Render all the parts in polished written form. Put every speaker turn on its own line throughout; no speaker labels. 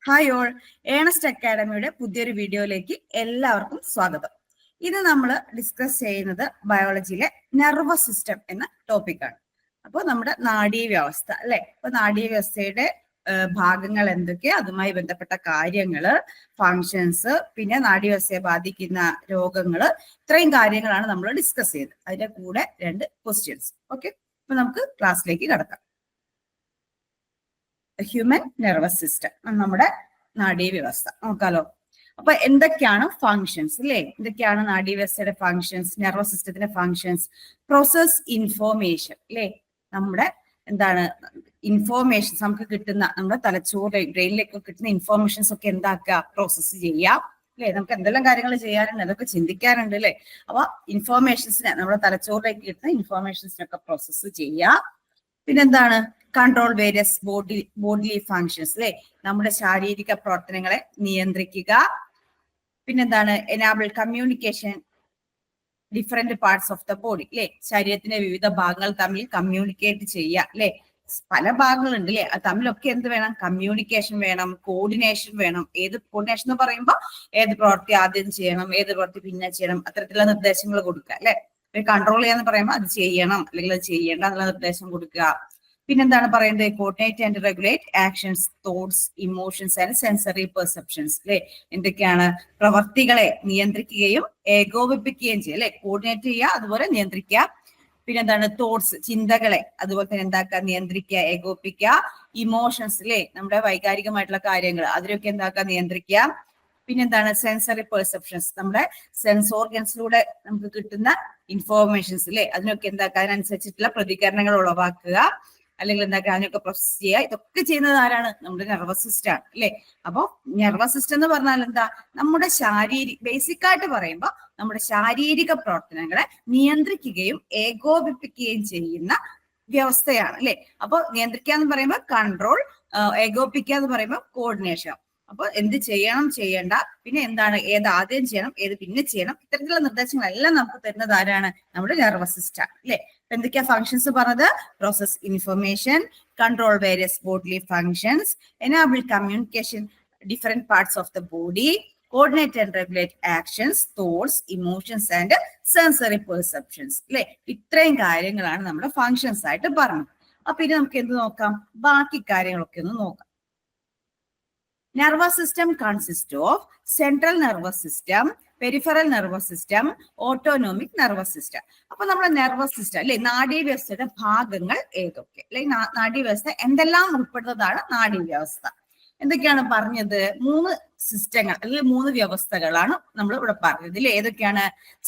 Hi all, Ernest അക്കാഡമിയുടെ പുതിയൊരു വീഡിയോയിലേക്ക് എല്ലാവർക്കും സ്വാഗതം. ഇത് നമ്മൾ ഡിസ്കസ് ചെയ്യുന്നത് ബയോളജിയിലെ നെർവസ് സിസ്റ്റം എന്ന ടോപ്പിക്കാണ്. അപ്പോൾ നമ്മുടെ നാഡീവ്യവസ്ഥ അല്ലെ, അപ്പൊ നാഡീവ്യവസ്ഥയുടെ ഭാഗങ്ങൾ എന്തൊക്കെയാ, അതുമായി ബന്ധപ്പെട്ട കാര്യങ്ങള്, ഫങ്ഷൻസ്, പിന്നെ നാഡീവ്യവസ്ഥയെ ബാധിക്കുന്ന രോഗങ്ങള്, ഇത്രയും കാര്യങ്ങളാണ് നമ്മൾ ഡിസ്കസ് ചെയ്തത്. അതിന്റെ കൂടെ 2 ക്വസ്റ്റ്യൻസ്. ഓക്കെ, അപ്പൊ നമുക്ക് ക്ലാസ്സിലേക്ക് കടക്കാം. ഹ്യൂമൻ നെർവസ് സിസ്റ്റം, നമ്മുടെ നാഡീവ്യവസ്ഥ നോക്കാലോ. അപ്പൊ എന്തൊക്കെയാണ് ഫങ്ഷൻസ് അല്ലെ, എന്തൊക്കെയാണ് നാഡീവ്യവസ്ഥയുടെ ഫങ്ഷൻസ്, നെർവസ് സിസ്റ്റത്തിന്റെ ഫങ്ഷൻസ്? പ്രോസസ് ഇൻഫോർമേഷൻ അല്ലെ, നമ്മുടെ എന്താണ് ഇൻഫോർമേഷൻസ് നമുക്ക് കിട്ടുന്ന, നമ്മുടെ തലച്ചോറ് ബ്രെയിനിലേക്ക് കിട്ടുന്ന ഇൻഫോർമേഷൻസ് ഒക്കെ എന്താക്കുക, പ്രോസസ്സ് ചെയ്യാം അല്ലെ. നമുക്ക് എന്തെല്ലാം കാര്യങ്ങൾ ചെയ്യാറുണ്ട്, അതൊക്കെ ചിന്തിക്കാറുണ്ട് അല്ലെ. അപ്പൊ ഇൻഫോർമേഷൻസിനെ, നമ്മുടെ തലച്ചോറിലേക്ക് കിട്ടുന്ന ഇൻഫോർമേഷൻസിനൊക്കെ പ്രോസസ്സ് ചെയ്യാം. പിന്നെന്താണ്, കൺട്രോൾ വേരിയസ് ബോഡിലി ഫങ്ഷൻസ് അല്ലെ, നമ്മുടെ ശാരീരിക പ്രവർത്തനങ്ങളെ നിയന്ത്രിക്കുക. പിന്നെന്താണ്, enable communication different parts of the body അല്ലെ, ശരീരത്തിന്റെ വിവിധ ഭാഗങ്ങൾ തമ്മിൽ കമ്മ്യൂണിക്കേറ്റ് ചെയ്യുക അല്ലെ. പല ഭാഗങ്ങളുണ്ട് അല്ലെ, അത് തമ്മിലൊക്കെ എന്ത് വേണം, കമ്മ്യൂണിക്കേഷൻ വേണം, കോർഡിനേഷൻ വേണം. ഏത് കോർഡിനേഷൻ എന്ന് പറയുമ്പോൾ ഏത് പ്രവൃത്തി ആദ്യം ചെയ്യണം, ഏത് പ്രവൃത്തി പിന്നെ ചെയ്യണം, അത്തരത്തിലുള്ള നിർദ്ദേശങ്ങൾ കൊടുക്കുക അല്ലെ. കൺട്രോൾ ചെയ്യാന്ന് പറയുമ്പോൾ അത് ചെയ്യണം അല്ലെങ്കിൽ അത് ചെയ്യേണ്ട എന്നുള്ള നിർദ്ദേശം കൊടുക്കുക. പിന്നെന്താണ് പറയുന്നത്, coordinate and regulate actions, thoughts, emotions and sensory perceptions അല്ലെ. എന്തൊക്കെയാണ്, പ്രവർത്തികളെ നിയന്ത്രിക്കുകയും ഏകോപിപ്പിക്കുകയും ചെയ്യുക അല്ലെ. കോർഡിനേറ്റ് ചെയ്യുക, അതുപോലെ നിയന്ത്രിക്കുക. പിന്നെന്താണ്, തോട്ട്സ്, ചിന്തകളെ അതുപോലെ തന്നെ എന്താക്കുക, നിയന്ത്രിക്കുക, ഏകോപിപ്പിക്കുക. ഇമോഷൻസ് അല്ലെ, നമ്മുടെ വൈകാരികമായിട്ടുള്ള കാര്യങ്ങൾ, അതിലൊക്കെ എന്താക്കുക, നിയന്ത്രിക്കുക. പിന്നെന്താണ്, സെൻസറി പെർസെപ്ഷൻസ്, നമ്മുടെ സെൻസ് ഓർഗൻസിലൂടെ നമുക്ക് കിട്ടുന്ന ഇൻഫോർമേഷൻസ് അല്ലെ, അതിനൊക്കെ എന്താക്കുക, അതിനനുസരിച്ചിട്ടുള്ള പ്രതികരണങ്ങൾ ഉളവാക്കുക, അല്ലെങ്കിൽ എന്താക്കുക, അതിനൊക്കെ പ്രോസസ് ചെയ്യുക. ഇതൊക്കെ ചെയ്യുന്നത് ആരാണ്, നമ്മുടെ നെർവസ് സിസ്റ്റം ആണ് അല്ലെ. അപ്പൊ നെർവസ് സിസ്റ്റം എന്ന് പറഞ്ഞാൽ എന്താ, നമ്മുടെ ബേസിക് ആയിട്ട് പറയുമ്പോൾ നമ്മുടെ ശാരീരിക പ്രവർത്തനങ്ങളെ നിയന്ത്രിക്കുകയും ഏകോപിപ്പിക്കുകയും ചെയ്യുന്ന വ്യവസ്ഥയാണ് അല്ലെ. അപ്പൊ നിയന്ത്രിക്കുക എന്ന് പറയുമ്പോൾ കൺട്രോൾ, ഏകോപിപ്പിക്കുക എന്ന് പറയുമ്പോൾ കോർഡിനേഷൻ. അപ്പൊ എന്ത് ചെയ്യണം, ചെയ്യണ്ട, പിന്നെ എന്താണ്, ഏത് ആദ്യം ചെയ്യണം, ഏത് പിന്നെ ചെയ്യണം, ഇത്തരത്തിലുള്ള നിർദ്ദേശങ്ങളെല്ലാം നമുക്ക് തരുന്നത് ആരാണ്, നമ്മുടെ നെർവസ് സിസ്റ്റം അല്ലെ. അപ്പൊ എന്തൊക്കെയാ ഫങ്ഷൻസ് പറഞ്ഞത്, process information, control various bodily functions, enable communication different parts of the body, coordinate and regulate actions, thoughts, emotions and sensory perceptions അല്ലെ. ഇത്രയും കാര്യങ്ങളാണ് നമ്മുടെ ഫങ്ഷൻസ് ആയിട്ട് പറഞ്ഞത്. അപ്പൊ ഇനി നമുക്ക് എന്ത് നോക്കാം, ബാക്കി കാര്യങ്ങളൊക്കെ ഒന്ന് നോക്കാം. Nervous system consists of central nervous system, peripheral nervous system, autonomic nervous system. അപ്പൊ നമ്മുടെ നെർവസ് സിസ്റ്റം അല്ലെ, നാഡീവ്യവസ്ഥയുടെ ഭാഗങ്ങൾ ഏതൊക്കെ, അല്ലെ നാഡീവ്യവസ്ഥ എന്തെല്ലാം ഉൾപ്പെടുന്നതാണ് നാഡീവ്യവസ്ഥ. എന്തൊക്കെയാണ് പറഞ്ഞത്, 3 സിസ്റ്റങ്ങൾ അല്ലെങ്കിൽ 3 വ്യവസ്ഥകളാണ് നമ്മൾ ഇവിടെ പറഞ്ഞത് അല്ലെ. ഏതൊക്കെയാണ്,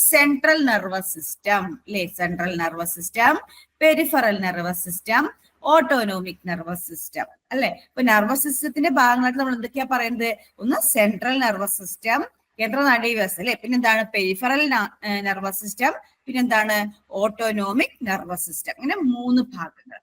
സെൻട്രൽ നെർവസ് സിസ്റ്റം അല്ലെ, central nervous system, peripheral nervous system, autonomic nervous system അല്ലെ. ഇപ്പൊ നെർവസ് സിസ്റ്റത്തിന്റെ ഭാഗങ്ങളായിട്ട് നമ്മൾ എന്തൊക്കെയാ പറയുന്നത്, ഒന്ന് സെൻട്രൽ നെർവസ് സിസ്റ്റം, കേന്ദ്ര നാഡീവ്യവസ്ഥ അല്ലെ, പിന്നെന്താണ് പെരിഫറൽ നെർവസ് സിസ്റ്റം, പിന്നെന്താണ് ഓട്ടോണോമിക് നെർവസ് സിസ്റ്റം. ഇങ്ങനെ 3 ഭാഗങ്ങൾ.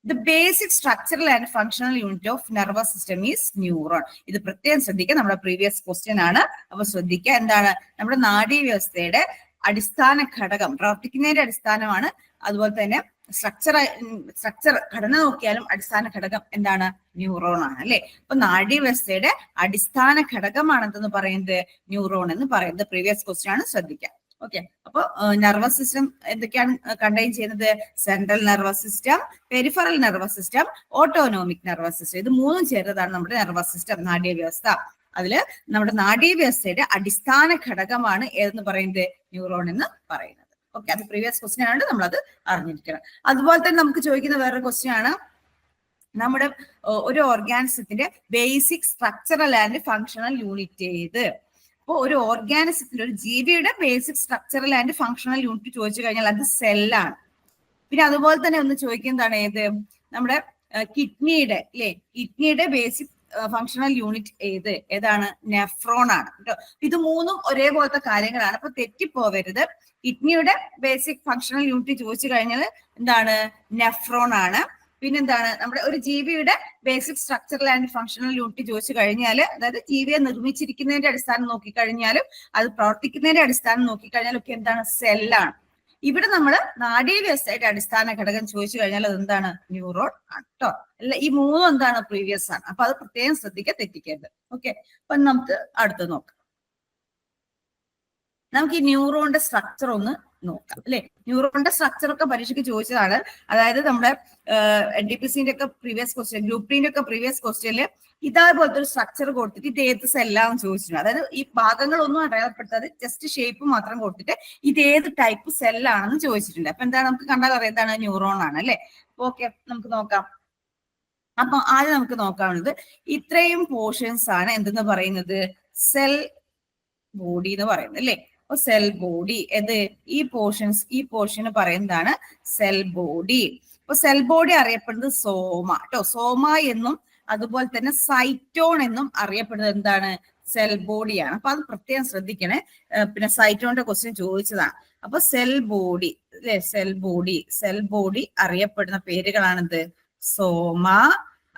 The basic structural and functional unit of nervous system is neuron. ഇത് പ്രത്യേകം ശ്രദ്ധിക്കുക, നമ്മുടെ പ്രീവിയസ് ക്വസ്റ്റ്യൻ ആണ്. അപ്പൊ ശ്രദ്ധിക്കുക, എന്താണ് നമ്മുടെ നാഡീവ്യവസ്ഥയുടെ അടിസ്ഥാന ഘടകം, പ്രവർത്തിക്കുന്നതിന്റെ അടിസ്ഥാനമാണ്. അതുപോലെ തന്നെ സ്ട്രക്ചർ ഘടന നോക്കിയാലും അടിസ്ഥാന ഘടകം എന്താണ്, ന്യൂറോൺ ആണ് അല്ലെ. അപ്പൊ നാഡീവ്യവസ്ഥയുടെ അടിസ്ഥാന ഘടകമാണ് എന്തെന്ന് പറയുന്നത്, ന്യൂറോൺ എന്ന് പറയുന്നത്. പ്രീവിയസ് ക്വസ്റ്റ്യൻ ആണ്, ശ്രദ്ധിക്കാം. ഓക്കെ, അപ്പൊ നെർവസ് സിസ്റ്റം എന്തൊക്കെയാണ് കണ്ടെയ്ൻ ചെയ്യുന്നത്, central nervous system, peripheral nervous system, autonomic nervous system. ഇത് 3 ചേർന്നതാണ് നമ്മുടെ നെർവസ് സിസ്റ്റം, നാഡീവ്യവസ്ഥ. അതില് നമ്മുടെ നാഡീവ്യവസ്ഥയുടെ അടിസ്ഥാന ഘടകമാണ് ഏതെന്ന് പറയുന്നത്, ന്യൂറോൺ എന്ന് പറയുന്നത്. ഓക്കെ, അത് പ്രീവിയസ് ക്വസ്റ്റ്യൻ ആണ്, നമ്മളത് അറിഞ്ഞിരിക്കണം. അതുപോലെ തന്നെ നമുക്ക് ചോദിക്കുന്ന വേറൊരു ക്വസ്റ്റ്യൻ ആണ്, നമ്മുടെ ഒരു ഓർഗാനിസത്തിന്റെ basic structural and functional unit ഏത്. അപ്പൊ ഒരു ഓർഗാനിസത്തിന്റെ, ഒരു ജീവിയുടെ basic structural and functional unit ചോദിച്ചു കഴിഞ്ഞാൽ അത് സെല്ലാണ്. പിന്നെ അതുപോലെ തന്നെ ഒന്ന് ചോദിക്കുന്നതാണ് ഏത്, നമ്മുടെ കിഡ്നിയുടെ അല്ലെ, കിഡ്നിയുടെ ബേസിക് ഫങ്ഷണൽ യൂണിറ്റ് ഏതാണ്, നെഫ്രോൺ ആണ് കേട്ടോ. ഇത് 3ഉം ഒരേപോലത്തെ കാര്യങ്ങളാണ്, അപ്പൊ തെറ്റിപ്പോവരുത്. കിഡ്നിയുടെ ബേസിക് ഫങ്ഷണൽ യൂണിറ്റ് ചോദിച്ചു കഴിഞ്ഞാൽ എന്താണ്, നെഫ്രോൺ ആണ്. പിന്നെന്താണ്, നമ്മുടെ ഒരു ജീവിയുടെ basic structural and functional unit ചോദിച്ചു കഴിഞ്ഞാൽ, അതായത് ജീവിയെ നിർമ്മിച്ചിരിക്കുന്നതിന്റെ അടിസ്ഥാനം നോക്കിക്കഴിഞ്ഞാലും അത് പ്രവർത്തിക്കുന്നതിന്റെ അടിസ്ഥാനം നോക്കിക്കഴിഞ്ഞാലും ഒക്കെ എന്താണ്, സെല്ലാണ്. ഇവിടെ നമ്മൾ നാഡീവ്യവസ്ഥയുടെ അടിസ്ഥാന ഘടകം ചോദിച്ചു കഴിഞ്ഞാൽ അത് എന്താണ്? ന്യൂറോൺ ആണ് കേട്ടോ. അല്ല, ഈ മൂന്നും എന്താണ്? പ്രീവിയസ് ആണ്. അപ്പൊ അത് പ്രത്യേകം ശ്രദ്ധിക്കുക, തെറ്റിക്കരുത്. ഓക്കെ, അപ്പൊ നമുക്ക് അടുത്ത് നോക്കാം. നമുക്ക് ഈ ന്യൂറോണിന്റെ സ്ട്രക്ചർ ഒന്ന് നോക്കാം അല്ലെ. ന്യൂറോണിന്റെ സ്ട്രക്ചർ ഒക്കെ പരീക്ഷയ്ക്ക് ചോദിച്ചതാണ്. അതായത് നമ്മുടെ NTPC ഒക്കെ പ്രീവിയസ് ക്വസ്റ്റ്യൻ, ഗ്രൂപ്പ് ഡിന്റെ ഒക്കെ പ്രീവിയസ് ക്വസ്റ്റ്യനിൽ ഇതേപോലത്തെ ഒരു സ്ട്രക്ചർ കൊടുത്തിട്ട് ഇത് ഏത് സെല്ലാന്ന് ചോദിച്ചിട്ടുണ്ട്. അതായത് ഈ ഭാഗങ്ങളൊന്നും അടയാളപ്പെടുത്താതെ ജസ്റ്റ് ഷേപ്പ് മാത്രം കൊടുത്തിട്ട് ഇത് ഏത് ടൈപ്പ് സെല്ലാണെന്ന് ചോദിച്ചിട്ടുണ്ട്. അപ്പൊ എന്താണ് നമുക്ക് കണ്ടാൽ അറിയാം എന്താണ്? ന്യൂറോൺ ആണ് അല്ലെ. ഓക്കെ, നമുക്ക് നോക്കാം. അപ്പൊ ആദ്യം നമുക്ക് നോക്കാവുന്നത് ഇത്രയും പോർഷൻസ് ആണ് എന്തെന്ന് പറയുന്നത്? സെൽ ബോഡി എന്ന് പറയുന്നത് അല്ലെ. അപ്പൊ സെൽ ബോഡി ഈ പോർഷന് പറയുന്നതാണ് സെൽ ബോഡി. അപ്പൊ സെൽ ബോഡി അറിയപ്പെടുന്നത് സോമ കേട്ടോ. സോമ എന്നും അതുപോലെ തന്നെ സൈറ്റോൺ എന്നും അറിയപ്പെടുന്നത് എന്താണ്? സെൽ ബോഡിയാണ്. അപ്പൊ അത് പ്രത്യേകം ശ്രദ്ധിക്കണേ. പിന്നെ സൈറ്റോണിന്റെ ക്വസ്റ്റ്യൻ ചോദിച്ചതാണ്. അപ്പൊ സെൽ ബോഡി അല്ലെ, സെൽ ബോഡി അറിയപ്പെടുന്ന പേരുകളാണെന്ത്? സോമ,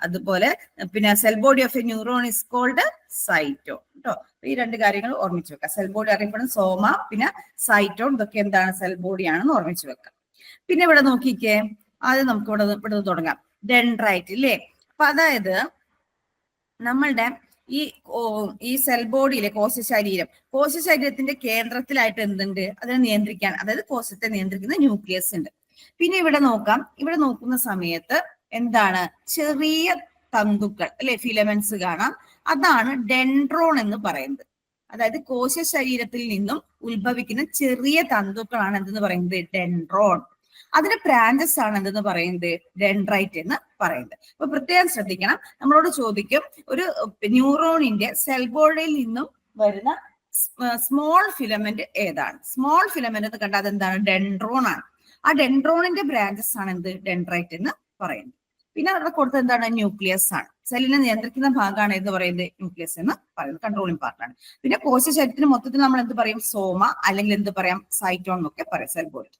അതുപോലെ പിന്നെ cell body of a neuron is called cyton കേട്ടോ. ഈ രണ്ട് കാര്യങ്ങൾ ഓർമ്മിച്ച് വെക്കാം. സെൽ ബോഡി അറിയപ്പെടുന്ന സോമ, പിന്നെ സൈറ്റോൺ, ഇതൊക്കെ എന്താണ്? സെൽ ബോഡി ആണെന്ന് ഓർമ്മിച്ച് വെക്കാം. പിന്നെ ഇവിടെ നോക്കിക്കേ, ആദ്യം നമുക്ക് ഇവിടെ തുടങ്ങാം. ഡെൻഡ്രൈറ്റ് ഇല്ലേ. അപ്പൊ അതായത് നമ്മളുടെ ഈ സെൽ ബോഡിയിലെ കോശശരീരത്തിന്റെ കേന്ദ്രത്തിലായിട്ട് എന്തുണ്ട്? അതിനെ നിയന്ത്രിക്കാൻ, അതായത് കോശത്തെ നിയന്ത്രിക്കുന്ന ന്യൂക്ലിയസ് ഉണ്ട്. പിന്നെ ഇവിടെ നോക്കാം. ഇവിടെ നോക്കുന്ന സമയത്ത് എന്താണ്? ചെറിയ തന്തുക്കൾ അല്ലെ, ഫിലമെന്റ്സ് കാണാം. അതാണ് ഡെൻഡ്രോൺ എന്ന് പറയുന്നത്. അതായത് കോശ ശരീരത്തിൽ നിന്നും ഉത്ഭവിക്കുന്ന ചെറിയ തന്തുക്കളാണ് എന്തെന്ന് പറയുന്നത്? ഡെൻഡ്രോൺ. അതിന്റെ ബ്രാഞ്ചസ് ആണ് എന്തെന്ന് പറയുന്നത്? ഡെൻഡ്രൈറ്റ് എന്ന് പറയുന്നത്. അപ്പൊ പ്രത്യേകം ശ്രദ്ധിക്കണം. നമ്മളോട് ചോദിക്കും ഒരു ന്യൂറോണിന്റെ സെൽ ബോഡിയിൽ നിന്നും വരുന്ന സ്മോൾ ഫിലമെന്റ് ഏതാണ്? സ്മോൾ ഫിലമെന്റ് എന്ന് കണ്ടാൽ അതെന്താണ്? ഡെൻഡ്രോൺ ആണ്. ആ ഡെൻഡ്രോണിന്റെ ബ്രാഞ്ചസ് ആണ് എന്ത്? ഡെൻഡ്രൈറ്റ് എന്ന് പറയുന്നത്. പിന്നെ അവിടെ കൊടുത്തത് എന്താണ്? ന്യൂക്ലിയസ് ആണ്. സെല്ലിനെ നിയന്ത്രിക്കുന്ന ഭാഗമാണ് എന്ന് പറയുന്നത് ന്യൂക്ലിയസ് എന്ന് പറയുന്നത്, കൺട്രോളിംഗ് പാർട്ടാണ്. പിന്നെ കോശ ശരീരത്തിന് മൊത്തത്തിൽ നമ്മൾ എന്ത് പറയും? സോമ, അല്ലെങ്കിൽ എന്ത് പറയാം? സൈറ്റോൺ എന്നൊക്കെ പറയാം സെൽ ബോഡി.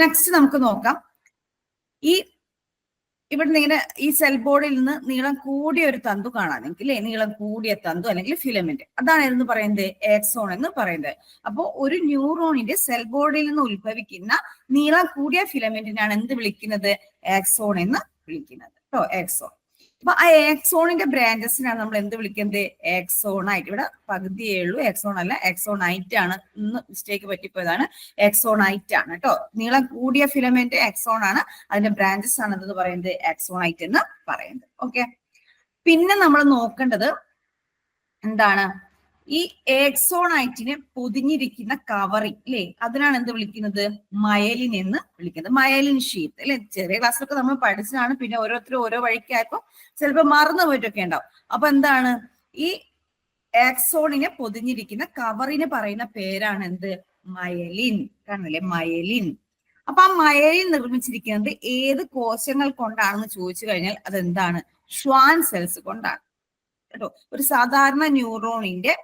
നെക്സ്റ്റ് നമുക്ക് നോക്കാം. ഇവിടെ ഇങ്ങനെ ഈ സെൽ ബോഡിയിൽ നിന്ന് നീളം കൂടിയ ഒരു തന്തു കാണാം നിങ്ങൾക്ക് അല്ലെ. നീളം കൂടിയ തന്തു അല്ലെങ്കിൽ ഫിലമെന്റ്, അതാണ് എന്ന് പറയുന്നത്? ആക്സോൺ എന്ന് പറയുന്നത്. അപ്പോൾ ഒരു ന്യൂറോണിന്റെ സെൽ ബോഡിയിൽ നിന്ന് ഉത്ഭവിക്കുന്ന നീളം കൂടിയ ഫിലമെന്റിനാണ് എന്ത് വിളിക്കുന്നത്? ആക്സോൺ എന്ന് വിളിക്കുന്നത് കേട്ടോ. ആക്സോൺ. അപ്പൊ ആ ആക്സോണിന്റെ ബ്രാഞ്ചസിനാണ് നമ്മൾ എന്ത് വിളിക്കുന്നത്? ആക്സോണൈറ്റ്. ഇവിടെ പകുതിയേ ഉള്ളൂ, ആക്സോൺ അല്ല, ആക്സോണൈറ്റ് ആണ്. ഇന്ന് മിസ്റ്റേക്ക് പറ്റിപ്പോയതാണ്. ആക്സോണൈറ്റ് ആണ് കേട്ടോ. നീളം കൂടിയ ഫിലമെന്റ് ആക്സോൺ ആണ്. അതിന്റെ ബ്രാഞ്ചസ് ആണ് എന്ന് പറയുന്നത് ആക്സോണൈറ്റ് എന്ന് പറയുന്നത്. ഓക്കെ, പിന്നെ നമ്മൾ നോക്കേണ്ടത് എന്താണ്? ഈ ആക്സോണൈറ്റിനെ പൊതിഞ്ഞിരിക്കുന്ന കവറിങ് അല്ലെ, അതിനാണ് എന്ത് വിളിക്കുന്നത്? മയലിൻ എന്ന് വിളിക്കുന്നത്. മയലിൻ ഷീത്ത് അല്ലെ. ചെറിയ ക്ലാസ്സിലൊക്കെ നമ്മൾ പഠിച്ചതാണ്. പിന്നെ ഓരോരുത്തരും ഓരോ വഴിക്കായപ്പോ ചിലപ്പോൾ മറന്നു പോയിട്ടൊക്കെ ഉണ്ടാവും. അപ്പൊ എന്താണ്? ഈ ആക്സോണിനെ പൊതിഞ്ഞിരിക്കുന്ന കവറിന് പറയുന്ന പേരാണ് എന്ത്? മയലിൻ. കാണില്ലേ? മയലിൻ. അപ്പൊ ആ മയലിൻ നിർമ്മിച്ചിരിക്കുന്നത് ഏത് കോശങ്ങൾ കൊണ്ടാണെന്ന് ചോദിച്ചു കഴിഞ്ഞാൽ അതെന്താണ്? ഷ്വാൻ സെൽസ് കൊണ്ടാണ് കേട്ടോ. ഒരു സാധാരണ ന്യൂറോണിന്റെ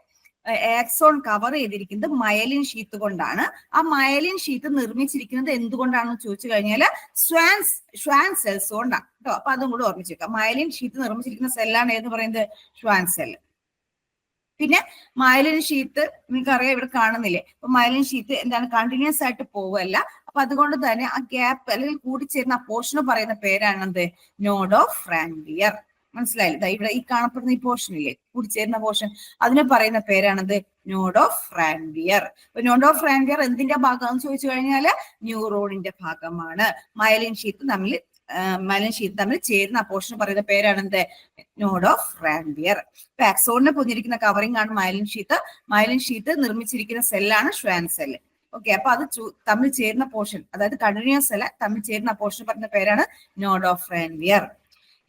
ആക്സോൺ കവർ ചെയ്തിരിക്കുന്നത് മയലിൻ ഷീത്ത് കൊണ്ടാണ്. ആ മയലിൻ ഷീത്ത് നിർമ്മിച്ചിരിക്കുന്നത് എന്തുകൊണ്ടാണെന്ന് ചോദിച്ചു കഴിഞ്ഞാൽ ഷ്വാൻ സെൽസ് കൊണ്ടാണ് കേട്ടോ. അപ്പൊ അതും കൂടെ ഓർമ്മിച്ച് വെക്കാം. മയലിൻ ഷീത്ത് നിർമ്മിച്ചിരിക്കുന്ന സെല്ലാണ് ഏത് പറയുന്നത്? Schwann cell. പിന്നെ മയലിൻ ഷീത്ത് നിങ്ങൾക്കറിയാം, ഇവിടെ കാണുന്നില്ലേ? അപ്പൊ മയലിൻ ഷീത്ത് എന്താണ്? കണ്ടിന്യൂസ് ആയിട്ട് പോവല്ല. അപ്പൊ അതുകൊണ്ട് തന്നെ ആ ഗ്യാപ്പ് അല്ലെങ്കിൽ കൂടിച്ചേരുന്ന ആ പോർഷന് പറയുന്ന പേരാണെന്ത്? Node of Ranvier. മനസ്സിലായില്ലേ? ഇവിടെ ഈ കാണപ്പെടുന്ന ഈ പോർഷൻ ഇല്ലേ, കൂടിച്ചേരുന്ന പോർഷൻ, അതിനെ പറയുന്ന പേരാണത് നോഡ് ഓഫ് റാൻവിയർ. അപ്പൊ നോഡ് ഓഫ് റാൻവിയർ എന്തിന്റെ ഭാഗമാണെന്ന് ചോദിച്ചു കഴിഞ്ഞാല് ന്യൂറോണിന്റെ ഭാഗമാണ്. മയലിൻ ഷീത്ത് തമ്മിൽ ചേരുന്ന പോർഷൻ പറയുന്ന പേരാണെന്ത്? Node of Ranvier. ഇപ്പൊ ആക്സോണിനെ പൊതിഞ്ഞിരിക്കുന്ന കവറിംഗ് ആണ് മയലിൻ ഷീത്ത്. മയലിൻ ഷീത്ത് നിർമ്മിച്ചിരിക്കുന്ന സെല്ലാണ് ഷ്വാൻ സെൽ. ഓക്കെ, അപ്പൊ അത് തമ്മിൽ ചേരുന്ന പോർഷൻ, അതായത് കണ്ടിന്യൂസ് അല്ല, തമ്മിൽ ചേരുന്ന പോർഷൻ പറയുന്ന പേരാണ് നോഡ് ഓഫ് റാൻവിയർ.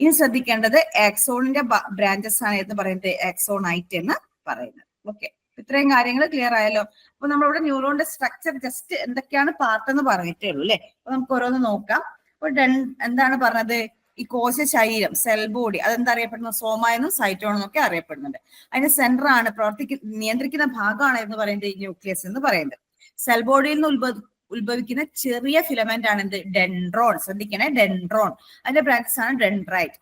ഇനി ശ്രദ്ധിക്കേണ്ടത് ആക്സോണിന്റെ ബ്രാഞ്ചസ് ആണ് എന്ന് പറയുന്നത് ആക്സോണൈറ്റ് എന്ന് പറയുന്നത്. ഓക്കെ, ഇത്രയും കാര്യങ്ങൾ ക്ലിയർ ആയല്ലോ. അപ്പൊ നമ്മളിവിടെ ന്യൂറോണിന്റെ സ്ട്രക്ചർ ജസ്റ്റ് എന്തൊക്കെയാണ് പാർട്ട് എന്ന് പറഞ്ഞിട്ടേ ഉള്ളൂ അല്ലെ. അപ്പൊ നമുക്ക് ഓരോന്ന് നോക്കാം. അപ്പൊ എന്താണ് പറഞ്ഞത്? ഈ കോശ ശരീരം, സെൽ ബോഡി, അതെന്താ അറിയപ്പെടുന്നത്? സോമ എന്നും സൈറ്റോൺ എന്നൊക്കെ അറിയപ്പെടുന്നുണ്ട്. അതിന്റെ സെന്റർ ആണ്, നിയന്ത്രിക്കുന്ന ഭാഗമാണ് എന്ന് പറയുന്നത് ഈ ന്യൂക്ലിയസ് എന്ന് പറയുന്നത്. സെൽ ബോഡിയിൽ നിന്ന് ഉത്ഭവിക്കുന്ന ചെറിയ ഫിലമെന്റ് ആണ് എന്ത്? ഡെൻഡ്രോൺ. ശ്രദ്ധിക്കണേ, ഡെൻഡ്രോൺ. അതിന്റെ ബ്രാഞ്ചസ് ആണ് ഡെൻഡ്രൈറ്റ്.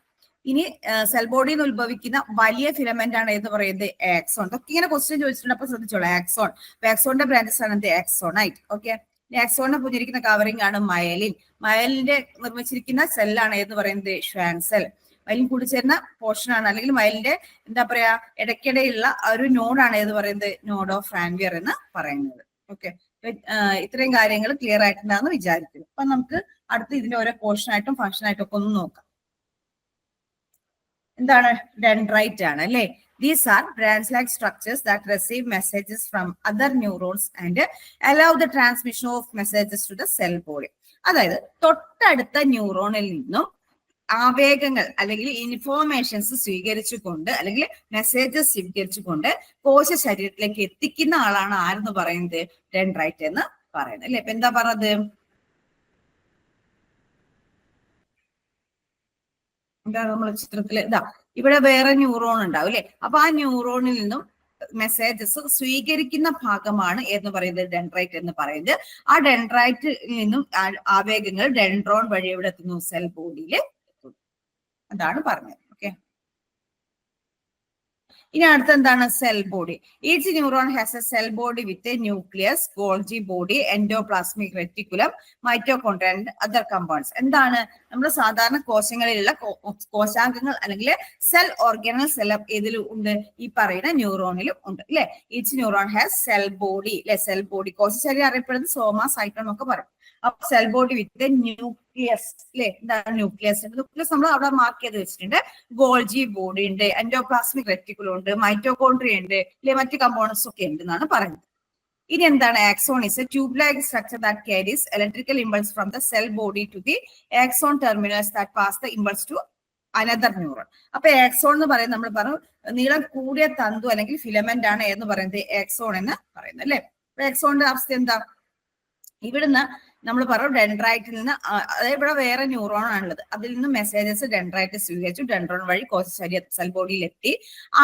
ഇനി സെൽ ബോഡിയിൽ നിന്ന് ഉത്ഭവിക്കുന്ന വലിയ ഫിലമെന്റ് ആണ് എന്ന് പറയുന്നത് ആക്സോൺ. ഇതൊക്കെ ഇങ്ങനെ ക്വസ്റ്റ്യൻ ചോദിച്ചിട്ടുണ്ട്, അപ്പൊ ശ്രദ്ധിച്ചോളൂ. ആക്സോൺ. ആക്സോണിന്റെ ബ്രാഞ്ചസ് ആണ് എന്ത്? ആക്സോണൈറ്റ്. ഓക്കെ, ആക്സോണിനെ പുഞ്ചിരിക്കുന്ന കവറിംഗ് ആണ് മയലിൻ. മയലിന്റെ നിർമ്മിച്ചിരിക്കുന്ന സെല്ലാണ് എന്ന് പറയുന്നത് ഷ്വാൻ സെൽ. മയലിൻ കൂടിച്ചേരുന്ന പോർഷൻ ആണ്, അല്ലെങ്കിൽ മയലിന്റെ എന്താ പറയാ ഇടയ്ക്കിടെയുള്ള ഒരു നോഡാണ് എന്ന് പറയുന്നത് നോഡ് ഓഫ് റാൻവിയർ എന്ന് പറയുന്നത്. ഓക്കെ, ഇത്രയും കാര്യങ്ങൾ ക്ലിയർ ആയിട്ടുണ്ടാന്ന് വിചാരിക്കുന്നു. അപ്പൊ നമുക്ക് അടുത്ത് ഇതിന്റെ ഓരോ പോർഷൻ ആയിട്ടും ഫംഗ്ഷൻ ആയിട്ടും ഒക്കെ ഒന്ന് നോക്കാം. എന്താണ്? ഡെൻഡ്രൈറ്റ് ആണ് അല്ലെ. These are branch-like structures that receive messages from other neurons and allow the transmission of messages to the cell body. അതായത് തൊട്ടടുത്ത ന്യൂറോണിൽ നിന്നും ആവേഗങ്ങൾ അല്ലെങ്കിൽ ഇൻഫോർമേഷൻസ് സ്വീകരിച്ചുകൊണ്ട് അല്ലെങ്കിൽ മെസ്സേജസ് സ്വീകരിച്ചുകൊണ്ട് കോശ ശരീരത്തിലേക്ക് എത്തിക്കുന്ന ആളാണ് ആരെന്ന് പറയുന്നത്? ഡെൻഡ്രൈറ്റ് എന്ന് പറയുന്നത് അല്ലെ. ഇപ്പൊ എന്താ പറഞ്ഞത്? എന്താ നമ്മൾ ചിത്രത്തില് ഇതാ ഇവിടെ വേറെ ന്യൂറോൺ ഉണ്ടാവും അല്ലെ. അപ്പൊ ആ ന്യൂറോണിൽ നിന്നും മെസ്സേജസ് സ്വീകരിക്കുന്ന ഭാഗമാണ് എന്ന് പറയുന്നത് ഡെൻഡ്രൈറ്റ് എന്ന് പറയുന്നത്. ആ ഡെൻഡ്രൈറ്റിൽ നിന്നും ആവേഗങ്ങൾ ഡെൻഡ്രോൺ വഴി എവിടെ എത്തുന്നു? സെൽ ബോഡിയിൽ എത്തുന്നു. അതാണ് പറഞ്ഞത്. ഓക്കെ, ഇനി അടുത്ത എന്താണ്? Cell body. Each neuron has A cell body with a nucleus, Golgi body, endoplasmic reticulum, mitochondria and other compounds. എന്താണ്? നമ്മുടെ സാധാരണ കോശങ്ങളിലുള്ള കോശാംഗങ്ങൾ അല്ലെങ്കിൽ സെൽ ഓർഗനൽസ് എല്ലാം ഇതിലും ഉണ്ട്, ഈ പറയുന്ന ന്യൂറോണിലും ഉണ്ട് അല്ലെ. Each neuron has cell body അല്ലെ. സെൽ ബോഡി കോശ ശരീരം അറിയപ്പെടുന്നത് സോമ, സൈറ്റോൺ എന്നൊക്കെ പറയും. അപ്പൊ സെൽ ബോഡി വിത്ത് ന്യൂക്ലിയസ് അല്ലെ. എന്താണ് ന്യൂക്ലിയസ്? ന്യൂക്ലിയസ് നമ്മൾ അവിടെ മാർക്ക് ചെയ്ത് വെച്ചിട്ടുണ്ട്. ഗോൾജി ബോഡി ഉണ്ട്, എൻഡോപ്ലാസ്മിക് റെറ്റിക്കുലം ഉണ്ട്, മൈറ്റോകോൺഡ്രിയ ഉണ്ട് അല്ലെ, മറ്റു കമ്പോണൻസ് ഒക്കെ ഉണ്ട് എന്നാണ് പറയുന്നത്. ഇനി എന്താണ്? Axon is a tube like structure that carries electrical impulse from the cell body to the axon terminals that pass the impulse to another neuron. അപ്പൊ ആക്സോൺ എന്ന് പറയുന്നത് നമ്മൾ പറഞ്ഞു നീളം കൂടിയ തന്തു അല്ലെങ്കിൽ ഫിലമെന്റ് ആണ് എന്ന് പറയുന്നത് ആക്സോൺ എന്ന് പറയുന്നത് അല്ലെ. ആക്സോണിന്റെ അവസ്ഥ എന്താ? ഇവിടുന്ന് നമ്മൾ പറഞ്ഞു ഡെൻഡ്രൈറ്റിൽ നിന്ന്, അതായത് ഇവിടെ വേറെ ന്യൂറോൺ ആണുള്ളത്, അതിൽ നിന്ന് മെസ്സേജസ് ഡെൻഡ്രൈറ്റ് സ്വീകരിച്ചു, ഡെൻഡ്രോൺ വഴി കോശ ശരീര സെൽ ബോഡിയിൽ എത്തി.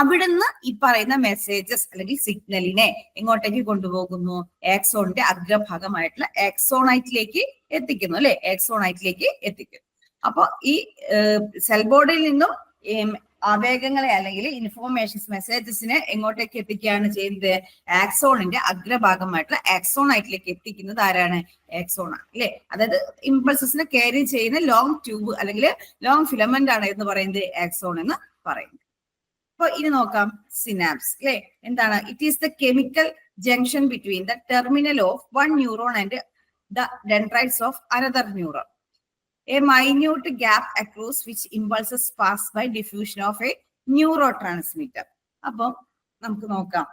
അവിടുന്ന് ഈ പറയുന്ന മെസ്സേജസ് അല്ലെങ്കിൽ സിഗ്നലിനെ എങ്ങോട്ടേക്ക് കൊണ്ടുപോകുന്നു? ആക്സോണിന്റെ അഗ്രഭാഗമായിട്ടുള്ള ആക്സോണൈറ്റിലേക്ക് എത്തിക്കുന്നു അല്ലെ. ആക്സോണൈറ്റിലേക്ക് എത്തിക്കുന്നു. അപ്പൊ ഈ സെൽ ബോഡിയിൽ നിന്നും ആവേഗങ്ങളെ അല്ലെങ്കിൽ ഇൻഫോർമേഷൻസ് മെസ്സേജസിനെ എങ്ങോട്ടേക്ക് എത്തിക്കുകയാണ് ചെയ്യുന്നത്? ആക്സോണിന്റെ അഗ്രഭാഗമായിട്ടുള്ള ആക്സോണൈറ്റിലേക്ക് എത്തിക്കുന്നത് ആരാണ്? ആക്സോൺ ആണ് അല്ലെ. അതായത് ഇമ്പൾസസിനെ ക്യാരി ചെയ്യുന്ന ലോങ് ട്യൂബ് അല്ലെങ്കിൽ ലോങ് ഫിലമെന്റ് ആണ് എന്ന് പറയുന്നത് ആക്സോൺ എന്ന് പറയുന്നത്. അപ്പൊ ഇനി നോക്കാം സിനാപ്സ് അല്ലെ. എന്താണ്? It is the chemical junction between the terminal of one neuron and the dendrites of another neuron. A minute gap across which impulses pass by diffusion of a neurotransmitter. അപ്പം നമുക്ക് നോക്കാം.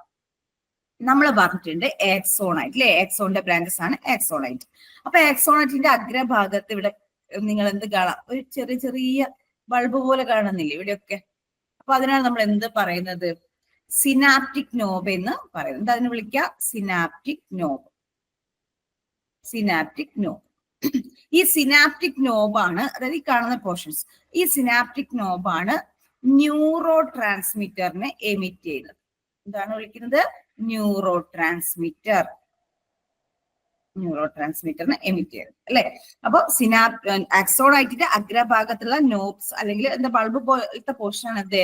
നമ്മൾ പറഞ്ഞിട്ടുണ്ട് ആക്സോണൈറ്റ് അല്ലെ. ആക്സോണിന്റെ ബ്രാഞ്ചസ് ആണ് ആക്സോണൈറ്റ്. അപ്പൊ ആക്സോണൈറ്റിന്റെ അഗ്രഭാഗത്ത് ഇവിടെ നിങ്ങൾ എന്ത് കാണാം? ഒരു ചെറിയ ചെറിയ ബൾബ് പോലെ കാണുന്നില്ലേ ഇവിടെയൊക്കെ? അപ്പൊ അതിനാണ് നമ്മൾ എന്ത് പറയുന്നത്? സിനാപ്റ്റിക് നോബ് എന്ന് പറയുന്നത്. എന്താ അതിനെ വിളിക്കുക? Synaptic knob. Synaptic knob. ഈ സിനാപ്റ്റിക് നോബാണ്, അതായത് ഈ കാണുന്ന പോർഷൻസ്, ഈ സിനാപ്റ്റിക് നോബാണ് ന്യൂറോ ട്രാൻസ്മിറ്ററിനെ എമിറ്റ് ചെയ്യുന്നത്. എന്താണ് വിളിക്കുന്നത്? Neuro transmitter. ന്യൂറോ ട്രാൻസ്മിറ്ററിനെ എമിറ്റ് ചെയ്യുന്നത് അല്ലെ. അപ്പൊ ആക്സോണൈറ്റിന്റെ അഗ്രഭാഗത്തുള്ള നോബ്സ് അല്ലെങ്കിൽ എന്താ ബൾബ് പോലത്തെ പോർഷൻ ആണ് എന്ത്?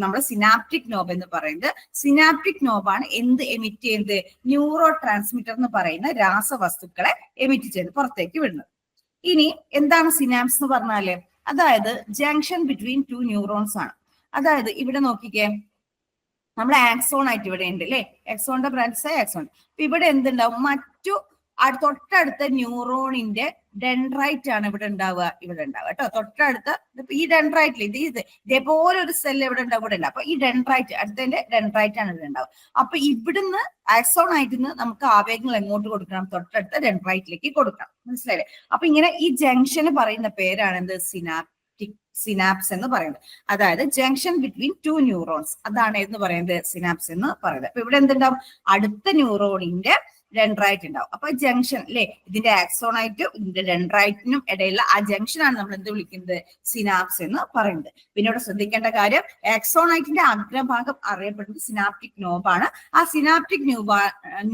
നമ്മുടെ സിനാപ്റ്റിക് നോബ് എന്ന് പറയുന്നത്. സിനാപ്റ്റിക് നോബാണ് എന്ത് എമിറ്റ് ചെയ്യുന്നത്? ന്യൂറോ ട്രാൻസ്മിറ്റർ എന്ന് പറയുന്ന രാസവസ്തുക്കളെ എമിറ്റ് ചെയ്ത് പുറത്തേക്ക് വിടുന്നത്. ഇനി എന്താണ് സിനാപ്സ് എന്ന് പറഞ്ഞാല്? അതായത് ജംഗ്ഷൻ ബിറ്റ്വീൻ ടു ന്യൂറോൺസ് ആണ്. അതായത് ഇവിടെ നോക്കിക്കേ, നമ്മുടെ ആക്സോണായിട്ട് ഇവിടെ ഉണ്ട് അല്ലെ. ആക്സോണിന്റെ ബ്രാഞ്ചസ് ആക്സോൺ. അപ്പൊ ഇവിടെ എന്തുണ്ടാവും? മറ്റു തൊട്ടടുത്ത ന്യൂറോണിന്റെ ഡെൻഡ്രൈറ്റ് ആണ് ഇവിടെ ഉണ്ടാവുക കേട്ടോ. തൊട്ടടുത്ത ഈ ഡെൻഡ്രൈറ്റിൽ ഇതേപോലെ ഒരു സെൽ ഇവിടെ ഉണ്ടാവും, ഇവിടെ ഉണ്ടാവും. അപ്പൊ ഈ ഡെൻഡ്രൈറ്റ് അടുത്തതിന്റെ ഡെൻഡ്രൈറ്റ് ആണ് ഇവിടെ ഉണ്ടാവുക. അപ്പൊ ഇവിടുന്ന് ആക്സോണായിട്ട് നിന്ന് നമുക്ക് ആവേഗങ്ങൾ എങ്ങോട്ട് കൊടുക്കണം? തൊട്ടടുത്ത ഡെൻഡ്രൈറ്റിലേക്ക് കൊടുക്കണം. മനസ്സിലായില്ലേ? അപ്പൊ ഇങ്ങനെ ഈ ജംഗ്ഷന് പറയുന്ന പേരാണ് എന്ത്? സിനാപ്സ് എന്ന് പറയുന്നത്. അതായത് ജംഗ്ഷൻ ബിറ്റ്വീൻ ടു ന്യൂറോൺസ്, അതാണ് എന്ന് പറയുന്നത് സിനാപ്സ് എന്ന് പറയുന്നത്. അപ്പൊ ഇവിടെ എന്തുണ്ടാവും? അടുത്ത ന്യൂറോണിന്റെ ഡെൻഡ്രൈറ്റ് ഉണ്ടാവും. അപ്പൊ ജംഗ്ഷൻ അല്ലെ, ഇതിന്റെ ആക്സോണൈറ്റും ഇതിന്റെ ഡെൻഡ്രൈറ്റിനും ഇടയിലുള്ള ആ ജംഗ്ഷൻ ആണ് നമ്മൾ എന്ത് വിളിക്കുന്നത്? സിനാപ്സ് എന്ന് പറയുന്നത്. പിന്നെ ഇവിടെ ശ്രദ്ധിക്കേണ്ട കാര്യം, ആക്സോണൈറ്റിന്റെ അഗ്രഭാഗം അറിയപ്പെടുന്നത് സിനാപ്റ്റിക് നോബാണ്. ആ സിനാപ്റ്റിക്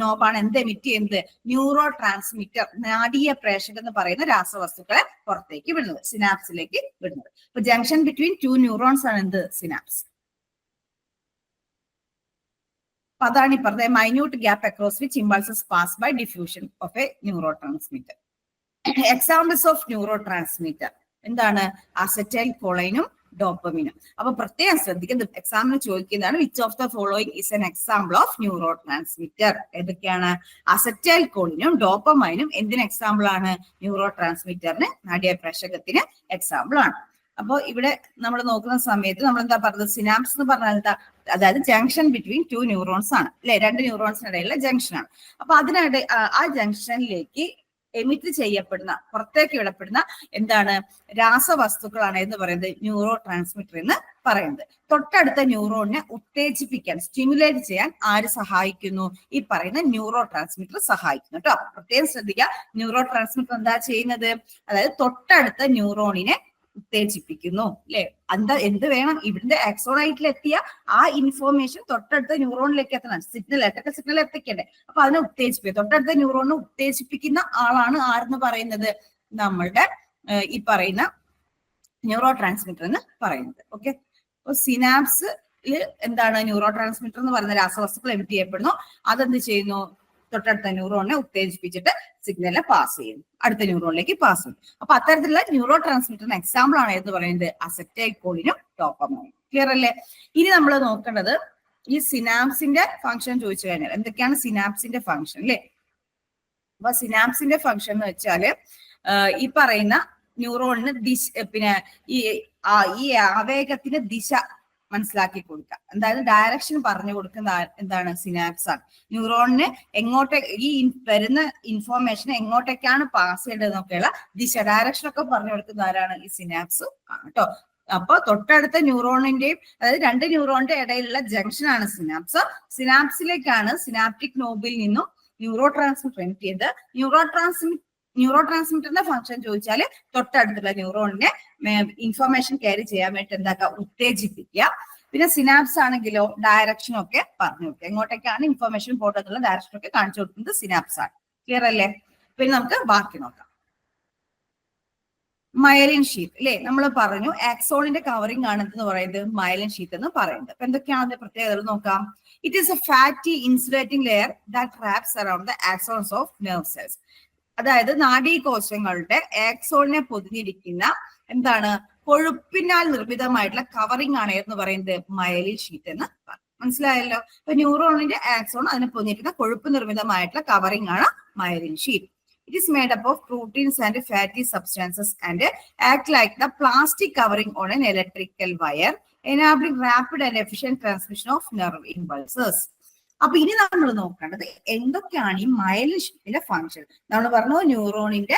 നോബാണ് എന്ത് എമിറ്റ് ചെയ്യുന്നത്? ന്യൂറോ ട്രാൻസ്മിറ്റർ, നാഡീയ പ്രേഷകൻ എന്ന് പറയുന്ന രാസവസ്തുക്കളെ പുറത്തേക്ക് വിടുന്നത്, സിനാപ്സിലേക്ക് വിടുന്നത്. അപ്പൊ ജംഗ്ഷൻ ബിറ്റ്വീൻ ടു ന്യൂറോൺസ് ആണ് എന്ത്? സിനാപ്സ്. അപ്പൊ അതാണ് ഈ പറഞ്ഞത് minute gap across which impulses pass by diffusion of a neurotransmitter. Examples of neurotransmitter എന്താണ്? അസറ്റൈൽ കോളൈനും ഡോപ്പമിനും. അപ്പൊ പ്രത്യേകം ശ്രദ്ധിക്കുന്നത് എക്സാമിന് ചോദിക്കുന്നതാണ് which of the following is an example of neurotransmitter. ഏതൊക്കെയാണ്? അസറ്റൈൽ കോളിനും ഡോപ്പമൈനും എന്തിന് എക്സാമ്പിൾ ആണ്? ന്യൂറോ ട്രാൻസ്മിറ്ററിന്, നാഡീപ്രേഷകത്തിന് എക്സാമ്പിൾ ആണ്. അപ്പൊ ഇവിടെ നമ്മൾ നോക്കുന്ന സമയത്ത് നമ്മൾ എന്താ പറഞ്ഞത്? സിനാപ്സ് എന്ന് പറഞ്ഞാൽ എന്താ? അതായത് ജംഗ്ഷൻ ബിറ്റ്വീൻ ടു ന്യൂറോൺസ് ആണ് അല്ലെ, രണ്ട് ന്യൂറോൺസിനിടയിലുള്ള ജംഗ്ഷൻ ആണ്. അപ്പൊ അതിനിടെ ആ ജംഗ്ഷനിലേക്ക് എമിറ്റ് ചെയ്യപ്പെടുന്ന, പുറത്തേക്ക് വിടപ്പെടുന്ന എന്താണ്? രാസവസ്തുക്കളാണ് എന്ന് പറയുന്നത് ന്യൂറോ ട്രാൻസ്മിറ്റർ എന്ന് പറയുന്നത്. തൊട്ടടുത്ത ന്യൂറോണിനെ ഉത്തേജിപ്പിക്കാൻ, സ്റ്റിമുലേറ്റ് ചെയ്യാൻ ആര് സഹായിക്കുന്നു? ഈ പറയുന്ന ന്യൂറോ ട്രാൻസ്മിറ്റർ സഹായിക്കുന്നു കേട്ടോ. പ്രത്യേകം ശ്രദ്ധിക്കുക, ന്യൂറോ ട്രാൻസ്മിറ്റർ എന്താ ചെയ്യുന്നത്? അതായത് തൊട്ടടുത്ത ന്യൂറോണിനെ ഉത്തേജിപ്പിക്കുന്നു അല്ലെ. എന്ത് വേണം? ഇവിടുത്തെ ആക്സോണൈറ്റിലെത്തിയ ആ ഇൻഫോർമേഷൻ തൊട്ടടുത്ത ന്യൂറോണിലേക്ക് എത്തണം. ഇലക്ട്രിക്കൽ സിഗ്നൽ എത്തിക്കണ്ടേ? അപ്പൊ അതിനെ ഉത്തേജിപ്പിക്കുക. തൊട്ടടുത്ത ന്യൂറോണിനെ ഉത്തേജിപ്പിക്കുന്ന ആളാണ് ആരെന്ന് പറയുന്നത്? നമ്മളുടെ ഈ പറയുന്ന ന്യൂറോ ട്രാൻസ്മിറ്റർ എന്ന് പറയുന്നത്. ഓക്കെ, അപ്പൊ സിനാപ്സിൽ എന്താണ്? ന്യൂറോ ട്രാൻസ്മിറ്റർ എന്ന് പറയുന്ന രാസവസ്തുക്കൾ എമിറ്റ് ചെയ്യപ്പെടുന്നു. അതെന്ത് ചെയ്യുന്നു? തൊട്ടടുത്ത ന്യൂറോണിനെ ഉത്തേജിപ്പിച്ചിട്ട് സിഗ്നലിനെ പാസ് ചെയ്യുന്നു, അടുത്ത ന്യൂറോണിലേക്ക് പാസ് ചെയ്യും. അപ്പൊ അത്തരത്തിലുള്ള ന്യൂറോ ട്രാൻസ്മിറ്ററിന് എക്സാമ്പിൾ ആണ് എന്ന് പറയുന്നത് അസറ്റൈൽ കോളിനും ഡോപ്പമൈനും. ക്ലിയർ അല്ലേ? ഇനി നമ്മൾ നോക്കേണ്ടത് ഈ സിനാപ്സിന്റെ ഫംഗ്ഷൻ ചോദിച്ചു കഴിഞ്ഞാൽ എന്തൊക്കെയാണ് സിനാപ്സിന്റെ ഫംഗ്ഷൻ അല്ലെ. അപ്പൊ സിനാപ്സിന്റെ ഫംഗ്ഷൻ എന്ന് വെച്ചാല് ഈ പറയുന്ന ന്യൂറോണിന് പിന്നെ ഈ ആവേഗത്തിന് ദിശ മനസ്സിലാക്കി കൊടുക്കുക. അതായത് ഡയറക്ഷൻ പറഞ്ഞു കൊടുക്കുന്ന എന്താണ്? സിനാപ്സ് ആണ്. ന്യൂറോണിന് ഈ വരുന്ന ഇൻഫോർമേഷൻ എങ്ങോട്ടേക്കാണ് പാസ് ചെയ്യേണ്ടതെന്നൊക്കെയുള്ള ദിശ, ഡയറക്ഷൻ ഒക്കെ പറഞ്ഞു കൊടുക്കുന്ന ആരാണ്? ഈ സിനാപ്സ് ആണ് കേട്ടോ. അപ്പൊ തൊട്ടടുത്ത ന്യൂറോണിന്റെയും, അതായത് രണ്ട് ന്യൂറോണിന്റെ ഇടയിലുള്ള ജംഗ്ഷൻ ആണ് സിനാപ്സ്. സിനാപ്സിലേക്കാണ് സിനാപ്റ്റിക് നോബിൽ നിന്നും ന്യൂറോ ട്രാൻസ്മിറ്റർ എമിറ്റ് ചെയ്ത് ന്യൂറോ ട്രാൻസ്മിറ്ററിന്റെ ഫംഗ്ഷൻ ചോദിച്ചാൽ തൊട്ടടുത്തുള്ള ന്യൂറോണിനെ ഇൻഫർമേഷൻ ക്യാരി ചെയ്യാൻ വേണ്ടി എന്താക്കുക? ഉത്തേജിപ്പിക്കുക. പിന്നെ സിനാപ്സ് ആണെങ്കിലോ ഡയറക്ഷനും ഒക്കെ പറഞ്ഞു കൊടുക്കുക. എങ്ങോട്ടേക്കാണ് ഇൻഫർമേഷൻ പോകേണ്ടതുള്ള ഡയറക്ഷൻ ഒക്കെ കാണിച്ചു കൊടുക്കുന്നത് സിനാപ്സ് ആണ്. ക്ലിയർ അല്ലേ? പിന്നെ നമുക്ക് ബാക്കി നോക്കാം. മയലിൻ ഷീത്ത് അല്ലെ, നമ്മൾ പറഞ്ഞു ആക്സോണിന്റെ കവറിംഗ് ആണ് എന്ന് പറയുന്നത് മയലിൻ ഷീത്ത് എന്ന് പറയുന്നത്. അപ്പൊ എന്തൊക്കെയാണ് അതിന്റെ പ്രത്യേകതകൾ നോക്കാം. It is A fatty insulating layer that wraps around the axons of nerve cells. അതായത് നാഡീകോശങ്ങളുടെ ആക്സോണിനെ പൊതിഞ്ഞിരിക്കുന്ന എന്താണ്? കൊഴുപ്പിനാൽ നിർമ്മിതമായിട്ടുള്ള കവറിംഗ് ആണ് എന്ന് പറയുന്നത് മയലിൻ ഷീറ്റ് എന്ന് പറയും. മനസ്സിലായല്ലോ? ഇപ്പൊ ന്യൂറോണിന്റെ ആക്സോൺ അതിനെ പൊതിഞ്ഞിരിക്കുന്ന കൊഴുപ്പ് നിർമ്മിതമായിട്ടുള്ള കവറിംഗ് ആണ് myelin sheet. It is made up of proteins and fatty substances and act like the plastic covering on an electrical wire, enabling rapid and efficient transmission of nerve impulses. അപ്പൊ ഇനി നമ്മൾ നോക്കേണ്ടത് എന്തൊക്കെയാണ് ഈ myelin ഷീറ്റിന്റെ function. നമ്മൾ പറഞ്ഞു ന്യൂറോണിന്റെ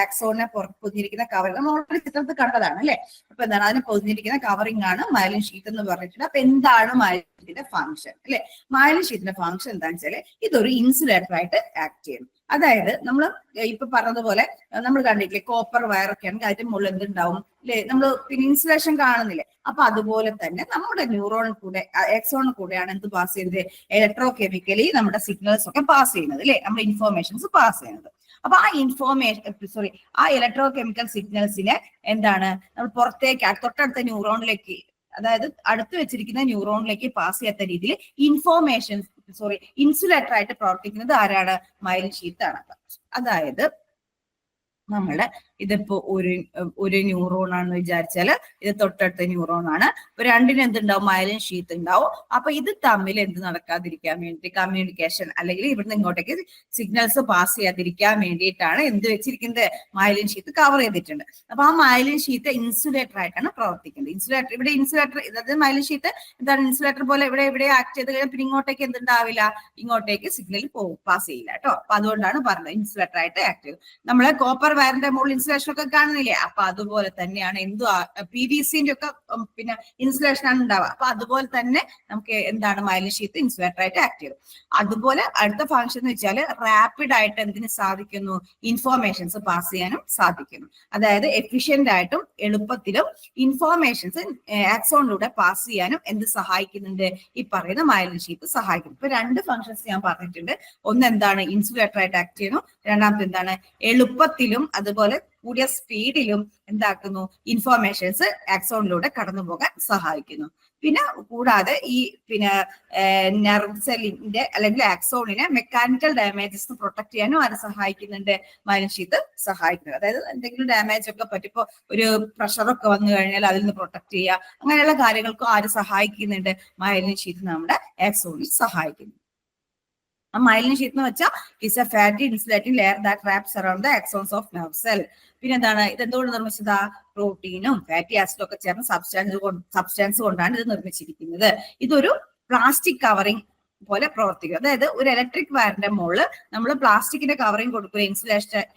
ആക്സോണിനെ പൊതിഞ്ഞിരിക്കുന്ന covering, നമ്മൾ ഓൾറെഡി ചിത്രത്തിൽ കണ്ടതാണ് അല്ലെ. അപ്പൊ എന്താണ്? അതിനെ പൊതിഞ്ഞിരിക്കുന്ന കവറിംഗ് ആണ് മയലിൻ ഷീറ്റ് എന്ന് പറഞ്ഞിട്ടുണ്ട്. അപ്പൊ എന്താണ് മയലിൻ ഷീറ്റിന്റെ ഫംഗ്ഷൻ അല്ലെ? മയലിൻ ഷീറ്റിന്റെ ഫംഗ്ഷൻ എന്താണെന്ന് വെച്ചാല് ഇതൊരു ഇൻസുലേറ്റർ ആയിട്ട് ആക്ട് ചെയ്യും. അതായത് നമ്മൾ ഇപ്പൊ പറഞ്ഞതുപോലെ നമ്മൾ കണ്ടിട്ടില്ലേ, കോപ്പർ വയറൊക്കെ ആണെങ്കിൽ അതിന്റെ മുകളിൽ എന്തുണ്ടാവും അല്ലെ, നമ്മൾ പിന്നെ ഇൻസുലേഷൻ കാണുന്നില്ലേ. അപ്പൊ അതുപോലെ തന്നെ നമ്മുടെ ന്യൂറോണിൽ കൂടെ എക്സോണിൽ കൂടെയാണ് എന്ത് പാസ് ചെയ്യുന്നത്? ഇലക്ട്രോ കെമിക്കലി നമ്മുടെ സിഗ്നൽസ് ഒക്കെ പാസ് ചെയ്യുന്നത് അല്ലെ, നമ്മുടെ ഇൻഫോർമേഷൻസ് പാസ് ചെയ്യുന്നത്. അപ്പൊ ആ ഇലക്ട്രോ കെമിക്കൽ സിഗ്നൽസിനെ എന്താണ് നമ്മൾ പുറത്തേക്ക് തൊട്ടടുത്ത ന്യൂറോണിലേക്ക്, അതായത് അടുത്ത് വെച്ചിരിക്കുന്ന ന്യൂറോണിലേക്ക് പാസ് ചെയ്യാത്ത രീതിയിൽ ഇൻസുലേറ്റർ ആയിട്ട് പ്രവർത്തിക്കുന്നത് ആരാണ്? മയലിൻ ഷീത്ത് ആണ്. അതായത് നമ്മുടെ ഇതിപ്പോ ഒരു ന്യൂറോൺ ആണെന്ന് വിചാരിച്ചാല് ഇത് തൊട്ടടുത്ത ന്യൂറോൺ ആണ്. ഇപ്പൊ രണ്ടിനും എന്തുണ്ടാവും? മയലിൻ ഷീത്ത് ഉണ്ടാവും. അപ്പൊ ഇത് തമ്മിൽ എന്ത് നടക്കാതിരിക്കാൻ വേണ്ടി, കമ്മ്യൂണിക്കേഷൻ അല്ലെങ്കിൽ ഇവിടുന്ന് ഇങ്ങോട്ടേക്ക് സിഗ്നൽസ് പാസ് ചെയ്യാതിരിക്കാൻ വേണ്ടിയിട്ടാണ് എന്ത് വെച്ചിരിക്കുന്നത്? മയലിൻ ഷീത്ത് കവർ ചെയ്തിട്ടുണ്ട്. അപ്പൊ ആ മയലിൻ ഷീത്ത് ഇൻസുലേറ്റർ ആയിട്ടാണ് പ്രവർത്തിക്കുന്നത്. ഇവിടെ ഇൻസുലേറ്റർ, അതായത് മയലിൻ ഷീത്ത് എന്താണ്? ഇൻസുലേറ്റർ പോലെ ഇവിടെ ആക്ട് ചെയ്ത് കഴിഞ്ഞാൽ പിന്നെ ഇങ്ങോട്ടേക്ക് എന്തുണ്ടാവില്ല? ഇങ്ങോട്ടേക്ക് സിഗ്നൽ പാസ് ചെയ്യില്ല കേട്ടോ. അപ്പൊ അതുകൊണ്ടാണ് പറഞ്ഞത് ഇൻസുലേറ്റർ ആയിട്ട് ആക്ട് ചെയ്യും. നമ്മളെ കോപ്പർ വയറിന്റെ മുകളിൽ ഇൻസുലേഷൻ ഒക്കെ കാണുന്നില്ലേ? അപ്പൊ അതുപോലെ തന്നെയാണ് PVCന്റെ ഒക്കെ പിന്നെ ഇൻസുലേഷൻ ആണ് ഉണ്ടാവുക. അപ്പൊ അതുപോലെ തന്നെ നമുക്ക് എന്താണ്? മയലിൻ ഷീത്ത് ഇൻസുലേറ്റർ ആയിട്ട് ആക്ട് ചെയ്തു. അതുപോലെ അടുത്ത ഫംഗ്ഷൻ എന്ന് വെച്ചാൽ റാപ്പിഡ് ആയിട്ട് എന്തിനു സാധിക്കുന്നു? ഇൻഫോർമേഷൻസ് പാസ് ചെയ്യാനും സാധിക്കുന്നു. അതായത് എഫിഷ്യന്റ് ആയിട്ടും എളുപ്പത്തിലും ഇൻഫോർമേഷൻസ് ആക്സോണിലൂടെ പാസ് ചെയ്യാനും എന്ത് സഹായിക്കുന്നുണ്ട്? ഈ പറയുന്ന മയലിൻ ഷീത്ത് സഹായിക്കുന്നു. ഇപ്പൊ രണ്ട് ഫംഗ്ഷൻസ് ഞാൻ പറഞ്ഞിട്ടുണ്ട്. ഒന്ന് എന്താണ്? ഇൻസുലേറ്റർ ആയിട്ട് ആക്ട് ചെയ്യുന്നു. രണ്ടാമത്തെ എന്താണ്? എളുപ്പത്തിലും അതുപോലെ കൂടിയ സ്പീഡിലും എന്താക്കുന്നു ഇൻഫോർമേഷൻസ് ആക്സോണിലൂടെ കടന്നു പോകാൻ സഹായിക്കുന്നു. പിന്നെ കൂടാതെ ഈ നെർവ് സെല്ലിന്റെ അല്ലെങ്കിൽ ആക്സോണിനെ മെക്കാനിക്കൽ ഡാമേജസ് പ്രൊട്ടക്ട് ചെയ്യാനും അത് സഹായിക്കുന്നുണ്ട്, മൈലിൻ ഷീത്ത് സഹായിക്കുന്നത്. അതായത് എന്തെങ്കിലും ഡാമേജ് ഒക്കെ പറ്റിപ്പോ ഒരു പ്രഷറൊക്കെ വന്നു കഴിഞ്ഞാൽ അതിൽ നിന്ന് പ്രൊട്ടക്ട് ചെയ്യുക, അങ്ങനെയുള്ള കാര്യങ്ങൾക്കും ആര് സഹായിക്കുന്നുണ്ട്, മൈലിൻ ഷീത്ത് നമ്മുടെ ആക്സോണിൽ സഹായിക്കുന്നു. ആ മൈലിൻ ഷീത്ത് എന്ന് വെച്ചാൽ it's A fatty insulating layer that wraps around the axons of nerve cell. പിന്നെ എന്താണ് ഇതെന്തുകൊണ്ട് നിർമ്മിച്ചതാ? പ്രോട്ടീനും ഫാറ്റി ആസിഡും ഒക്കെ ചേർന്ന സബ്സ്റ്റാൻസ് കൊണ്ടാണ് ഇത് നിർമ്മിച്ചിരിക്കുന്നത്. ഇതൊരു പ്ലാസ്റ്റിക് കവറിംഗ് പോലെ പ്രവർത്തിക്കും. അതായത് ഒരു ഇലക്ട്രിക് വയറിന്റെ മുകളിൽ നമ്മൾ പ്ലാസ്റ്റിക്കിന്റെ കവറിംഗ് കൊടുക്കുക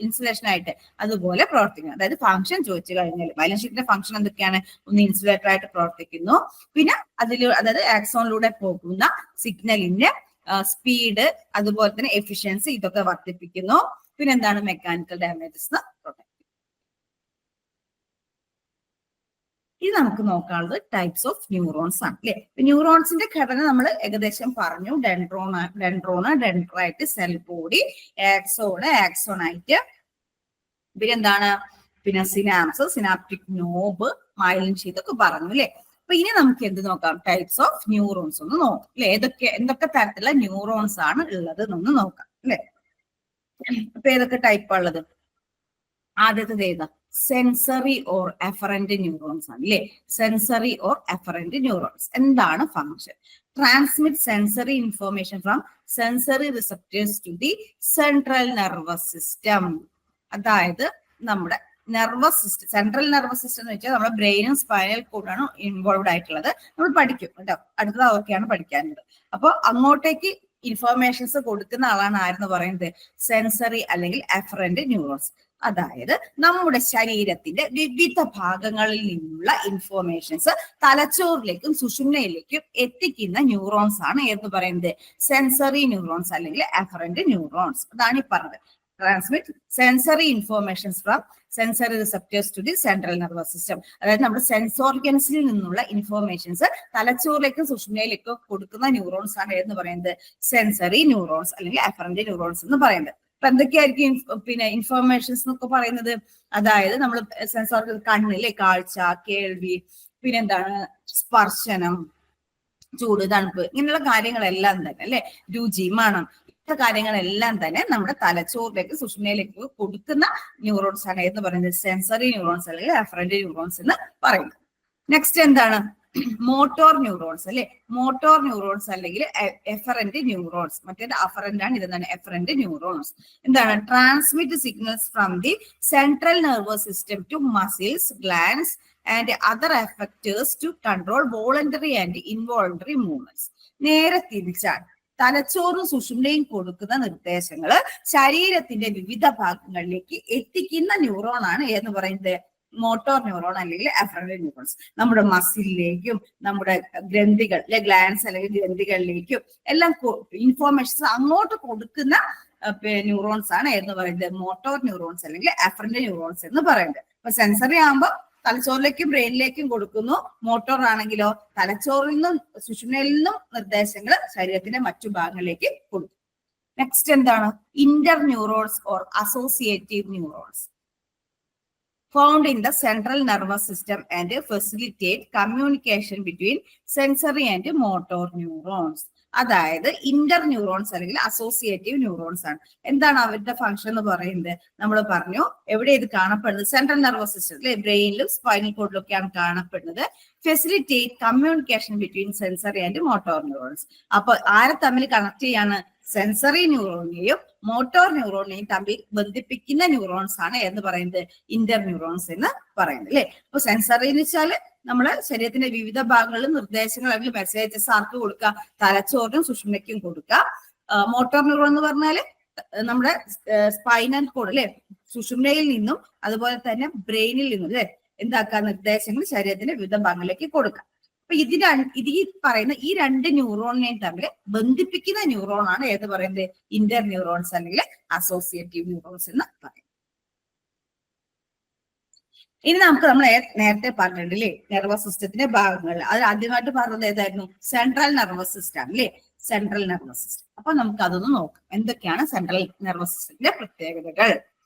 ഇൻസുലേഷൻ ആയിട്ട്, അതുപോലെ പ്രവർത്തിക്കും. അതായത് ഫംഗ്ഷൻ ചോദിച്ചു കഴിഞ്ഞാൽ മൈലിൻ ഷീറ്റിന്റെ ഫംഗ്ഷൻ എന്തൊക്കെയാണ്? ഒന്ന് ഇൻസുലേറ്റർ ആയിട്ട് പ്രവർത്തിക്കുന്നു, പിന്നെ അതായത് ആക്സോണിലൂടെ പോകുന്ന സിഗ്നലിന്റെ സ്പീഡ് അതുപോലെ തന്നെ എഫിഷ്യൻസി ഇതൊക്കെ വർദ്ധിപ്പിക്കുന്നു. പിന്നെ എന്താണ്? Mechanical damages protect. ഇത് നമുക്ക് നോക്കാനുള്ളത് ടൈപ്സ് ഓഫ് ന്യൂറോൺസ് ആണ് അല്ലെ. ന്യൂറോൺസിന്റെ ഘടന നമ്മൾ ഏകദേശം പറഞ്ഞു. ഡെൻഡ്രൈറ്റ്, സെൽ ബോഡി, ആക്സോണൈറ്റ്, പിന്നെ എന്താണ്? പിന്നെ synapse, synaptic knob, myelin sheath ഒക്കെ പറഞ്ഞു അല്ലെ. അപ്പൊ ഇനി നമുക്ക് എന്ത് നോക്കാം? ടൈപ്സ് ഓഫ് ന്യൂറോൺസ് ഒന്ന് നോക്കാം അല്ലെ. എന്തൊക്കെ തരത്തിലുള്ള ന്യൂറോൺസ് ആണ് ഉള്ളത് എന്നൊന്ന് നോക്കാം അല്ലെ. അപ്പൊ ഏതൊക്കെ ടൈപ്പാ ഉള്ളത്? ആദ്യത്തേത് ഏതാ? സെൻസറി ഓർ എഫറന്റ് ന്യൂറോൺസ് ആണ് അല്ലെ. സെൻസറി ഓർ എഫറന്റ് ന്യൂറോൺസ് എന്താണ് function? Transmit sensory information from sensory receptors to the central nervous system. അതായത് നമ്മുടെ nervous system, central nervous system എന്ന് വെച്ചാൽ നമ്മുടെ ബ്രെയിനും സ്പൈനൽ കോഡാണ് ഇൻവോൾവ് ആയിട്ടുള്ളത്. നമ്മൾ പഠിക്കും കേട്ടോ, അടുത്തത് അതൊക്കെയാണ് പഠിക്കാനുള്ളത്. അപ്പോൾ അങ്ങോട്ടേക്ക് ഇൻഫോർമേഷൻസ് കൊടുക്കുന്ന ആളാണ് ആരെന്ന് പറയുന്നത്? സെൻസറി അല്ലെങ്കിൽ എഫറന്റ് ന്യൂറോൺസ്. അതായത് നമ്മുടെ ശരീരത്തിന്റെ വിവിധ ഭാഗങ്ങളിൽ നിന്നുള്ള ഇൻഫോർമേഷൻസ് തലച്ചോറിലേക്കും സുഷുമ്നയിലേക്കും എത്തിക്കുന്ന ന്യൂറോൺസ് ആണ് എന്ന് പറയുന്നത് സെൻസറി ന്യൂറോൺസ് അല്ലെങ്കിൽ എഫറന്റ് ന്യൂറോൺസ്. അതാണ് ഈ പറഞ്ഞത്. Transmit sensory informations from sensory receptors to the central nervous system. അതായത് നമ്മുടെ സെൻസ് ഓർഗൻസിൽ നിന്നുള്ള ഇൻഫോർമേഷൻസ് തലച്ചോറിലേക്കും സുഷുമ്നയിലേക്കും കൊടുക്കുന്ന ന്യൂറോൺസ് ആണ് എന്ന് പറയുന്നത് സെൻസറി ന്യൂറോൺസ് അല്ലെങ്കിൽ എഫറന്റ് ന്യൂറോൺസ് എന്ന് പറയുന്നത്. അപ്പൊ എന്തൊക്കെയായിരിക്കും ഇൻഫോർമേഷൻസ് എന്നൊക്കെ പറയുന്നത്? അതായത് നമ്മൾ സെൻസ് ഓർഗൻ, കണ്ണിലെ കാഴ്ച, കേൾവി, പിന്നെന്താണ് സ്പർശനം, ചൂട്, തണുപ്പ്, ഇങ്ങനെയുള്ള കാര്യങ്ങളെല്ലാം തന്നെ അല്ലെ, രുചി, മണം, കാര്യങ്ങളെല്ലാം തന്നെ നമ്മുടെ തലച്ചോറിലേക്ക് സുഷുമ്നയിലേക്ക് കൊടുക്കുന്ന ന്യൂറോൺസ് ആണ് എന്ന് പറയുന്നത് സെൻസറി ന്യൂറോൺസ് അല്ലെങ്കിൽ എഫറന്റ് ന്യൂറോൺസ് എന്ന് പറയുന്നത്. നെക്സ്റ്റ് എന്താണ്? മോട്ടോർ ന്യൂറോൺസ് അല്ലെ. മോട്ടോർ ന്യൂറോൺസ് അല്ലെങ്കിൽ എഫറന്റ് ന്യൂറോൺസ്. മറ്റേത് അഫറന്റ് ആണ്, ഇതെന്താണ്? Efferent neurons. എന്താണ്? Transmit signals from the central nervous system to muscles, glands and other effectors to control voluntary and involuntary movements. നേരെ തിരിച്ചാണ്. തലച്ചോറും സുഷുമ്നയും കൊടുക്കുന്ന നിർദ്ദേശങ്ങൾ ശരീരത്തിന്റെ വിവിധ ഭാഗങ്ങളിലേക്ക് എത്തിക്കുന്ന ന്യൂറോൺ ആണ് എന്ന് പറയുന്നത് മോട്ടോർ ന്യൂറോൺ അല്ലെങ്കിൽ എഫറന്റ് ന്യൂറോൺസ്. നമ്മുടെ മസിലിലേക്കും നമ്മുടെ ഗ്രന്ഥികൾ ഗ്ലാൻഡ്സ് അല്ലെങ്കിൽ ഗ്രന്ഥികളിലേക്കും എല്ലാം ഇൻഫോർമേഷൻസ് അങ്ങോട്ട് കൊടുക്കുന്ന ന്യൂറോൺസ് ആണ് എന്ന് പറയുന്നത് മോട്ടോർ ന്യൂറോൺസ് അല്ലെങ്കിൽ എഫറന്റ് ന്യൂറോൺസ് എന്ന് പറയുന്നത്. അപ്പൊ സെൻസറി ആകുമ്പോൾ തലച്ചോറിലേക്കും ബ്രെയിനിലേക്കും കൊടുക്കുന്നു. മോട്ടോർ ആണെങ്കിലോ തലച്ചോറിൽ നിന്നും സുഷുമ്നയിൽ നിന്നും നിർദ്ദേശങ്ങൾ ശരീരത്തിന്റെ മറ്റു ഭാഗങ്ങളിലേക്ക് കൊടുക്കും. നെക്സ്റ്റ് എന്താണ്? Inter neurons or associative neurons found in the central nervous system and facilitate communication between sensory and motor neurons. അതായത് ഇന്റർ ന്യൂറോൺസ് അല്ലെങ്കിൽ അസോസിയേറ്റീവ് ന്യൂറോൺസ് ആണ്. എന്താണ് അവരുടെ ഫംഗ്ഷൻ എന്ന് പറയുന്നത്? നമ്മൾ പറഞ്ഞു എവിടെ ഇത് കാണപ്പെടുന്നത്? സെൻട്രൽ നെർവസ് സിസ്റ്റത്തിലെ ബ്രെയിനിലും സ്പൈനൽ കോഡിലും ഒക്കെയാണ് കാണപ്പെടുന്നത്. Facilitate communication between sensory and motor neurons. അപ്പൊ ആരെ തമ്മിൽ കണക്ട് ചെയ്യാണ്? സെൻസറി ന്യൂറോണിനെയും മോട്ടോർ ന്യൂറോണിനെയും തമ്മിൽ ബന്ധിപ്പിക്കുന്ന ന്യൂറോൺസ് ആണ് എന്ന് പറയുന്നത് ഇന്റർ ന്യൂറോൺസ് എന്ന് പറയുന്നത് അല്ലെ. അപ്പൊ സെൻസറി എന്ന് വെച്ചാല് നമ്മള് ശരീരത്തിന്റെ വിവിധ ഭാഗങ്ങളിൽ നിർദ്ദേശങ്ങൾ അല്ലെങ്കിൽ മെസ്സേജസ് ആർക്ക് കൊടുക്കുക? തലച്ചോറിനും സുഷുമ്നയ്ക്കും കൊടുക്കുക. മോട്ടോർ ന്യൂറോൺ എന്ന് പറഞ്ഞാല് നമ്മുടെ സ്പൈനൽ കോഡ് അല്ലെ, സുഷുമ്നയിൽ നിന്നും അതുപോലെ തന്നെ ബ്രെയിനിൽ നിന്നും അല്ലെ എന്താക്കുക? നിർദ്ദേശങ്ങൾ ശരീരത്തിന്റെ വിവിധ ഭാഗങ്ങളിലേക്ക് കൊടുക്കുക. അപ്പൊ ഈ പറയുന്ന ഈ രണ്ട് ന്യൂറോണിനെയും തമ്മിൽ ബന്ധിപ്പിക്കുന്ന ന്യൂറോൺ ആണ് ഏത് പറയുന്നത്? ഇന്റർ ന്യൂറോൺസ് അല്ലെങ്കിൽ അസോസിയേറ്റീവ് ന്യൂറോൺസ് എന്ന് പറയും. ഇനി നമ്മൾ നേരത്തെ പറഞ്ഞിട്ടില്ലേ നെർവസ് സിസ്റ്റത്തിന്റെ ഭാഗങ്ങൾ. അത് ആദ്യമായിട്ട് പറഞ്ഞത് ഏതായിരുന്നു? സെൻട്രൽ നെർവസ് സിസ്റ്റം ആണ് അല്ലേ, സെൻട്രൽ നെർവസ് സിസ്റ്റം. അപ്പൊ നമുക്ക് അതൊന്ന് നോക്കാം. എന്തൊക്കെയാണ് സെൻട്രൽ നെർവസ് സിസ്റ്റത്തിന്റെ പ്രത്യേകതകൾ?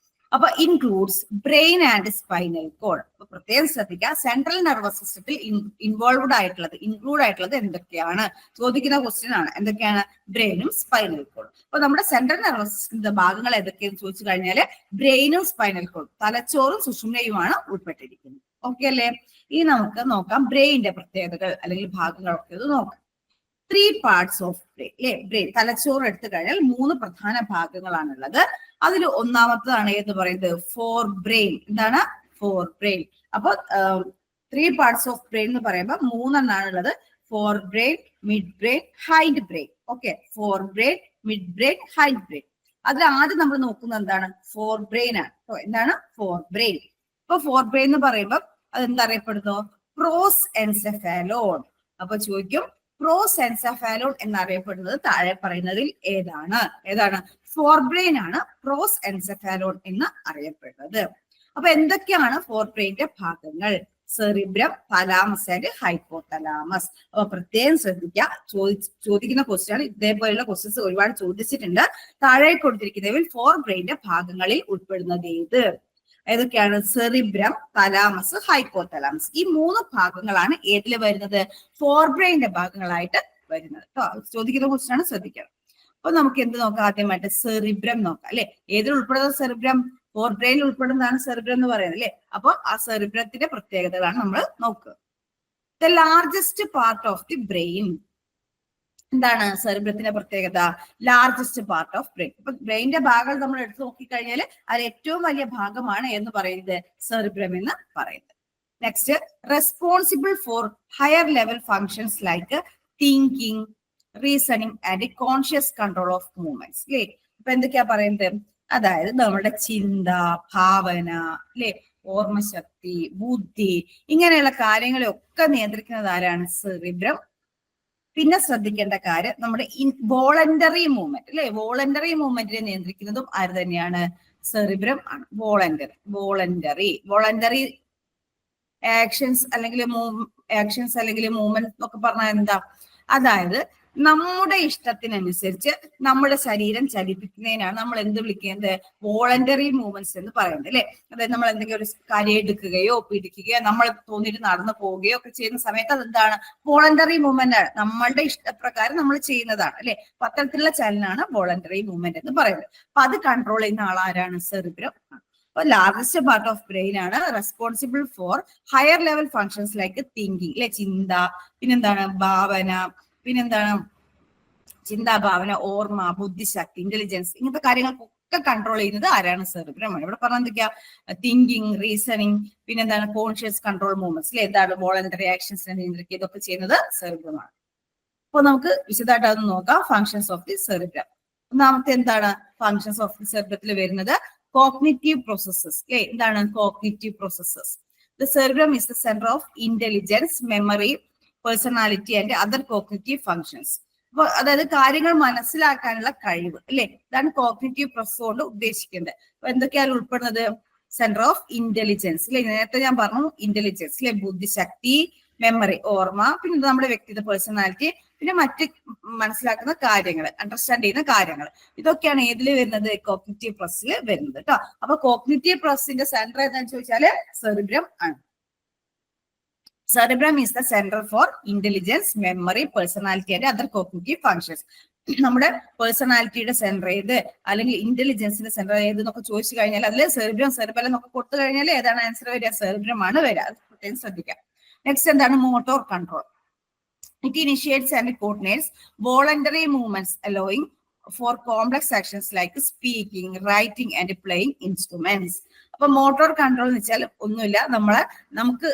അപ്പൊ includes brain and spinal cord. അപ്പൊ പ്രത്യേകം ശ്രദ്ധിക്കുക, സെൻട്രൽ നെർവസ് സിസ്റ്റത്തിൽ ഇൻവോൾവ്ഡ് ആയിട്ടുള്ളത്, ഇൻക്ലൂഡ് ആയിട്ടുള്ളത് എന്തൊക്കെയാണ് ചോദിക്കുന്ന ക്വസ്റ്റ്യൻ ആണ്. എന്തൊക്കെയാണ്? ബ്രെയിനും സ്പൈനൽ കോഡും. അപ്പൊ നമ്മുടെ സെൻട്രൽ നെർവസ് സിസ്റ്റത്തിന്റെ ഭാഗങ്ങൾ ഏതൊക്കെയെന്ന് ചോദിച്ചു കഴിഞ്ഞാല് ബ്രെയിനും സ്പൈനൽ കോഡും, തലച്ചോറും സുഷുമ്നയുമാണ് ഉൾപ്പെട്ടിരിക്കുന്നത്. ഓക്കെ അല്ലേ? ഇനി നമുക്ക് നോക്കാം ബ്രെയിനിന്റെ പ്രത്യേകതകൾ അല്ലെങ്കിൽ ഭാഗങ്ങളൊക്കെ ഇത് നോക്കാം. 3 parts of brain അല്ലെ? ബ്രെയിൻ, തലച്ചോറ് എടുത്തു കഴിഞ്ഞാൽ 3 പ്രധാന ഭാഗങ്ങളാണുള്ളത്. അതിൽ ഒന്നാമത്തതാണ് എന്ന് പറയുന്നത് ഫോർ ബ്രെയിൻ. എന്താണ്? Forebrain. അപ്പൊ 3 parts of brain എന്ന് പറയുമ്പോൾ 3 എണ്ണാണ് ഉള്ളത്. Forebrain, midbrain, hindbrain. Okay, forebrain, midbrain, hindbrain. അതിൽ ആദ്യം നമ്മൾ നോക്കുന്നത് എന്താണ്? ഫോർ ബ്രെയിൻ ആണ്. എന്താണ്? Forebrain. ഇപ്പൊ ഫോർ ബ്രെയിൻ എന്ന് പറയുമ്പോൾ അതെന്താ അറിയപ്പെടുന്നു? പ്രോസ് എൻസെഫാലോൺ. അപ്പൊ ചോദിക്കും പ്രോസ് എൻസെഫാലോൺ എന്നറിയപ്പെടുന്നത് താഴെ പറയുന്നതിൽ ഏതാണ്? ഏതാണ്? ഫോർ ബ്രെയിൻ ആണ് പ്രോസ് എൻസെഫാലോൺ എന്ന് അറിയപ്പെടുന്നത്. അപ്പൊ എന്തൊക്കെയാണ് ഫോർ ബ്രെയിന്റെ ഭാഗങ്ങൾ? Cerebrum, thalamus and hypothalamus. അപ്പൊ പ്രത്യേകം ശ്രദ്ധിക്കുക, ചോദിക്കുന്ന ക്വസ്റ്റ്യൻ ആണ്. ഇതേപോലെയുള്ള ക്വസ്റ്റ്യൻസ് ഒരുപാട് ചോദിച്ചിട്ടുണ്ട്. താഴെ കൊടുത്തിരിക്കുന്നതിൽ ഫോർ ബ്രെയിന്റെ ഭാഗങ്ങളിൽ ഉൾപ്പെടുന്നത് ഏത്? ഏതൊക്കെയാണ്? Cerebrum, thalamus, hypothalamus. ഈ 3 ഭാഗങ്ങളാണ് ഏതിൽ വരുന്നത്? ഫോർ ബ്രെയിന്റെ ഭാഗങ്ങളായിട്ട് വരുന്നത് കേട്ടോ. ചോദിക്കുന്ന ക്വസ്റ്റ്യൻ ആണ്, ശ്രദ്ധിക്കണം. അപ്പൊ നമുക്ക് എന്ത് നോക്കാം? ആദ്യമായിട്ട് സെറിബ്രം നോക്കാം അല്ലെ? ഏതിൽ ഉൾപ്പെടുന്നത്? സെറിബ്രം. ഫോർ ബ്രെയിനിൽ ഉൾപ്പെടുന്നതാണ് സെറിബ്രം എന്ന് പറയുന്നത് അല്ലെ? അപ്പൊ ആ സെറിബ്രത്തിന്റെ പ്രത്യേകതകളാണ് നമ്മൾ നോക്കുക. The largest part of the brain. എന്താണ് സെറിബ്രത്തിന്റെ പ്രത്യേകത? Largest part of brain. അപ്പൊ ബ്രെയിനിന്റെ ഭാഗങ്ങൾ നമ്മൾ എടുത്തു നോക്കിക്കഴിഞ്ഞാൽ അതിൽ ഏറ്റവും വലിയ ഭാഗമാണ് എന്ന് പറയുന്നത് സെറിബ്രം എന്ന് പറയുന്നത്. Next, responsible for higher level functions like thinking, reasoning and conscious control of movements. അല്ലേ? അപ്പൊ എന്തൊക്കെയാ പറയുന്നത്? അതായത് നമ്മുടെ ചിന്ത, ഭാവന, അല്ലെ, ഓർമ്മശക്തി, ബുദ്ധി, ഇങ്ങനെയുള്ള കാര്യങ്ങളെയൊക്കെ നിയന്ത്രിക്കുന്നത് ആരാണ്? സെറിബ്രം. പിന്നെ ശ്രദ്ധിക്കേണ്ട കാര്യം നമ്മുടെ വോളണ്ടറി മൂവ്മെന്റ് അല്ലെ? വോളണ്ടറി മൂവ്മെന്റിനെ നിയന്ത്രിക്കുന്നതും ആര് തന്നെയാണ്? സെറിബ്രം ആണ്. വോളണ്ടറി ആക്ഷൻസ് അല്ലെങ്കിൽ മൂവ്മെന്റ് എന്നൊക്കെ പറഞ്ഞാൽ എന്താ? അതായത് നമ്മുടെ ഇഷ്ടത്തിനനുസരിച്ച് നമ്മുടെ ശരീരം ചലിപ്പിക്കുന്നതിനാണ് നമ്മൾ എന്ത് വിളിക്കുന്നത്? വോളണ്ടറി മൂവ്മെന്റ്സ് എന്ന് പറയുന്നത് അല്ലെ? അതായത് നമ്മൾ എന്തെങ്കിലും ഒരു കാര്യം എടുക്കുകയോ പിടിക്കുകയോ നമ്മൾ തോന്നിയിട്ട് നടന്നു പോവുകയോ ഒക്കെ ചെയ്യുന്ന സമയത്ത് അതെന്താണ്? വോളണ്ടറി മൂവ്മെന്റ് ആണ്. നമ്മളുടെ ഇഷ്ടപ്രകാരം നമ്മൾ ചെയ്യുന്നതാണ് അല്ലെ? അപ്പൊ അത്തരത്തിലുള്ള ചലനാണ് വോളണ്ടറി മൂവ്മെന്റ് എന്ന് പറയുന്നത്. അപ്പൊ അത് കൺട്രോൾ ചെയ്യുന്ന ആളാരാണ്? സെറിബ്രം. അപ്പൊ ലാർജസ്റ്റ് പാർട്ട് ഓഫ് ബ്രെയിൻ ആണ് responsible for higher level functions like thinking അല്ലെ? ചിന്ത, പിന്നെന്താണ്? ഭാവന, പിന്നെന്താണ്? ചിന്താഭാവന, ഓർമ്മ, ബുദ്ധിശക്തി, ഇന്റലിജൻസ്, ഇങ്ങനത്തെ കാര്യങ്ങൾക്കൊക്കെ കൺട്രോൾ ചെയ്യുന്നത് ആരാണ്? സെറിബ്രമാണ്. ഇവിടെ പറഞ്ഞ എന്തൊക്കെയാ? തിങ്കിങ്, റീസണിങ്, പിന്നെന്താണ്? കോൺഷ്യസ് കൺട്രോൾ മൂവ്മെന്റ്സ് അല്ലെ? എന്താണ്? വോളണ്ടറി ആക്ഷൻസിനെ നിയന്ത്രിക്കുക, ഇതൊക്കെ ചെയ്യുന്നത് സെറിബ്രമാണ്. അപ്പൊ നമുക്ക് വിശദമായിട്ട് അത് നോക്കാം. Functions of the cerebrum. ഒന്നാമത്തെ എന്താണ് ഫങ്ഷൻസ് ഓഫ് ദി സെറിബ്രത്തിൽ വരുന്നത്? കോഗ്നിറ്റീവ് പ്രോസസ്സസ് അല്ലെ? എന്താണ് cognitive processes? The cerebrum is the centre of intelligence, memory, personality and other cognitive functions. അപ്പൊ അതായത് കാര്യങ്ങൾ മനസ്സിലാക്കാനുള്ള കഴിവ് അല്ലെ? ഇതാണ് കോഗ്നിറ്റീവ് പ്രോസസ് കൊണ്ട് ഉദ്ദേശിക്കുന്നത്. അപ്പൊ എന്തൊക്കെയാണ് ഉൾപ്പെടുന്നത്? സെന്റർ ഓഫ് ഇന്റലിജൻസ് അല്ലെ? നേരത്തെ ഞാൻ പറഞ്ഞു ഇന്റലിജൻസ് അല്ലെ? ബുദ്ധിശക്തി, മെമ്മറി, ഓർമ്മ, പിന്നെ നമ്മുടെ വ്യക്തിത്വ, പേഴ്സണാലിറ്റി, പിന്നെ മറ്റ് മനസ്സിലാക്കുന്ന കാര്യങ്ങൾ, അണ്ടർസ്റ്റാൻഡ് ചെയ്യുന്ന കാര്യങ്ങൾ, ഇതൊക്കെയാണ് ഏതിൽ വരുന്നത്? കോഗ്നിറ്റീവ് പ്രോസസ്സിൽ വരുന്നത് കേട്ടോ. അപ്പൊ കോഗ്നിറ്റീവ് പ്രോസസ്സിന്റെ സെന്റർ ഏതാണെന്ന് ചോദിച്ചാല് സെറിബ്രം ആണ്. Cerebrum is the center for intelligence, memory, personality and other cognitive functions. നമ്മുടെ പേഴ്സണാലിറ്റിയുടെ സെന്റർ ഏത് അല്ലെങ്കിൽ ഇന്റലിജൻസിന്റെ സെന്റർ ഏത് എന്നൊക്കെ ചോദിച്ചു കഴിഞ്ഞാൽ അതിൽ സെറിബ്രം, സെറിബെല്ലം എന്നൊക്കെ കൊടുത്തു കഴിഞ്ഞാൽ ഏതാണ് ആൻസർ വരിക? സെറിബ്രം ആണ് വരിക. അത് പ്രത്യേകം ശ്രദ്ധിക്കാം. നെക്സ്റ്റ് എന്താണ്? Motor control. It initiates and coordinates voluntary movements allowing for complex actions like speaking, writing and playing instruments. അപ്പൊ മോട്ടോർ കൺട്രോൾ എന്ന് വെച്ചാൽ ഒന്നുമില്ല, നമുക്ക്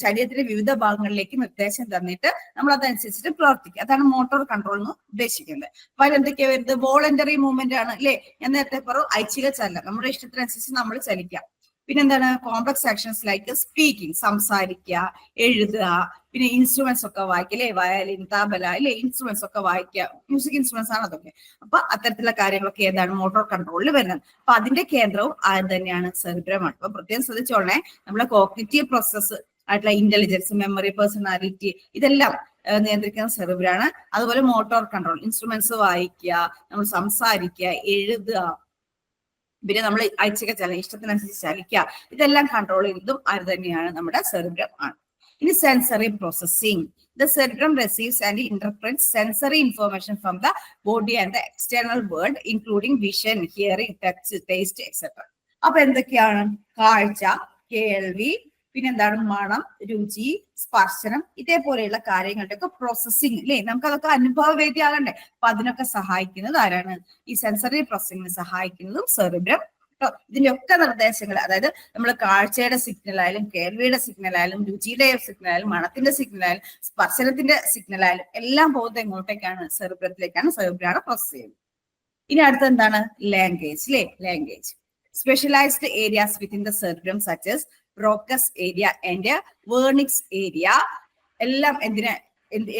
ശരീരത്തിലെ വിവിധ ഭാഗങ്ങളിലേക്ക് നിർദ്ദേശം തന്നിട്ട് നമ്മൾ അതനുസരിച്ചിട്ട് പ്രവർത്തിക്കുക. അതാണ് മോട്ടോർ കൺട്രോൾ എന്ന് ഉദ്ദേശിക്കുന്നത്. അപ്പൊ അതിലെന്തൊക്കെയാ വരുന്നത്? വോളണ്ടറി മൂവ്മെന്റ് ആണ് അല്ലെ? ഞാൻ നേരത്തെ പറഞ്ഞു ഐച്ഛിക ചലനം, നമ്മുടെ ഇഷ്ടത്തിനനുസരിച്ച് നമ്മൾ ചലിക്കാം. പിന്നെന്താണ്? കോംപ്ലക്സ് ആക്ഷൻസ് ലൈക്ക് സ്പീക്കിംഗ്, സംസാരിക്കുക, എഴുതുക, പിന്നെ ഇൻസ്ട്രുമെന്റ്സ് ഒക്കെ വായിക്കുക അല്ലെ? വയലിൻ, തബല അല്ലെ? ഇൻസ്ട്രുമെന്റ്സ് ഒക്കെ വായിക്കുക, മ്യൂസിക് ഇൻസ്ട്രുമെന്റ്സ് ആണ് അതൊക്കെ. അപ്പൊ അത്തരത്തിലുള്ള കാര്യങ്ങളൊക്കെ ഏതാണ്? മോട്ടോർ കൺട്രോളിൽ വരുന്നത്. അപ്പൊ അതിന്റെ കേന്ദ്രവും ആര് തന്നെയാണ്? സെറിബ്രമാണ്. അപ്പൊ പ്രത്യേകം ശ്രദ്ധിച്ചോളണേ, നമ്മളെ കോഗ്നിറ്റീവ് പ്രോസസ്സ് ആയിട്ടുള്ള ഇന്റലിജൻസ്, മെമ്മറി, പേഴ്സണാലിറ്റി ഇതെല്ലാം നിയന്ത്രിക്കുന്ന സെറിബ്രാണ്. അതുപോലെ മോട്ടോർ കൺട്രോൾ, ഇൻസ്ട്രുമെന്റ്സ് വായിക്കുക, നമ്മൾ സംസാരിക്കുക, എഴുതുക, പിന്നെ നമ്മൾ അയച്ചൊക്കെ ഇഷ്ടത്തിനനുസരിച്ച് ചലിക്കുക, ഇതെല്ലാം കൺട്രോൾ ചെയ്യുന്നതും ആര് തന്നെയാണ്? നമ്മുടെ സെറിബ്രം ആണ്. ഇനി sensory processing. The cerebrum receives and interprets sensory information from the body and the external world, including vision, hearing, touch, taste, etc. അപ്പൊ എന്തൊക്കെയാണ്? കാഴ്ച, കേൾവി, പിന്നെന്താണ്? മണം, രുചി, സ്പർശനം, ഇതേപോലെയുള്ള കാര്യങ്ങളുടെ ഒക്കെ പ്രോസസ്സിംഗ് അല്ലേ? നമുക്കതൊക്കെ അനുഭവവേദ്യമാകണ്ടേ? അപ്പൊ അതിനൊക്കെ സഹായിക്കുന്നത് ആരാണ്? ഈ സെൻസറി പ്രോസസ്സിംഗിന് സഹായിക്കുന്നതും സെറിബ്രം. ഇതിന്റെ ഒക്കെ നിർദ്ദേശങ്ങൾ, അതായത് നമ്മൾ കാഴ്ചയുടെ സിഗ്നൽ ആയാലും, കേൾവിയുടെ സിഗ്നൽ ആയാലും, രുചിയുടെ സിഗ്നൽ ആയാലും, മണത്തിന്റെ സിഗ്നൽ ആയാലും, സ്പർശനത്തിന്റെ സിഗ്നൽ ആയാലും എല്ലാം പോകുന്നത് എങ്ങോട്ടേക്കാണ്? സെറിബ്രത്തിലേക്കാണ്. സെറിബ്രാണ് പ്രോസസ് ചെയ്യുന്നത്. ഇനി അടുത്ത എന്താണ്? ലാംഗ്വേജ് അല്ലേ? Language. Specialised areas within the cerebrum such as Broca's area and Wernicke's area എല്ലാം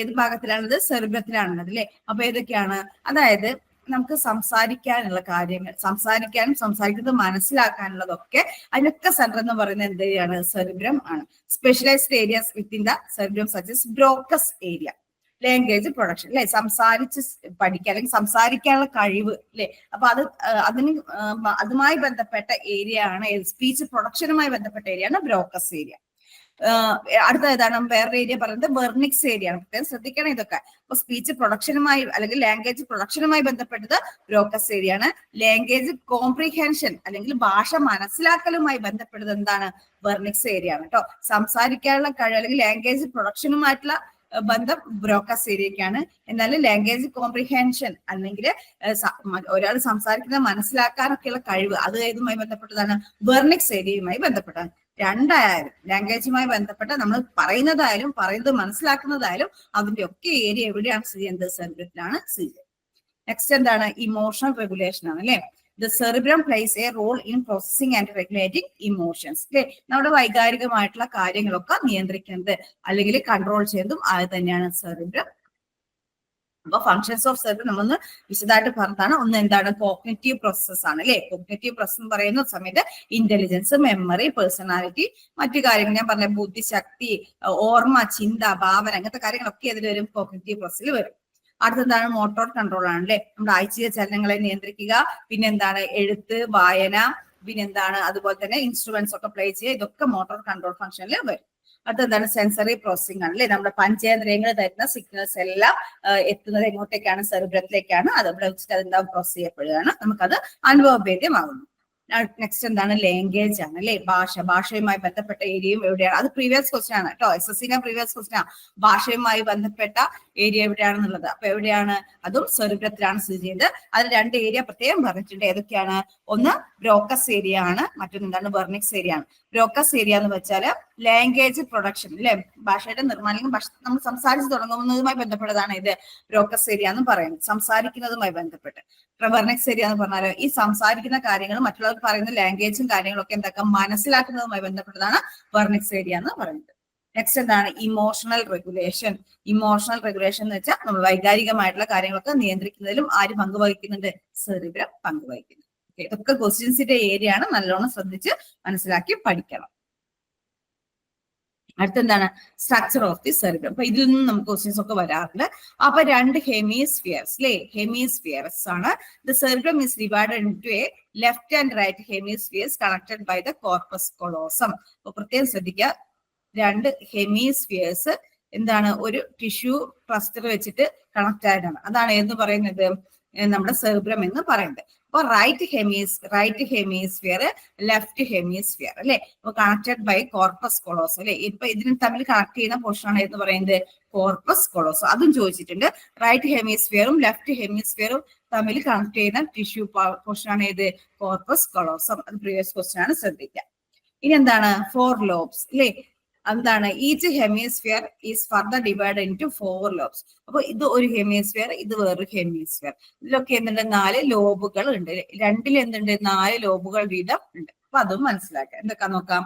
ഏത് ഭാഗത്തിലാണത്? സെറിബ്രത്തിലാണുള്ളത് അല്ലെ? അപ്പൊ ഏതൊക്കെയാണ്? അതായത് നമുക്ക് സംസാരിക്കാനുള്ള കാര്യങ്ങൾ, സംസാരിക്കാനും സംസാരിക്കുന്നത് മനസ്സിലാക്കാനുള്ളതൊക്കെ അതിനൊക്കെ സെന്റർ എന്ന് പറയുന്നത് എന്താണ്? സെറിബ്രം ആണ്. Specialised areas within the cerebrum such as Broca's area language production അല്ലെ? സംസാരിച്ച് പഠിക്കുക അല്ലെങ്കിൽ സംസാരിക്കാനുള്ള കഴിവ് അല്ലെ? അപ്പൊ അതുമായി ബന്ധപ്പെട്ട ഏരിയ ആണ്, സ്പീച്ച് പ്രൊഡക്ഷനുമായി ബന്ധപ്പെട്ട ഏരിയ ആണ് ബ്രോക്കസ് ഏരിയ. അടുത്ത ഏതാണ്? വേറൊരു ഏരിയ പറയുന്നത് വെർണിക്സ് ഏരിയ ആണ്. പ്രത്യേകം ശ്രദ്ധിക്കണം ഇതൊക്കെ. അപ്പൊ സ്പീച്ച് പ്രൊഡക്ഷനുമായി അല്ലെങ്കിൽ ലാംഗ്വേജ് പ്രൊഡക്ഷനുമായി ബന്ധപ്പെട്ടത് ബ്രോക്കസ് ഏരിയ ആണ്. ലാംഗ്വേജ് കോംപ്രിഹെൻഷൻ അല്ലെങ്കിൽ ഭാഷ മനസ്സിലാക്കലുമായി ബന്ധപ്പെട്ടത് എന്താണ്? വെർണിക്സ് ഏരിയ ആണ് കേട്ടോ. സംസാരിക്കാനുള്ള കഴിവ് അല്ലെങ്കിൽ ലാംഗ്വേജ് പ്രൊഡക്ഷനുമായിട്ടുള്ള ബന്ധം ബ്രോക്കസ് ഏരിയക്കാണ്. എന്നാൽ ലാംഗ്വേജ് കോംപ്രിഹെൻഷൻ അല്ലെങ്കിൽ ഒരാൾ സംസാരിക്കുന്നത് മനസ്സിലാക്കാനൊക്കെയുള്ള കഴിവ്, അത് ഏതുമായി ബന്ധപ്പെട്ടതാണ്? വെർണിക്സ് ഏരിയയുമായി ബന്ധപ്പെട്ടാണ്. രണ്ടായാലും ലാംഗ്വേജുമായി ബന്ധപ്പെട്ട നമ്മൾ പറയുന്നതായാലും പറയുന്നത് മനസ്സിലാക്കുന്നതായാലും അതിന്റെ ഒക്കെ ഏരിയ എവിടെയാണ് സ്ഥിതി ചെയ്യുന്നത്? സെറിബ്രത്തിലാണ് സ്ഥിതി ചെയ്യുന്നത്. നെക്സ്റ്റ് എന്താണ്? ഇമോഷണൽ റെഗുലേഷൻ ആണ് അല്ലെ? The cerebrum plays a role in processing and regulating emotions. അല്ലെ? നമ്മുടെ വൈകാരികമായിട്ടുള്ള കാര്യങ്ങളൊക്കെ നിയന്ത്രിക്കുന്നത് അല്ലെങ്കിൽ കൺട്രോൾ ചെയ്യുന്നതും അത് തന്നെയാണ് സെറിബ്രം. അപ്പൊ ഫങ്ഷൻസ് ഓഫ് സെറിബ്രം നമ്മളൊന്ന് വിശദമായിട്ട് പറഞ്ഞതാണ്. ഒന്ന് എന്താണ്? കോഗ്നിറ്റീവ് പ്രോസസ്സസ് ആണ് അല്ലെ? കോഗ്നിറ്റീവ് പ്രോസസ് എന്ന് പറയുന്ന സമയത്ത് ഇന്റലിജൻസ്, മെമ്മറി, പേഴ്സണാലിറ്റി, മറ്റു കാര്യങ്ങൾ ഞാൻ പറഞ്ഞ ബുദ്ധിശക്തി, ഓർമ്മ, ചിന്ത, ഭാവന, അങ്ങനത്തെ കാര്യങ്ങളൊക്കെ അതിൽ വരും, കോഗ്നിറ്റീവ് പ്രോസസ്സിൽ വരും. അടുത്തെന്താണ്? മോട്ടോർ കൺട്രോൾ ആണ് അല്ലെ? നമ്മുടെ ഐച്ഛിക ചലനങ്ങളെ നിയന്ത്രിക്കുക. പിന്നെന്താണ്? എഴുത്ത്, വായന, പിന്നെന്താണ്? അതുപോലെ തന്നെ ഇൻസ്ട്രുമെന്റ്സ് ഒക്കെ പ്ലേ ചെയ്യുക. ഇതൊക്കെ മോട്ടോർ കൺട്രോൾ ഫംഗ്ഷനിൽ വരും. അടുത്തെന്താണ്? സെൻസറി പ്രോസസ്സിംഗ് ആണ് അല്ലെ? നമ്മുടെ പഞ്ചേന്ദ്രിയങ്ങൾ തരുന്ന സിഗ്നൽസ് എല്ലാം എത്തുന്നത് എങ്ങോട്ടേക്കാണ്? സെറിബ്രത്തിലേക്കാണ്. അത് അവിടെ വെച്ചിട്ട് അതെന്താ പ്രോസസ് ചെയ്യപ്പെടുകയാണ്. നമുക്കത് അനുഭവഭേദ്യമാകുന്നു. നെക്സ്റ്റ് എന്താണ്? ലാംഗ്വേജ് ആണ് അല്ലെ? ഭാഷയുമായി ബന്ധപ്പെട്ട ഏരിയയും എവിടെയാണ്? അത് പ്രീവിയസ് ക്വസ്റ്റ്യൻ ആണ് കേട്ടോ. SSC പ്രീവിയസ് ക്വസ്റ്റ്യൻ ആണ്. ഭാഷയുമായി ബന്ധപ്പെട്ട ഏരിയ എവിടെയാണെന്നുള്ളത്. അപ്പൊ എവിടെയാണ്? അതും സെറിബ്രത്തിലാണ് സ്ഥിതി ചെയ്യുന്നത്. അതിൽ രണ്ട് ഏരിയ പ്രത്യേകം പറഞ്ഞിട്ടുണ്ട്. ഏതൊക്കെയാണ്? ഒന്ന് ബ്രോക്കസ് ഏരിയ ആണ്, മറ്റൊന്ന് എന്താണ്? വെർണിക്സ് ഏരിയ ആണ്. ബ്രോക്കസ് ഏരിയ എന്ന് വെച്ചാൽ ലാംഗ്വേജ് പ്രൊഡക്ഷൻ അല്ലെ? ഭാഷയുടെ നിർമ്മാണം, ഭാഷ നമ്മൾ സംസാരിച്ച് തുടങ്ങുന്നതുമായി ബന്ധപ്പെട്ടതാണ് ഇത് ബ്രോക്കസ് ഏരിയ എന്ന് പറയുന്നത്, സംസാരിക്കുന്നതുമായി ബന്ധപ്പെട്ട്. വെർണിക്സ് ഏരിയ എന്ന് പറഞ്ഞാൽ ഈ സംസാരിക്കുന്ന കാര്യങ്ങൾ മറ്റുള്ളവർ പറയുന്ന ലാംഗ്വേജും കാര്യങ്ങളൊക്കെ എന്താക്കാം മനസ്സിലാക്കുന്നതുമായി ബന്ധപ്പെട്ടതാണ് വെർണിക്സ് ഏരിയ എന്ന് പറയുന്നത്. നെക്സ്റ്റ് എന്താണ്? Emotional regulation. ഇമോഷണൽ റെഗുലേഷൻ എന്ന് വെച്ചാൽ നമ്മൾ വൈകാരികമായിട്ടുള്ള കാര്യങ്ങളൊക്കെ നിയന്ത്രിക്കുന്നതിലും ആര് പങ്കുവഹിക്കുന്നുണ്ട്? സെറിബ്രം പങ്കുവഹിക്കുന്നു. ഇതൊക്കെ ക്വസ്റ്റ്യൻസിന്റെ ഏരിയ ആണ്. നല്ലോണം ശ്രദ്ധിച്ച് മനസ്സിലാക്കി പഠിക്കണം. അടുത്തെന്താണ്? Structure of the cerebrum. അപ്പൊ ഇതിൽ നിന്നും നമുക്ക് ക്വസ്റ്റ്യൻസ് ഒക്കെ വരാറുണ്ട്. അപ്പൊ രണ്ട് ഹെമിസ്ഫിയർസ് അല്ലെ? ഹെമിസ്ഫിയർസ് ആണ്. The cerebrum is divided into a left and right hemispheres connected by the corpus callosum. അപ്പൊ പ്രത്യേകം ശ്രദ്ധിക്കുക, രണ്ട് ഹെമിസ്ഫിയേഴ്സ് എന്താണ്? ഒരു ടിഷ്യൂ ക്ലസ്റ്റർ വെച്ചിട്ട് കണക്ട് ആയിട്ടാണ്. അതാണ് എന്ന് പറയുന്നത് നമ്മുടെ സെറിബ്രം എന്ന് പറയുന്നത്. അപ്പൊ റൈറ്റ് ഹെമിസ്ഫിയർ, ലെഫ്റ്റ് ഹെമിസ്ഫിയർ അല്ലെ? അപ്പൊ കണക്റ്റഡ് ബൈ കോർപ്പസ് കൊളോസം അല്ലെ? ഇപ്പൊ ഇതിന് തമ്മിൽ കണക്ട് ചെയ്യുന്ന പോർഷൻ ആണ് എന്ന് പറയുന്നത് കോർപ്പസ് കൊളോസം. അതും ചോദിച്ചിട്ടുണ്ട്. റൈറ്റ് ഹെമിസ്ഫിയറും ലെഫ്റ്റ് ഹെമിസ്ഫിയറും തമ്മിൽ കണക്ട് ചെയ്യുന്ന ടിഷ്യൂ പോർഷൻ ആണ് ഏത്? കോർപ്പസ് കൊളോസം. അത് പ്രീവിയസ് ക്വസ്റ്റ്യൻ ആണ്, ശ്രദ്ധിക്കുക. ഇനി എന്താണ്? 4 ലോബ്സ് അല്ലെ? എന്താണ്? Each hemisphere is further divide into 4 lobes. അപ്പൊ ഇത് ഒരു ഹെമിസ്ഫിയർ, ഇത് വേറൊരു ഹെമിസ്ഫിയർ. ഇതിലൊക്കെ എന്തുണ്ട്? 4 ലോബുകൾ ഉണ്ട്. രണ്ടിൽ എന്തുണ്ട്? 4 ലോബുകൾ വീതം ഉണ്ട്. അപ്പൊ അതും മനസ്സിലാക്കാം. എന്തൊക്കെ നോക്കാം?